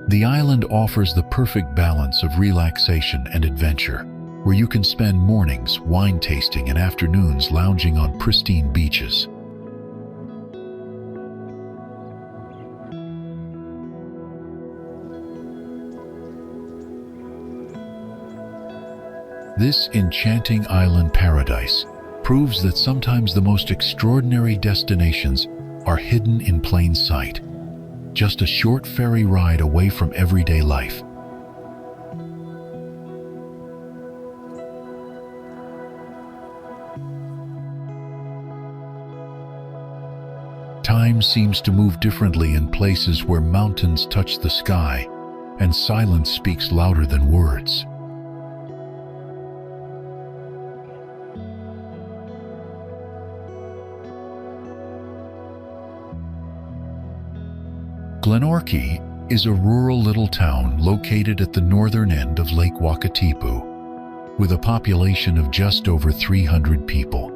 The island offers the perfect balance of relaxation and adventure, where you can spend mornings wine tasting and afternoons lounging on pristine beaches. This enchanting island paradise proves that sometimes the most extraordinary destinations are hidden in plain sight, just a short ferry ride away from everyday life. Time seems to move differently in places where mountains touch the sky and silence speaks louder than words. Glenorchy is a rural little town located at the northern end of Lake Wakatipu, with a population of just over 300 people.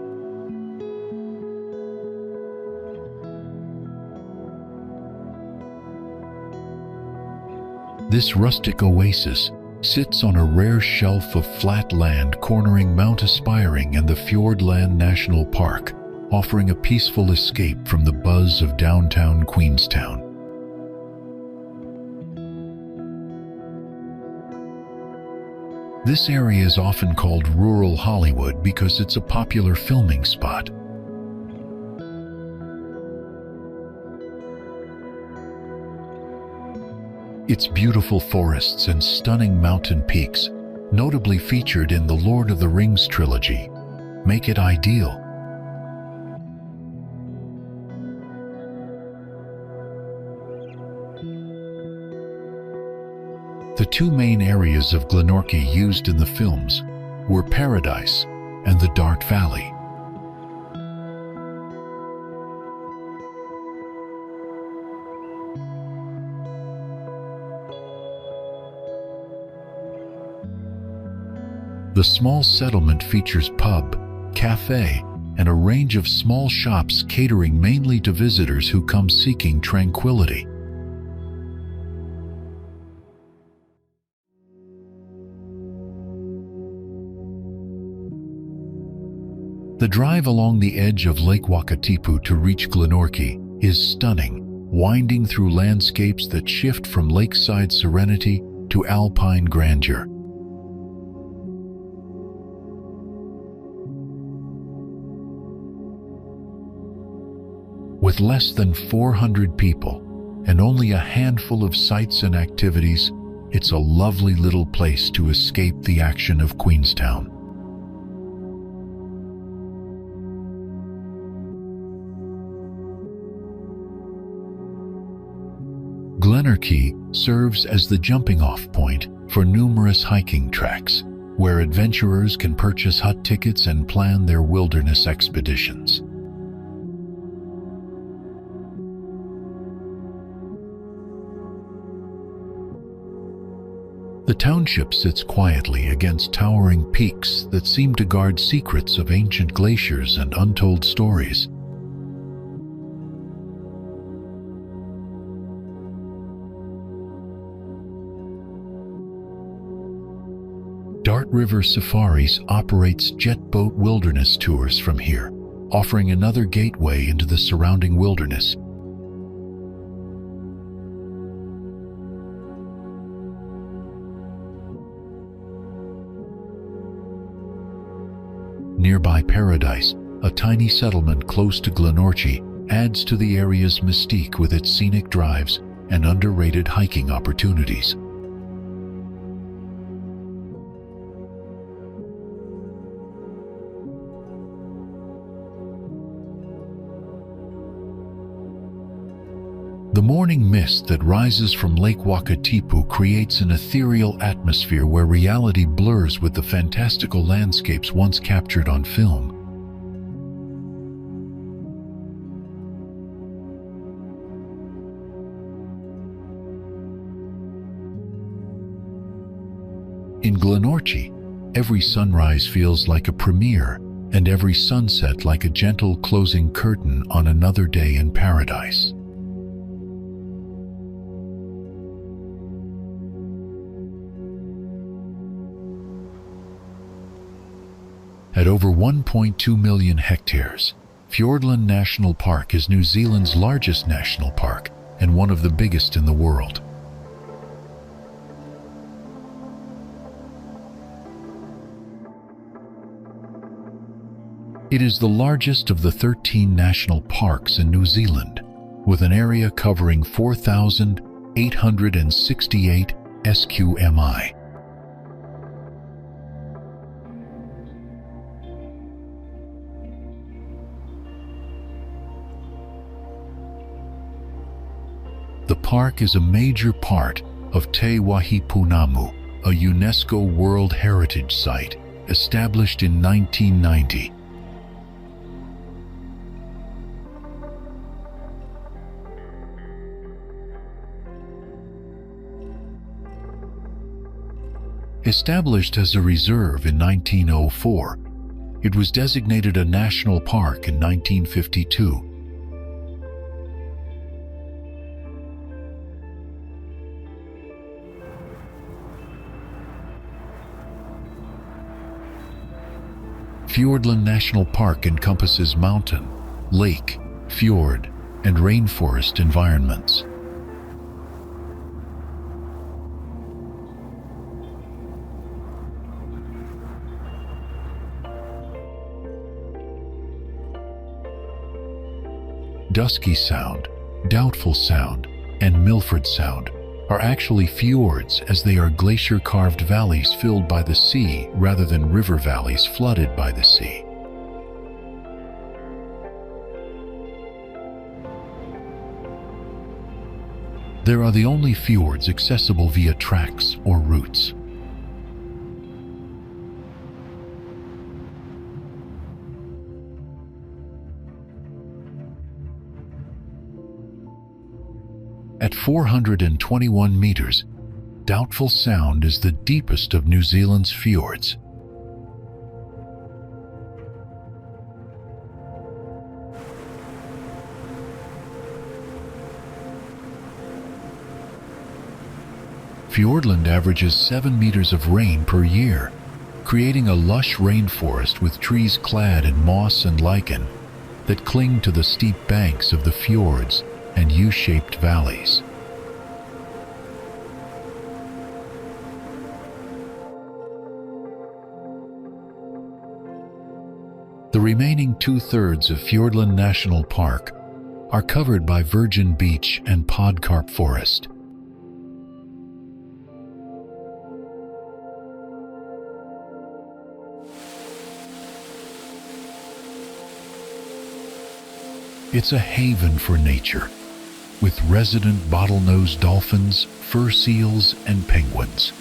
This rustic oasis sits on a rare shelf of flat land cornering Mount Aspiring and the Fiordland National Park, offering a peaceful escape from the buzz of downtown Queenstown. This area is often called rural Hollywood because it's a popular filming spot. Its beautiful forests and stunning mountain peaks, notably featured in the Lord of the Rings trilogy, make it ideal. The two main areas of Glenorchy used in the films were Paradise and the Dart Valley. The small settlement features pub, cafe, and a range of small shops catering mainly to visitors who come seeking tranquility. The drive along the edge of Lake Wakatipu to reach Glenorchy is stunning, winding through landscapes that shift from lakeside serenity to alpine grandeur. With less than 400 people and only a handful of sites and activities, it's a lovely little place to escape the action of Queenstown. Glenorchy serves as the jumping-off point for numerous hiking tracks, where adventurers can purchase hut tickets and plan their wilderness expeditions. The township sits quietly against towering peaks that seem to guard secrets of ancient glaciers and untold stories. Dart River Safaris operates jet boat wilderness tours from here, offering another gateway into the surrounding wilderness. Nearby Paradise, a tiny settlement close to Glenorchy, adds to the area's mystique with its scenic drives and underrated hiking opportunities. The morning mist that rises from Lake Wakatipu creates an ethereal atmosphere where reality blurs with the fantastical landscapes once captured on film. In Glenorchy, every sunrise feels like a premiere, and every sunset like a gentle closing curtain on another day in paradise. At over 1.2 million hectares, Fiordland National Park is New Zealand's largest national park and one of the biggest in the world. It is the largest of the 13 national parks in New Zealand, with an area covering 4,868 sqmi. The park is a major part of Te Wahipunamu, a UNESCO World Heritage Site established in 1990. Established as a reserve in 1904, it was designated a national park in 1952. Fiordland National Park encompasses mountain, lake, fjord, and rainforest environments. Dusky Sound, Doubtful Sound, and Milford Sound are actually fjords, as they are glacier-carved valleys filled by the sea rather than river valleys flooded by the sea. There are the only fjords accessible via tracks or routes. At 421 meters, Doubtful Sound is the deepest of New Zealand's fjords. Fiordland averages 7 meters of rain per year, creating a lush rainforest with trees clad in moss and lichen that cling to the steep banks of the fjords and U-shaped valleys. The remaining 2/3 of Fiordland National Park are covered by virgin beech and podcarp forest. It's a haven for nature, with resident bottlenose dolphins, fur seals, and penguins.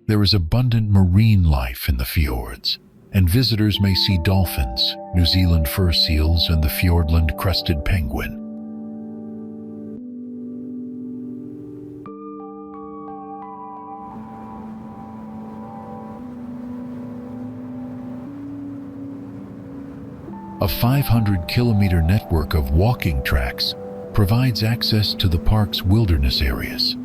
There is abundant marine life in the fjords, and visitors may see dolphins, New Zealand fur seals, and the Fiordland crested penguin. A 500-kilometer network of walking tracks provides access to the park's wilderness areas.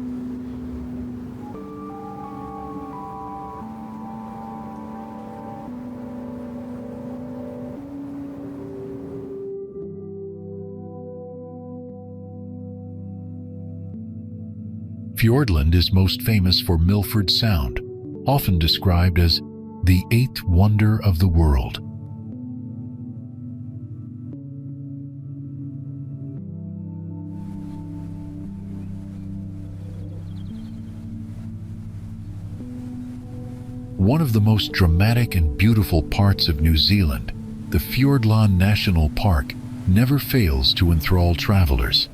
Fiordland is most famous for Milford Sound, often described as the eighth wonder of the world. One of the most dramatic and beautiful parts of New Zealand, the Fiordland National Park, never fails to enthrall travelers.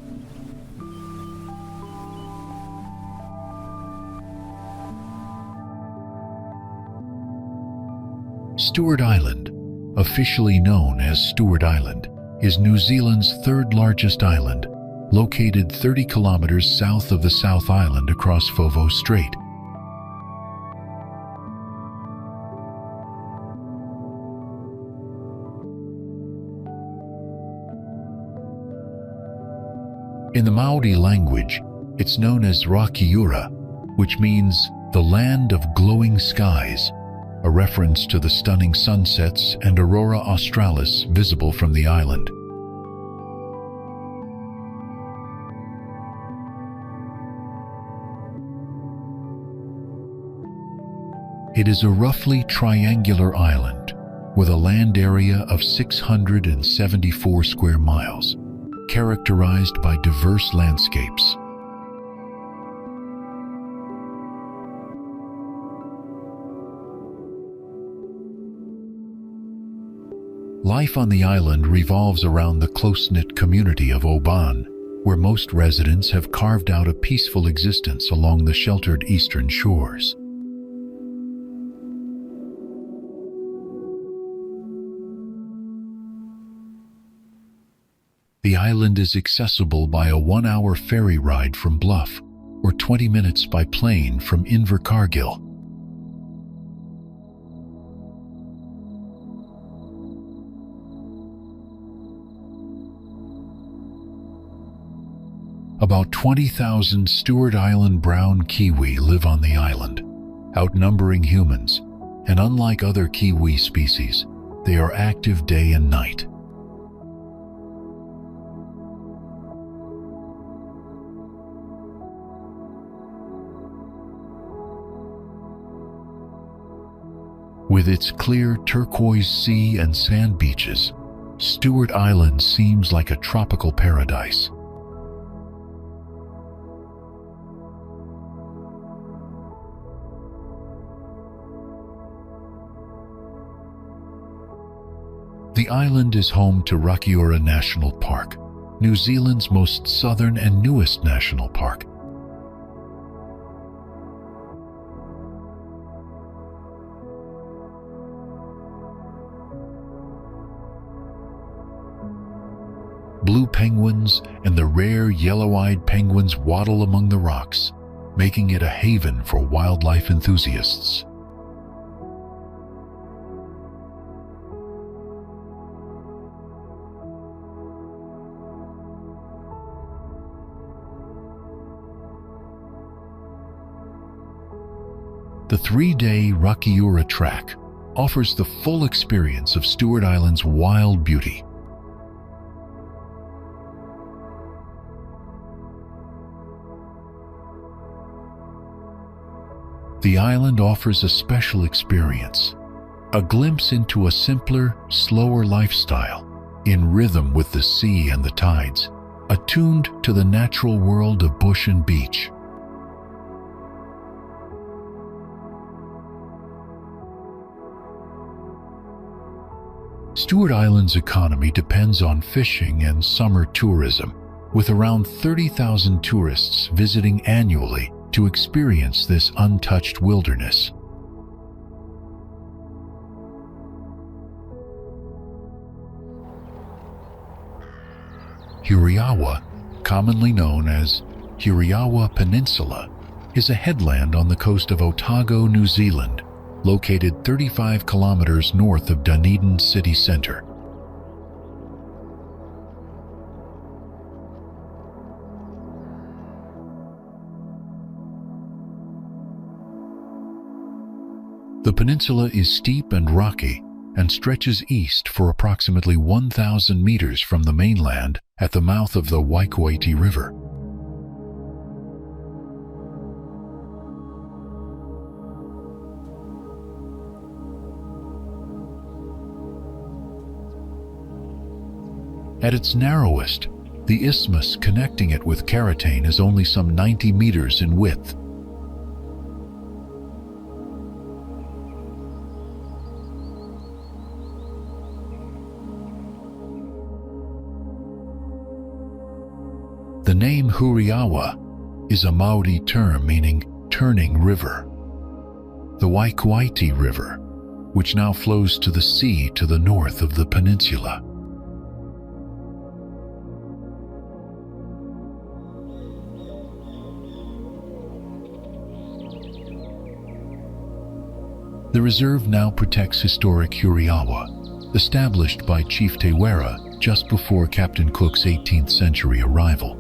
Stewart Island, officially known as Stewart Island, is New Zealand's third largest island, located 30 kilometers south of the South Island across Foveaux Strait. In the Maori language, it's known as Rakiura, which means the land of glowing skies, a reference to the stunning sunsets and aurora australis visible from the island. It is a roughly triangular island with a land area of 674 square miles, characterized by diverse landscapes. Life on the island revolves around the close-knit community of Oban, where most residents have carved out a peaceful existence along the sheltered eastern shores. The island is accessible by a 1-hour ferry ride from Bluff, or 20 minutes by plane from Invercargill. About 20,000 Stewart Island brown kiwi live on the island, outnumbering humans, and unlike other kiwi species, they are active day and night. With its clear turquoise sea and sand beaches, Stewart Island seems like a tropical paradise. The island is home to Rakiura National Park, New Zealand's most southern and newest national park. Blue penguins and the rare yellow-eyed penguins waddle among the rocks, making it a haven for wildlife enthusiasts. The 3-day Rakiura Track offers the full experience of Stewart Island's wild beauty. The island offers a special experience, a glimpse into a simpler, slower lifestyle, in rhythm with the sea and the tides, attuned to the natural world of bush and beach. Stewart Island's economy depends on fishing and summer tourism, with around 30,000 tourists visiting annually to experience this untouched wilderness. Huriawa, commonly known as Huriawa Peninsula, is a headland on the coast of Otago, New Zealand, located 35 kilometers north of Dunedin city centre. The peninsula is steep and rocky and stretches east for approximately 1,000 meters from the mainland at the mouth of the Waitakere River. At its narrowest, the isthmus connecting it with Arrowtown is only some 90 meters in width. The name Huriawa is a Maori term meaning turning river. The Waikouaiti River, which now flows to the sea to the north of the peninsula. The reserve now protects historic Huriawa, established by Chief Tewera just before Captain Cook's 18th century arrival.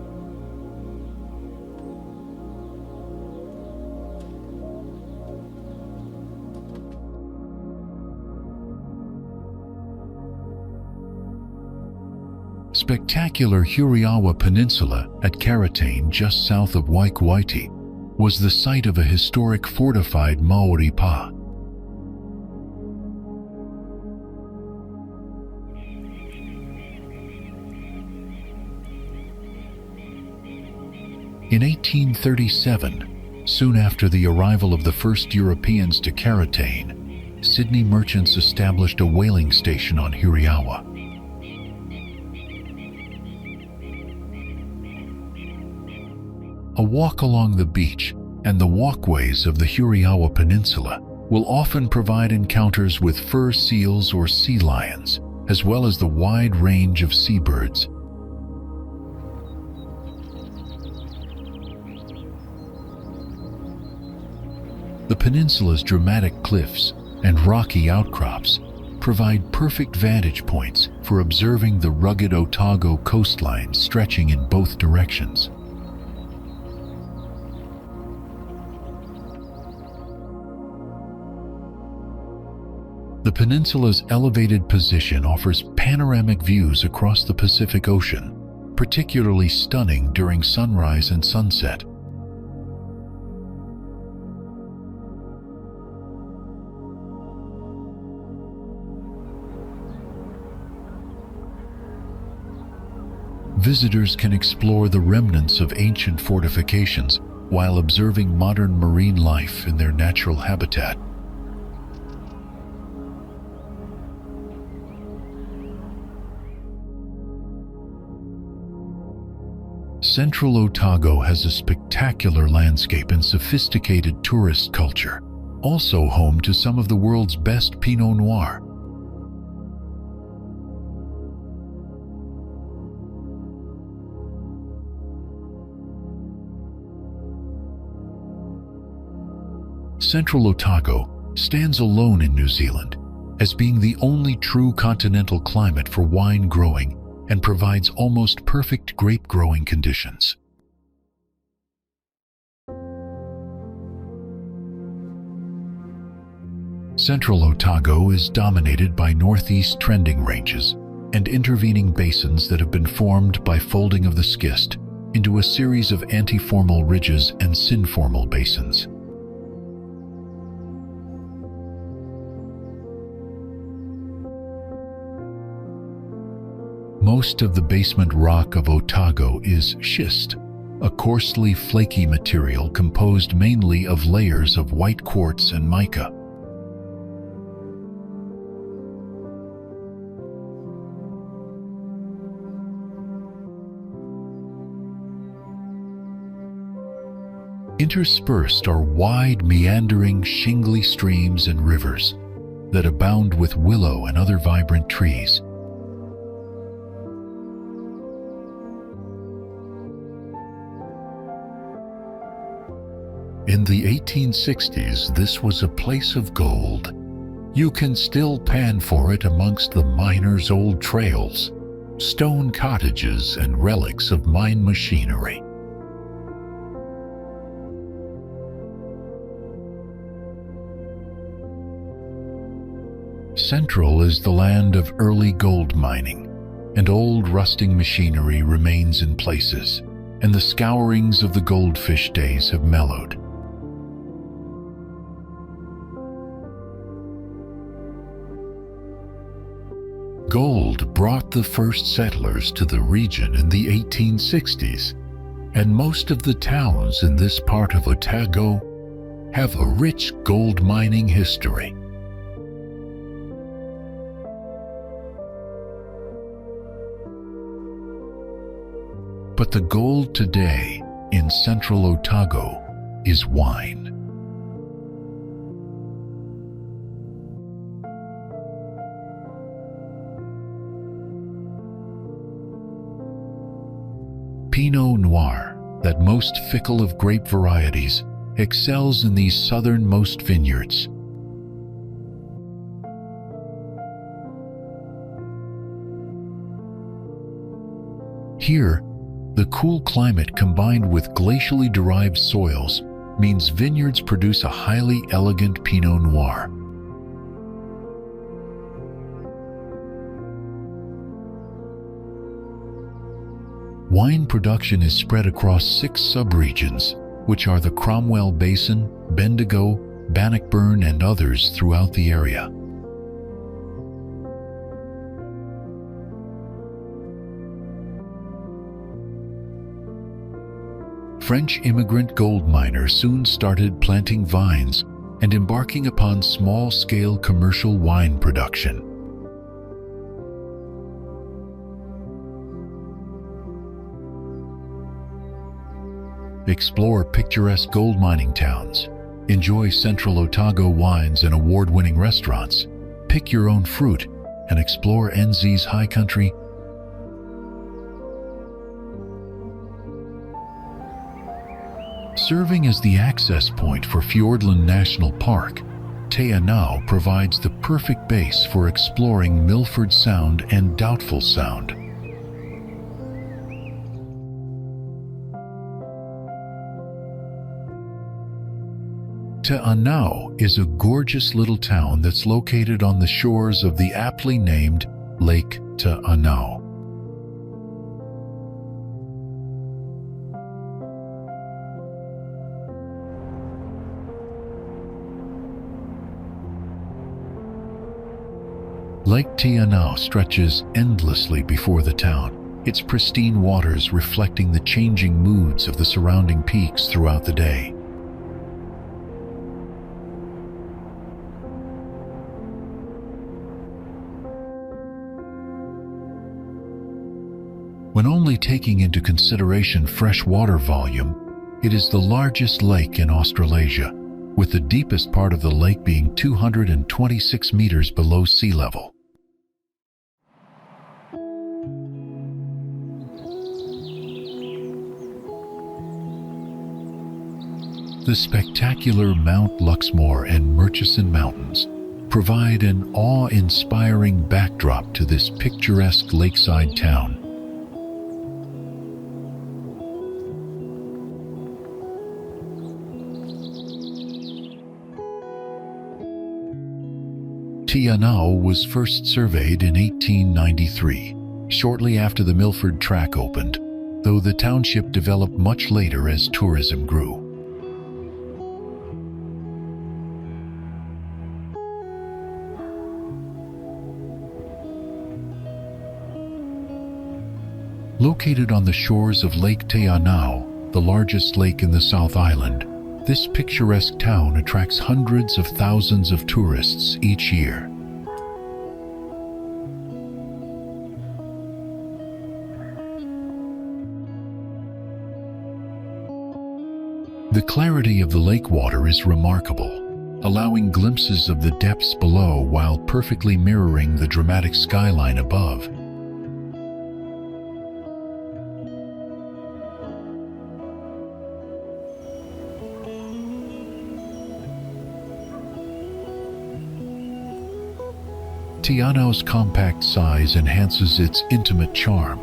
Spectacular Huriawa Peninsula at Arrowtown, just south of Waikouaiti, was the site of a historic fortified Maori pa. In 1837, soon after the arrival of the first Europeans to Arrowtown, Sydney merchants established a whaling station on Huriawa. A walk along the beach and the walkways of the Huriawa Peninsula will often provide encounters with fur seals or sea lions, as well as the wide range of seabirds. The peninsula's dramatic cliffs and rocky outcrops provide perfect vantage points for observing the rugged Otago coastline stretching in both directions. The peninsula's elevated position offers panoramic views across the Pacific Ocean, particularly stunning during sunrise and sunset. Visitors can explore the remnants of ancient fortifications while observing modern marine life in their natural habitat. Central Otago has a spectacular landscape and sophisticated tourist culture, also home to some of the world's best Pinot Noir. Central Otago stands alone in New Zealand as being the only true continental climate for wine growing and provides almost perfect grape growing conditions. Central Otago is dominated by northeast trending ranges and intervening basins that have been formed by folding of the schist into a series of antiformal ridges and synformal basins. Most of the basement rock of Otago is schist, a coarsely flaky material composed mainly of layers of white quartz and mica. Interspersed are wide, meandering, shingly streams and rivers that abound with willow and other vibrant trees. In the 1860s, this was a place of gold. You can still pan for it amongst the miners' old trails, stone cottages, and relics of mine machinery. Central is the land of early gold mining, and old rusting machinery remains in places, and the scourings of the goldfish days have mellowed. Gold brought the first settlers to the region in the 1860s, and most of the towns in this part of Otago have a rich gold mining history. But the gold today in central Otago is wine. Pinot Noir, that most fickle of grape varieties, excels in these southernmost vineyards. Here, the cool climate combined with glacially derived soils means vineyards produce a highly elegant Pinot Noir. Wine production is spread across 6 subregions, which are the Cromwell Basin, Bendigo, Bannockburn, and others throughout the area. French immigrant gold miners soon started planting vines and embarking upon small-scale commercial wine production. Explore picturesque gold mining towns, enjoy central Otago wines and award-winning restaurants, pick your own fruit, and explore NZ's high country. Serving as the access point for Fiordland National Park, Te Anau provides the perfect base for exploring Milford Sound and Doubtful Sound. Te Anau is a gorgeous little town that's located on the shores of the aptly named Lake Te Anau. Lake Te Anau stretches endlessly before the town, its pristine waters reflecting the changing moods of the surrounding peaks throughout the day. When only taking into consideration fresh water volume, it is the largest lake in Australasia, with the deepest part of the lake being 226 meters below sea level. The spectacular Mount Luxmore and Murchison Mountains provide an awe-inspiring backdrop to this picturesque lakeside town. Te Anau was first surveyed in 1893, shortly after the Milford Track opened, though the township developed much later as tourism grew. Located on the shores of Lake Te Anau, the largest lake in the South Island, this picturesque town attracts hundreds of thousands of tourists each year. The clarity of the lake water is remarkable, allowing glimpses of the depths below while perfectly mirroring the dramatic skyline above. Te Anau's compact size enhances its intimate charm,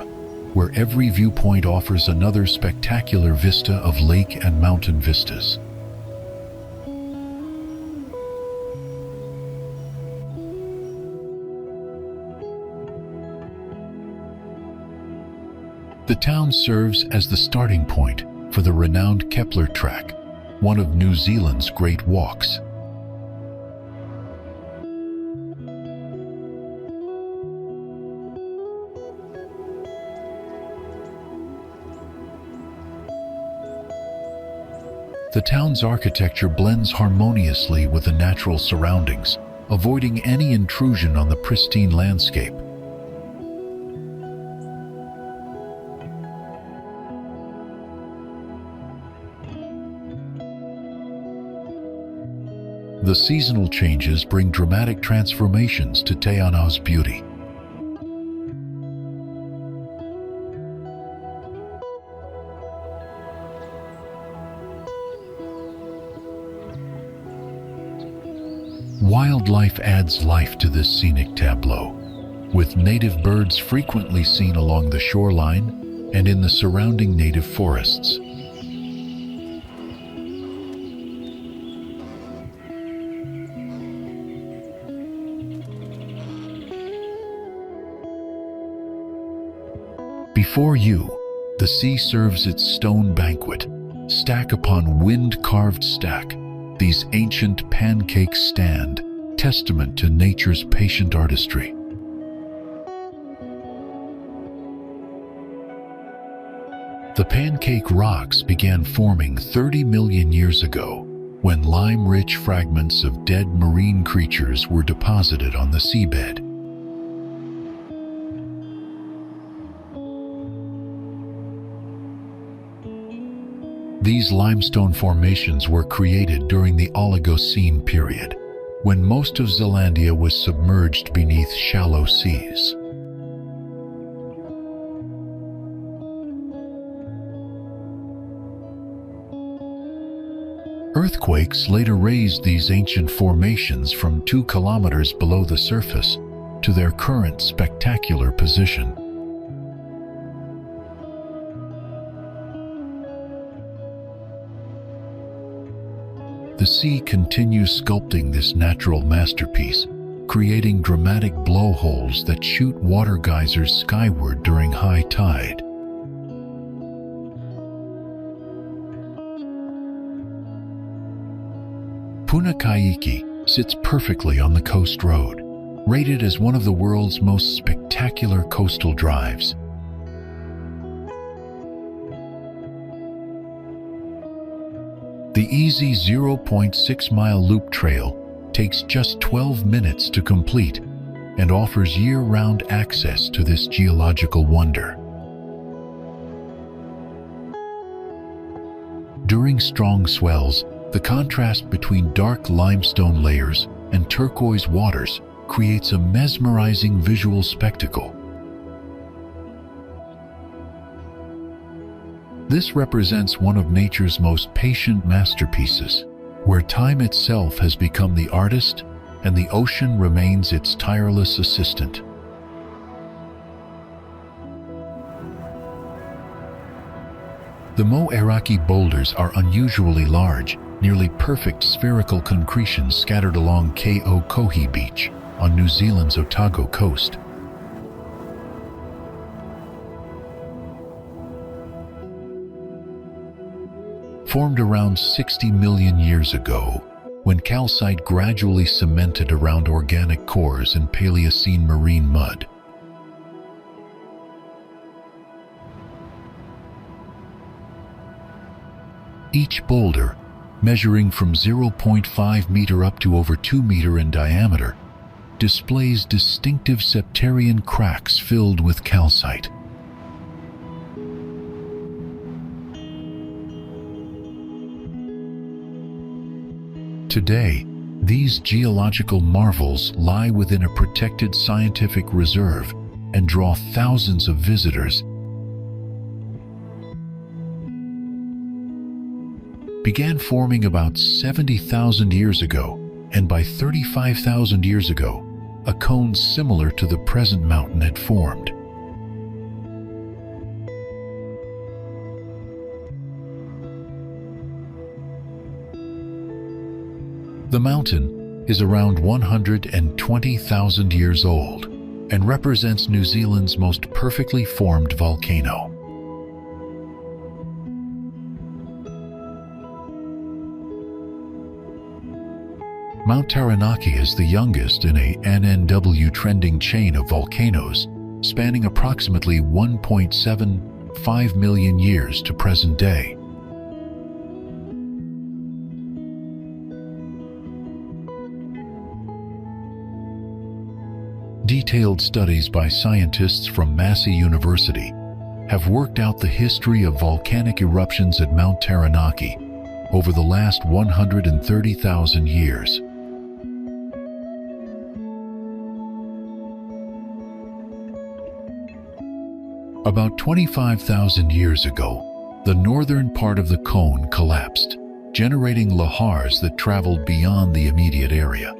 where every viewpoint offers another spectacular vista of lake and mountain vistas. The town serves as the starting point for the renowned Kepler Track, one of New Zealand's great walks. The town's architecture blends harmoniously with the natural surroundings, avoiding any intrusion on the pristine landscape. The seasonal changes bring dramatic transformations to Te Ana's beauty. Wildlife adds life to this scenic tableau, with native birds frequently seen along the shoreline and in the surrounding native forests. Before you, the sea serves its stone banquet. Stack upon wind-carved stack, these ancient pancakes stand, testament to nature's patient artistry. The pancake rocks began forming 30 million years ago, when lime-rich fragments of dead marine creatures were deposited on the seabed. These limestone formations were created during the Oligocene period, when most of Zealandia was submerged beneath shallow seas. Earthquakes later raised these ancient formations from 2 kilometers below the surface to their current spectacular position. The sea continues sculpting this natural masterpiece, creating dramatic blowholes that shoot water geysers skyward during high tide. Punakaiki sits perfectly on the coast road, rated as one of the world's most spectacular coastal drives. The easy 0.6-mile loop trail takes just 12 minutes to complete and offers year-round access to this geological wonder. During strong swells, the contrast between dark limestone layers and turquoise waters creates a mesmerizing visual spectacle. This represents one of nature's most patient masterpieces, where time itself has become the artist and the ocean remains its tireless assistant. The Moeraki Boulders are unusually large, nearly perfect spherical concretions scattered along Kohi Beach on New Zealand's Otago coast. Formed around 60 million years ago, when calcite gradually cemented around organic cores in Paleocene marine mud. Each boulder, measuring from 0.5 meter up to over 2 meter in diameter, displays distinctive septarian cracks filled with calcite. Today, these geological marvels lie within a protected scientific reserve and draw thousands of visitors. Began forming about 70,000 years ago, and by 35,000 years ago, a cone similar to the present mountain had formed. The mountain is around 120,000 years old and represents New Zealand's most perfectly formed volcano. Mount Taranaki is the youngest in a NNW trending chain of volcanoes, spanning approximately 1.75 million years to present day. Detailed studies by scientists from Massey University have worked out the history of volcanic eruptions at Mount Taranaki over the last 130,000 years. About 25,000 years ago, the northern part of the cone collapsed, generating lahars that traveled beyond the immediate area.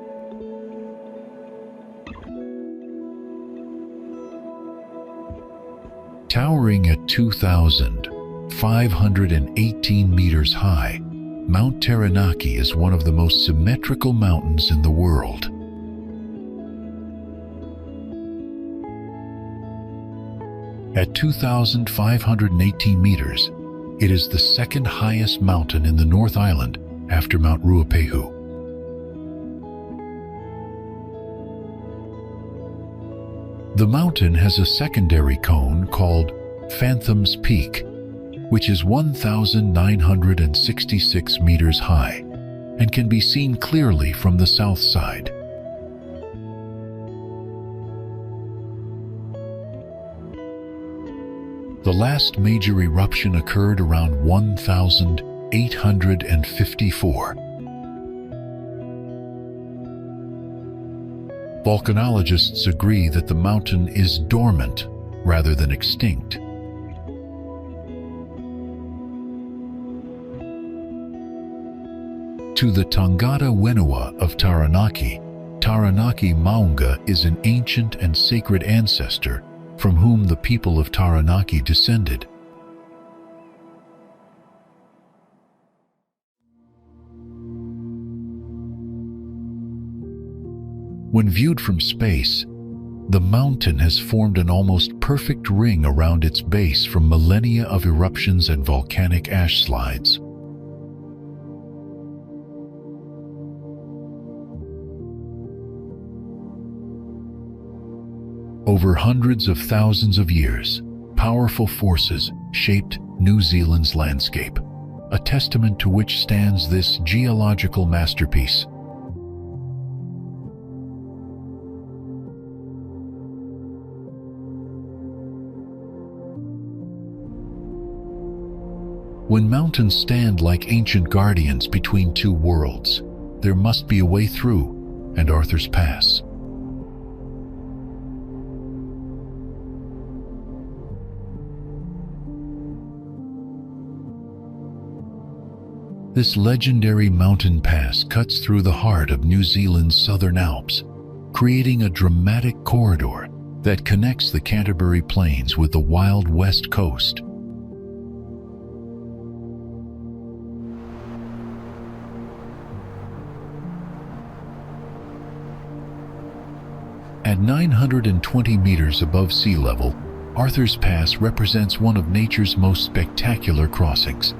Towering at 2,518 meters high, Mount Taranaki is one of the most symmetrical mountains in the world. At 2,518 meters, it is the second highest mountain in the North Island after Mount Ruapehu. The mountain has a secondary cone called Phantom's Peak, which is 1,966 meters high and can be seen clearly from the south side. The last major eruption occurred around 1854. Volcanologists agree that the mountain is dormant rather than extinct. To the Tangata Wenua of Taranaki, Taranaki Maunga is an ancient and sacred ancestor from whom the people of Taranaki descended. When viewed from space, the mountain has formed an almost perfect ring around its base from millennia of eruptions and volcanic ash slides. Over hundreds of thousands of years, powerful forces shaped New Zealand's landscape, a testament to which stands this geological masterpiece. When mountains stand like ancient guardians between two worlds, there must be a way through, and Arthur's Pass. This legendary mountain pass cuts through the heart of New Zealand's Southern Alps, creating a dramatic corridor that connects the Canterbury Plains with the wild west coast. At 920 meters above sea level, Arthur's Pass represents one of nature's most spectacular crossings.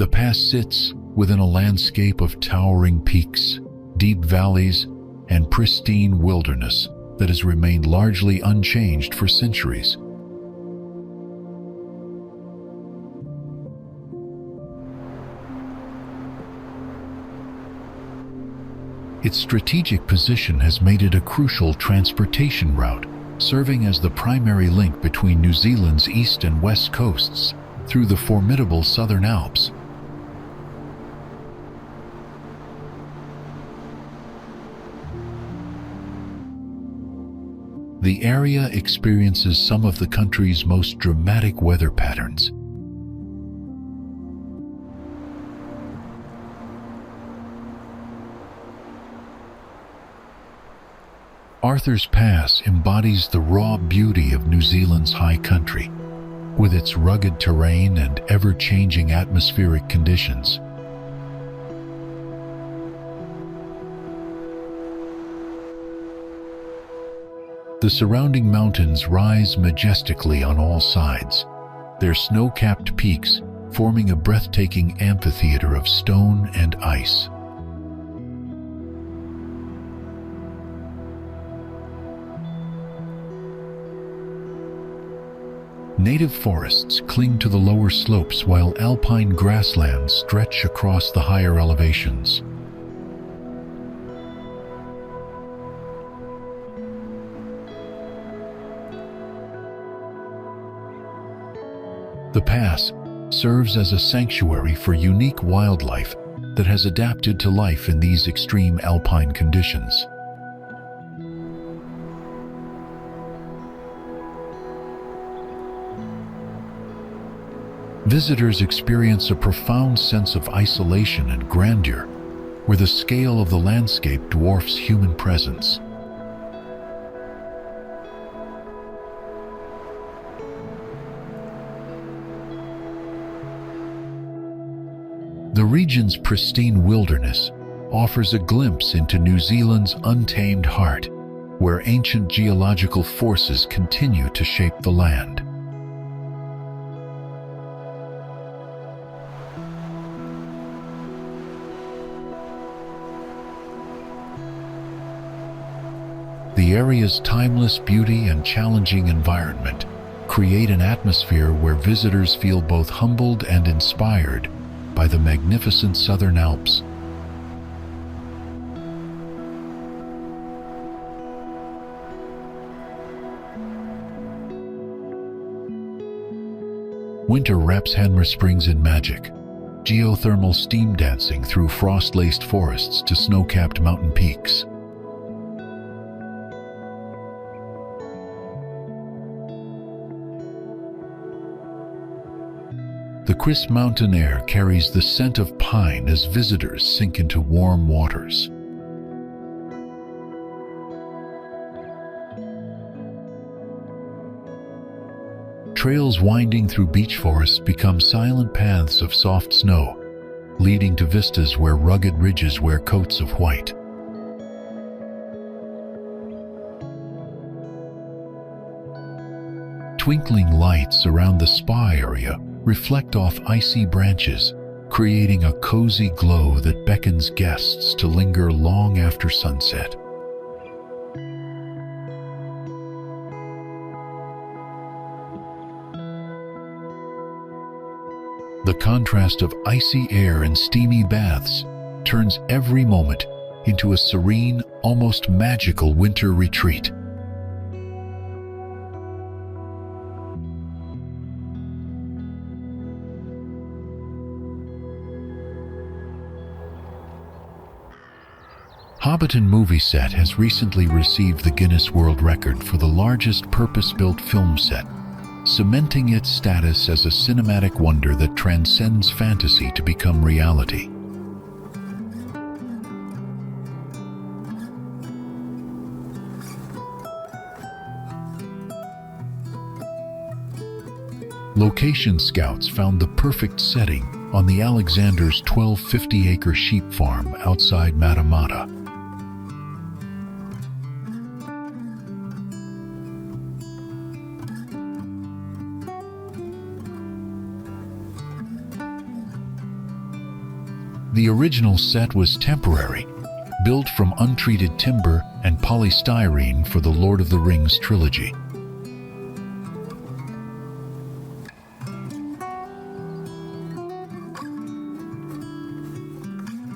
The pass sits within a landscape of towering peaks, deep valleys, and pristine wilderness that has remained largely unchanged for centuries. Its strategic position has made it a crucial transportation route, serving as the primary link between New Zealand's east and west coasts through the formidable Southern Alps. The area experiences some of the country's most dramatic weather patterns. Arthur's Pass embodies the raw beauty of New Zealand's high country, with its rugged terrain and ever-changing atmospheric conditions. The surrounding mountains rise majestically on all sides, their snow-capped peaks forming a breathtaking amphitheater of stone and ice. Native forests cling to the lower slopes while alpine grasslands stretch across the higher elevations. The pass serves as a sanctuary for unique wildlife that has adapted to life in these extreme alpine conditions. Visitors experience a profound sense of isolation and grandeur, where the scale of the landscape dwarfs human presence. The region's pristine wilderness offers a glimpse into New Zealand's untamed heart, where ancient geological forces continue to shape the land. The area's timeless beauty and challenging environment create an atmosphere where visitors feel both humbled and inspired by the magnificent Southern Alps. Winter wraps Hanmer Springs in magic, geothermal steam dancing through frost-laced forests to snow-capped mountain peaks. The crisp mountain air carries the scent of pine as visitors sink into warm waters. Trails winding through beech forests become silent paths of soft snow, leading to vistas where rugged ridges wear coats of white. Twinkling lights around the spa area reflect off icy branches, creating a cozy glow that beckons guests to linger long after sunset. The contrast of icy air and steamy baths turns every moment into a serene, almost magical winter retreat. Hobbiton movie set has recently received the Guinness World Record for the largest purpose-built film set, cementing its status as a cinematic wonder that transcends fantasy to become reality. Location scouts found the perfect setting on the Alexander's 1250-acre sheep farm outside Matamata. The original set was temporary, built from untreated timber and polystyrene for the Lord of the Rings trilogy.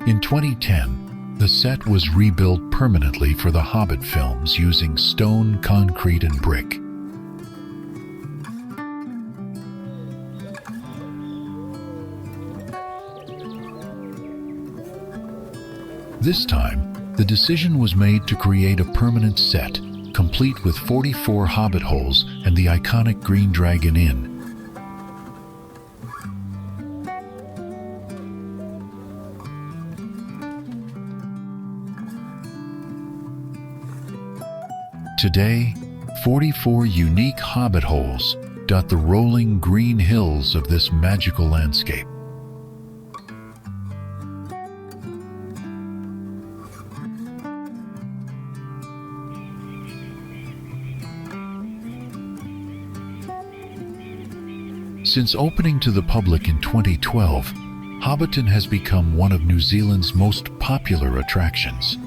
In 2010, the set was rebuilt permanently for the Hobbit films using stone, concrete, and brick. This time, the decision was made to create a permanent set, complete with 44 Hobbit holes and the iconic Green Dragon Inn. Today, 44 unique Hobbit holes dot the rolling green hills of this magical landscape. Since opening to the public in 2012, Hobbiton has become one of New Zealand's most popular attractions.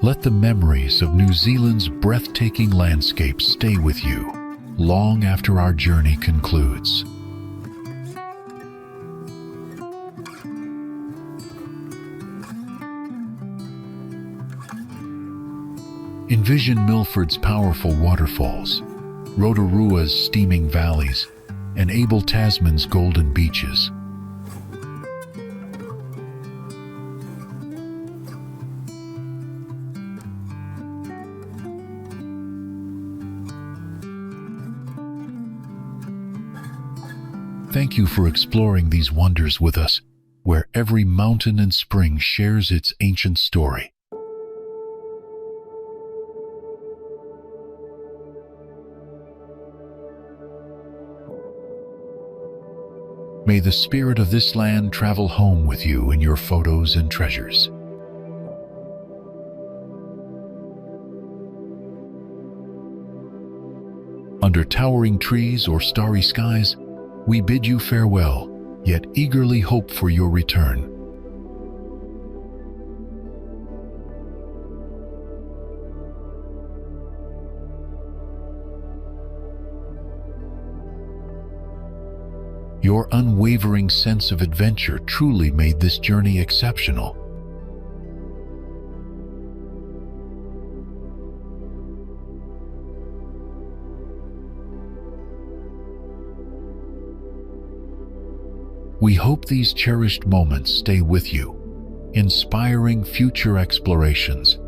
Let the memories of New Zealand's breathtaking landscapes stay with you long after our journey concludes. Envision Milford's powerful waterfalls, Rotorua's steaming valleys, and Abel Tasman's golden beaches. Thank you for exploring these wonders with us, where every mountain and spring shares its ancient story. May the spirit of this land travel home with you in your photos and treasures. Under towering trees or starry skies, we bid you farewell, yet eagerly hope for your return. Your unwavering sense of adventure truly made this journey exceptional. We hope these cherished moments stay with you, inspiring future explorations